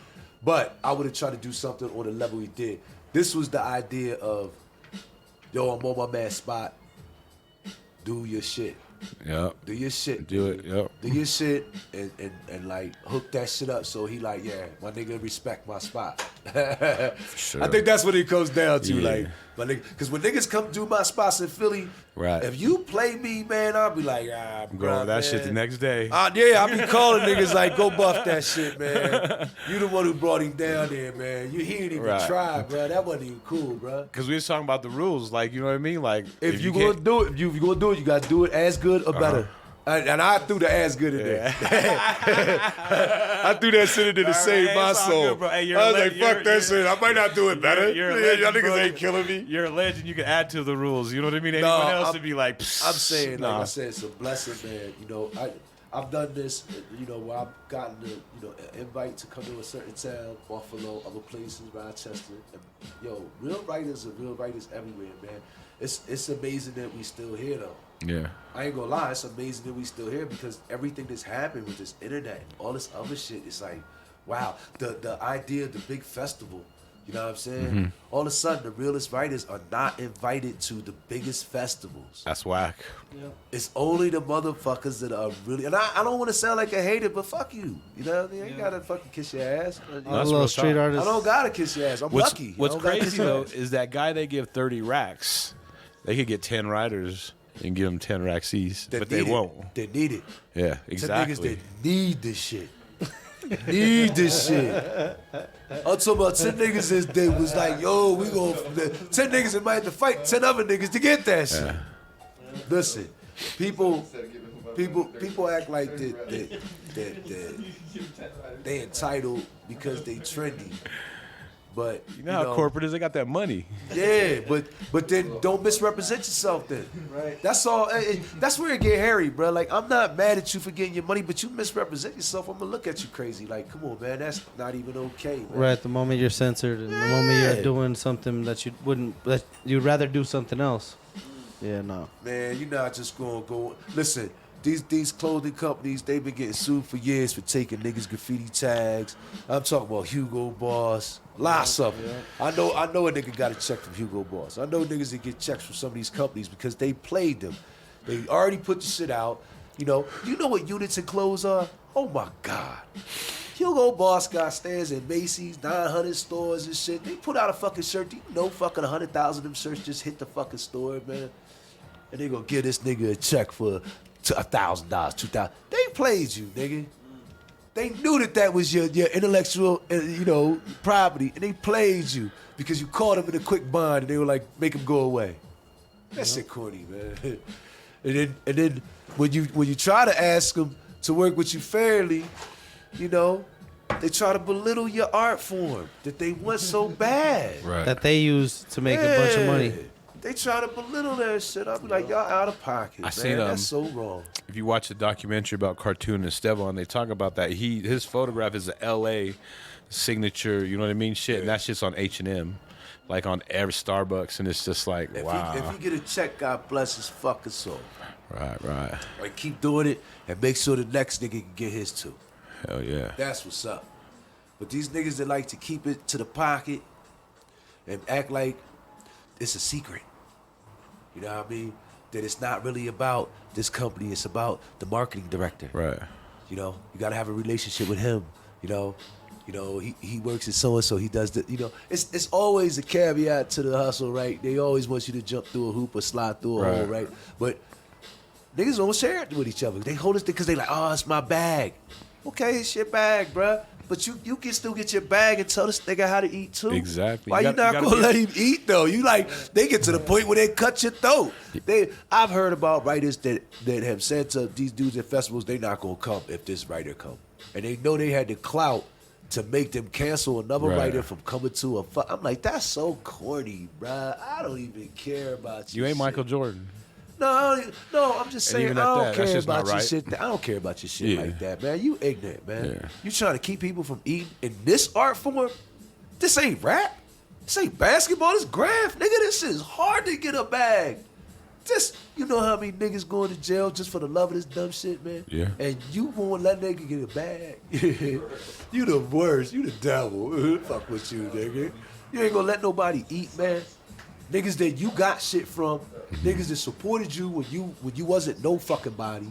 But I would have tried to do something on the level he did. This was the idea of, yo, I'm on my man's spot. Do your shit. Yep. Do your shit. Do it. Yep. Do your shit and like hook that shit up so he like, yeah, my nigga respect my spot. Sure. I think that's what it comes down to. Like, my nigga, because when niggas come do my spots in Philly, right, if you play me, man, I'll be like, bro, that shit the next day. I'll be calling niggas like, go buff that shit, man. You the one who brought him down there, man. He didn't even try, bro. That wasn't even cool, bro. Because we was talking about the rules, like, you know what I mean? Like, if you gonna do it, you gotta do it as good or better. And I threw the as good in there. I threw that shit into to save my soul. Good, hey, I was like, fuck that shit. I might not do it better. Y'all niggas ain't killing me. You're a legend. You can add to the rules. You know what I mean? Anyone else would be like, I'm saying, like I said, it's a blessing, man. I've done this, where I've gotten an invite to come to a certain town, Buffalo, other places, Rochester. And, real writers are real writers everywhere, man. It's amazing that we still here, though. Yeah. I ain't gonna lie, it's amazing that we still here because everything that's happened with this internet and all this other shit, it's like, wow, the idea of the big festival, you know what I'm saying? All of a sudden, the realest writers are not invited to the biggest festivals. That's whack. Yeah. It's only the motherfuckers that are really, and I don't want to sound like a hater, but fuck you. You know what I mean? I ain't gotta fucking kiss your ass. That's real street artist. I don't gotta kiss your ass. I'm lucky. What's crazy, though, is that guy they give 30 racks, they could get 10 writers and give them 10 racks each, but they won't. They need it. Yeah, exactly. 10 niggas that need this shit. Need this shit. I'm talking about 10 niggas that was like, yo, we gon' 10 niggas that might have to fight 10 other niggas to get that shit. Yeah. Listen, people act like that they entitled because they trendy. But you know how corporate is, they got that money. Yeah, but then don't misrepresent yourself then. Right. That's all. That's where it get hairy, bro. Like, I'm not mad at you for getting your money, but you misrepresent yourself, I'm gonna look at you crazy. Like, come on, man, that's not even okay, man. Right, the moment you're censored and the moment you're doing something that you'd rather do something else. Yeah, no. Man, you're not just gonna go. Listen, these clothing companies, they've been getting sued for years for taking niggas' graffiti tags. I'm talking about Hugo Boss. Lots of them. Yeah. I know a nigga got a check from Hugo Boss. I know niggas that get checks from some of these companies because they played them. They already put the shit out. You know what units and clothes are? Oh my God. Hugo Boss got stands in Macy's, 900 stores and shit. They put out a fucking shirt. Do you know fucking 100,000 of them shirts just hit the fucking store, man? And they gonna give this nigga a check for $1,000, $2,000. They played you, nigga. They knew that was your intellectual, property, and they played you because you caught them in a quick bond, and they were like, make them go away. That shit corny, man. and then when you try to ask them to work with you fairly, they try to belittle your art form that they want so bad. Right. That they use to make a bunch of money. They try to belittle that shit. I'll be like, y'all out of pocket, man. That's so wrong. If you watch the documentary about Cartoon and Stevan, they talk about that. His photograph is a L.A. signature, you know what I mean? Shit, and that shit's on H&M. like on every Starbucks, and it's just like, wow. If you get a check, God bless his fucking soul. Right. Like, keep doing it and make sure the next nigga can get his too. Hell yeah. That's what's up. But these niggas that like to keep it to the pocket and act like it's a secret, you know what I mean? That it's not really about this company, it's about the marketing director. Right. You know, you gotta have a relationship with him. You know, he works at so and so. He does the. You know, it's always a caveat to the hustle, right? They always want you to jump through a hoop or slide through a hole, right? But niggas don't share it with each other. They hold it because they like, oh, it's my bag. Okay, it's your bag, bruh. But you can still get your bag and tell this nigga how to eat too. Exactly. Why you not gonna let him eat though? You like, they get to the point where they cut your throat. I've heard about writers that have said to these dudes at festivals, they not gonna come if this writer come. And they know they had the clout to make them cancel another writer from coming to a I'm like, that's so corny, bruh. I don't even care about you. You ain't Michael Jordan. No, I'm just saying, I don't care about your shit. I don't care about your shit like that, man. You ignorant, man. Yeah. You trying to keep people from eating in this art form? This ain't rap. This ain't basketball. This graph, nigga. This is hard to get a bag. Just, you know how many niggas going to jail just for the love of this dumb shit, man? Yeah. And you won't let nigga get a bag. You the worst. You the devil. Fuck with you, nigga. You ain't gonna let nobody eat, man. Niggas that you got shit from, niggas that supported you when you wasn't no fucking body.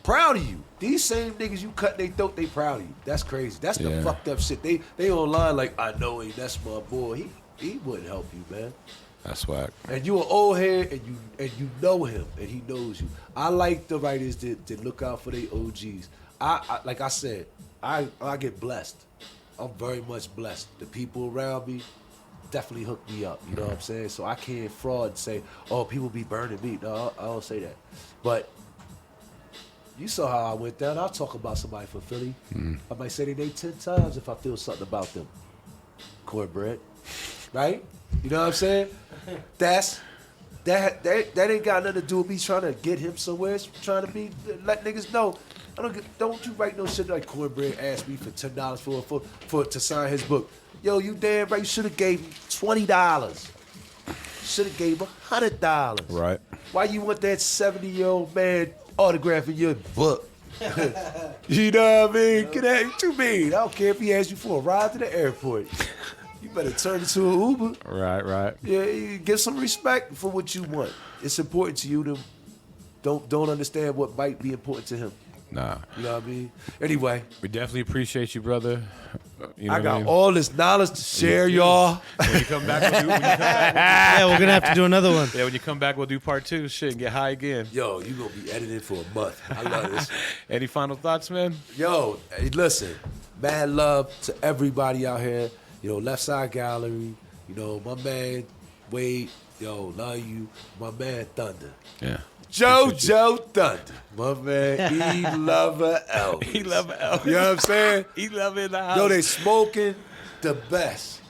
Proud of you. These same niggas you cut they throat, they proud of you. That's crazy. That's the fucked up shit. They online like, I know him, that's my boy. He wouldn't help you, man. That's whack. And you an old head and you know him and he knows you. I like the writers that look out for their OGs. I like I said, I get blessed. I'm very much blessed. The people around me definitely hook me up, you know what I'm saying? So I can't fraud and say, oh, people be burning me. No, I don't say that. But you saw how I went down. I'll talk about somebody from Philly. I might say their name 10 times if I feel something about them. Cornbread, right? You know what I'm saying? That ain't got nothing to do with me trying to get him somewhere. It's trying to let niggas know. Don't you write no shit like Cornbread asked me for $10 for to sign his book. Yo, you damn right. You should have gave him $20. Should have gave him $100. Right. Why you want that 70-year-old man autographing your book? You know what I mean? Get out. What you mean? I don't care if he asks you for a ride to the airport. You better turn it to an Uber. Right. Yeah, you give some respect for what you want. It's important to you to don't understand what might be important to him. Nah. You know what I mean? Anyway. We definitely appreciate you, brother. You know I got mean? all this knowledge to share, y'all. When you come back, Yeah, we're gonna have to do another one. when you come back, we'll do part 2. Shit, and get high again. Yo, you gonna be editing for a month. I love this. Any final thoughts, man? Yo, hey, listen. Mad love to everybody out here. You know, Left Side Gallery. You know, my man Wade. Yo, love you. My man Thunder. Yeah. JoeThunder. My man, he lover Elvis. He love Elvis. You know what I'm saying? He love in the house. Yo, they smoking the best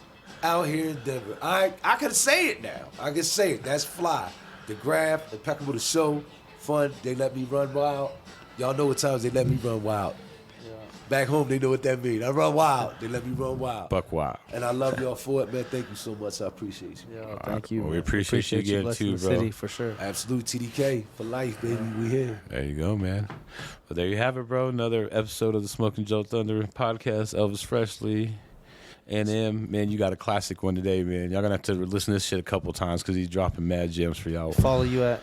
out here in Denver. I can say it now. I can say it. That's fly. The Graph, Impeccable the Show, fun. They let me run wild. Y'all know what times they let me run wild. Back home, they know what that means. I run wild. They let me run wild. Buck wild. And I love y'all for it, man. Thank you so much. I appreciate you. Yo, thank you. Well, we man. appreciate you again, blessing too, the bro. City, for sure. Absolute TDK for life, baby. We here. There you go, man. Well, there you have it, bro. Another episode of the Smoking JoeThunder podcast. Elvis Freshleee. NM, man, you got a classic one today, man. Y'all gonna have to listen to this shit a couple times because he's dropping mad gems for y'all. Follow you at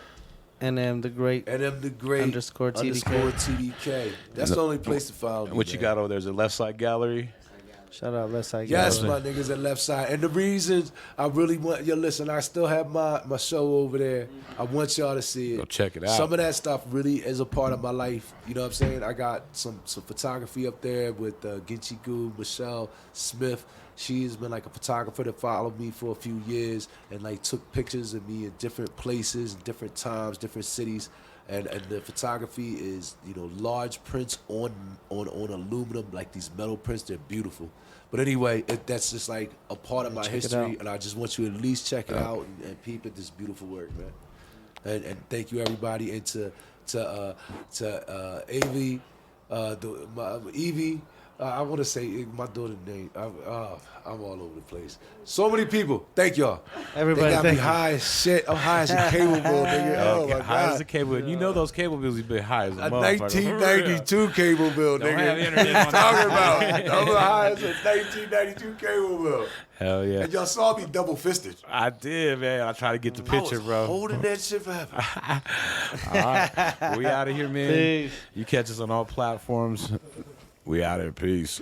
NM the Great. NM the Great _TDK. _TDK. That's the only place to follow me. What you got over there? Is it Left Side Gallery? Shout out Left Side Yes, Gallery. my niggas at Left Side. And the reasons I really want, yo, listen, I still have my show over there. I want y'all to see it. Go check it out. Some of that stuff really is a part of my life. You know what I'm saying? I got some photography up there with Ginchi Goo, Michelle Smith. She's been like a photographer that followed me for a few years and like took pictures of me in different places, different times, different cities. And the photography is, you know, large prints on aluminum, like these metal prints. They're beautiful. But anyway, that's just like a part of my history, and I just want you to at least check it out and peep at this beautiful work, man. And thank you everybody, and to Evie, Evie, I want to say my daughter's name. I'm all over the place. So many people. Thank y'all. Everybody, they got me thank you. high as shit. I'm high as a cable bill, nigga. Oh my high god. as a cable. You know those cable bills be high as a A motherfucker. 1992 cable bill, Don't have nigga. internet What on you talking about? I'm high as a 1992 cable bill. Hell yeah. And y'all saw me double fisted. I did, man. I try to get the picture, I was bro. holding that shit forever. All right. We out of here, man. Peace. You catch us on all platforms. We out of here. Peace.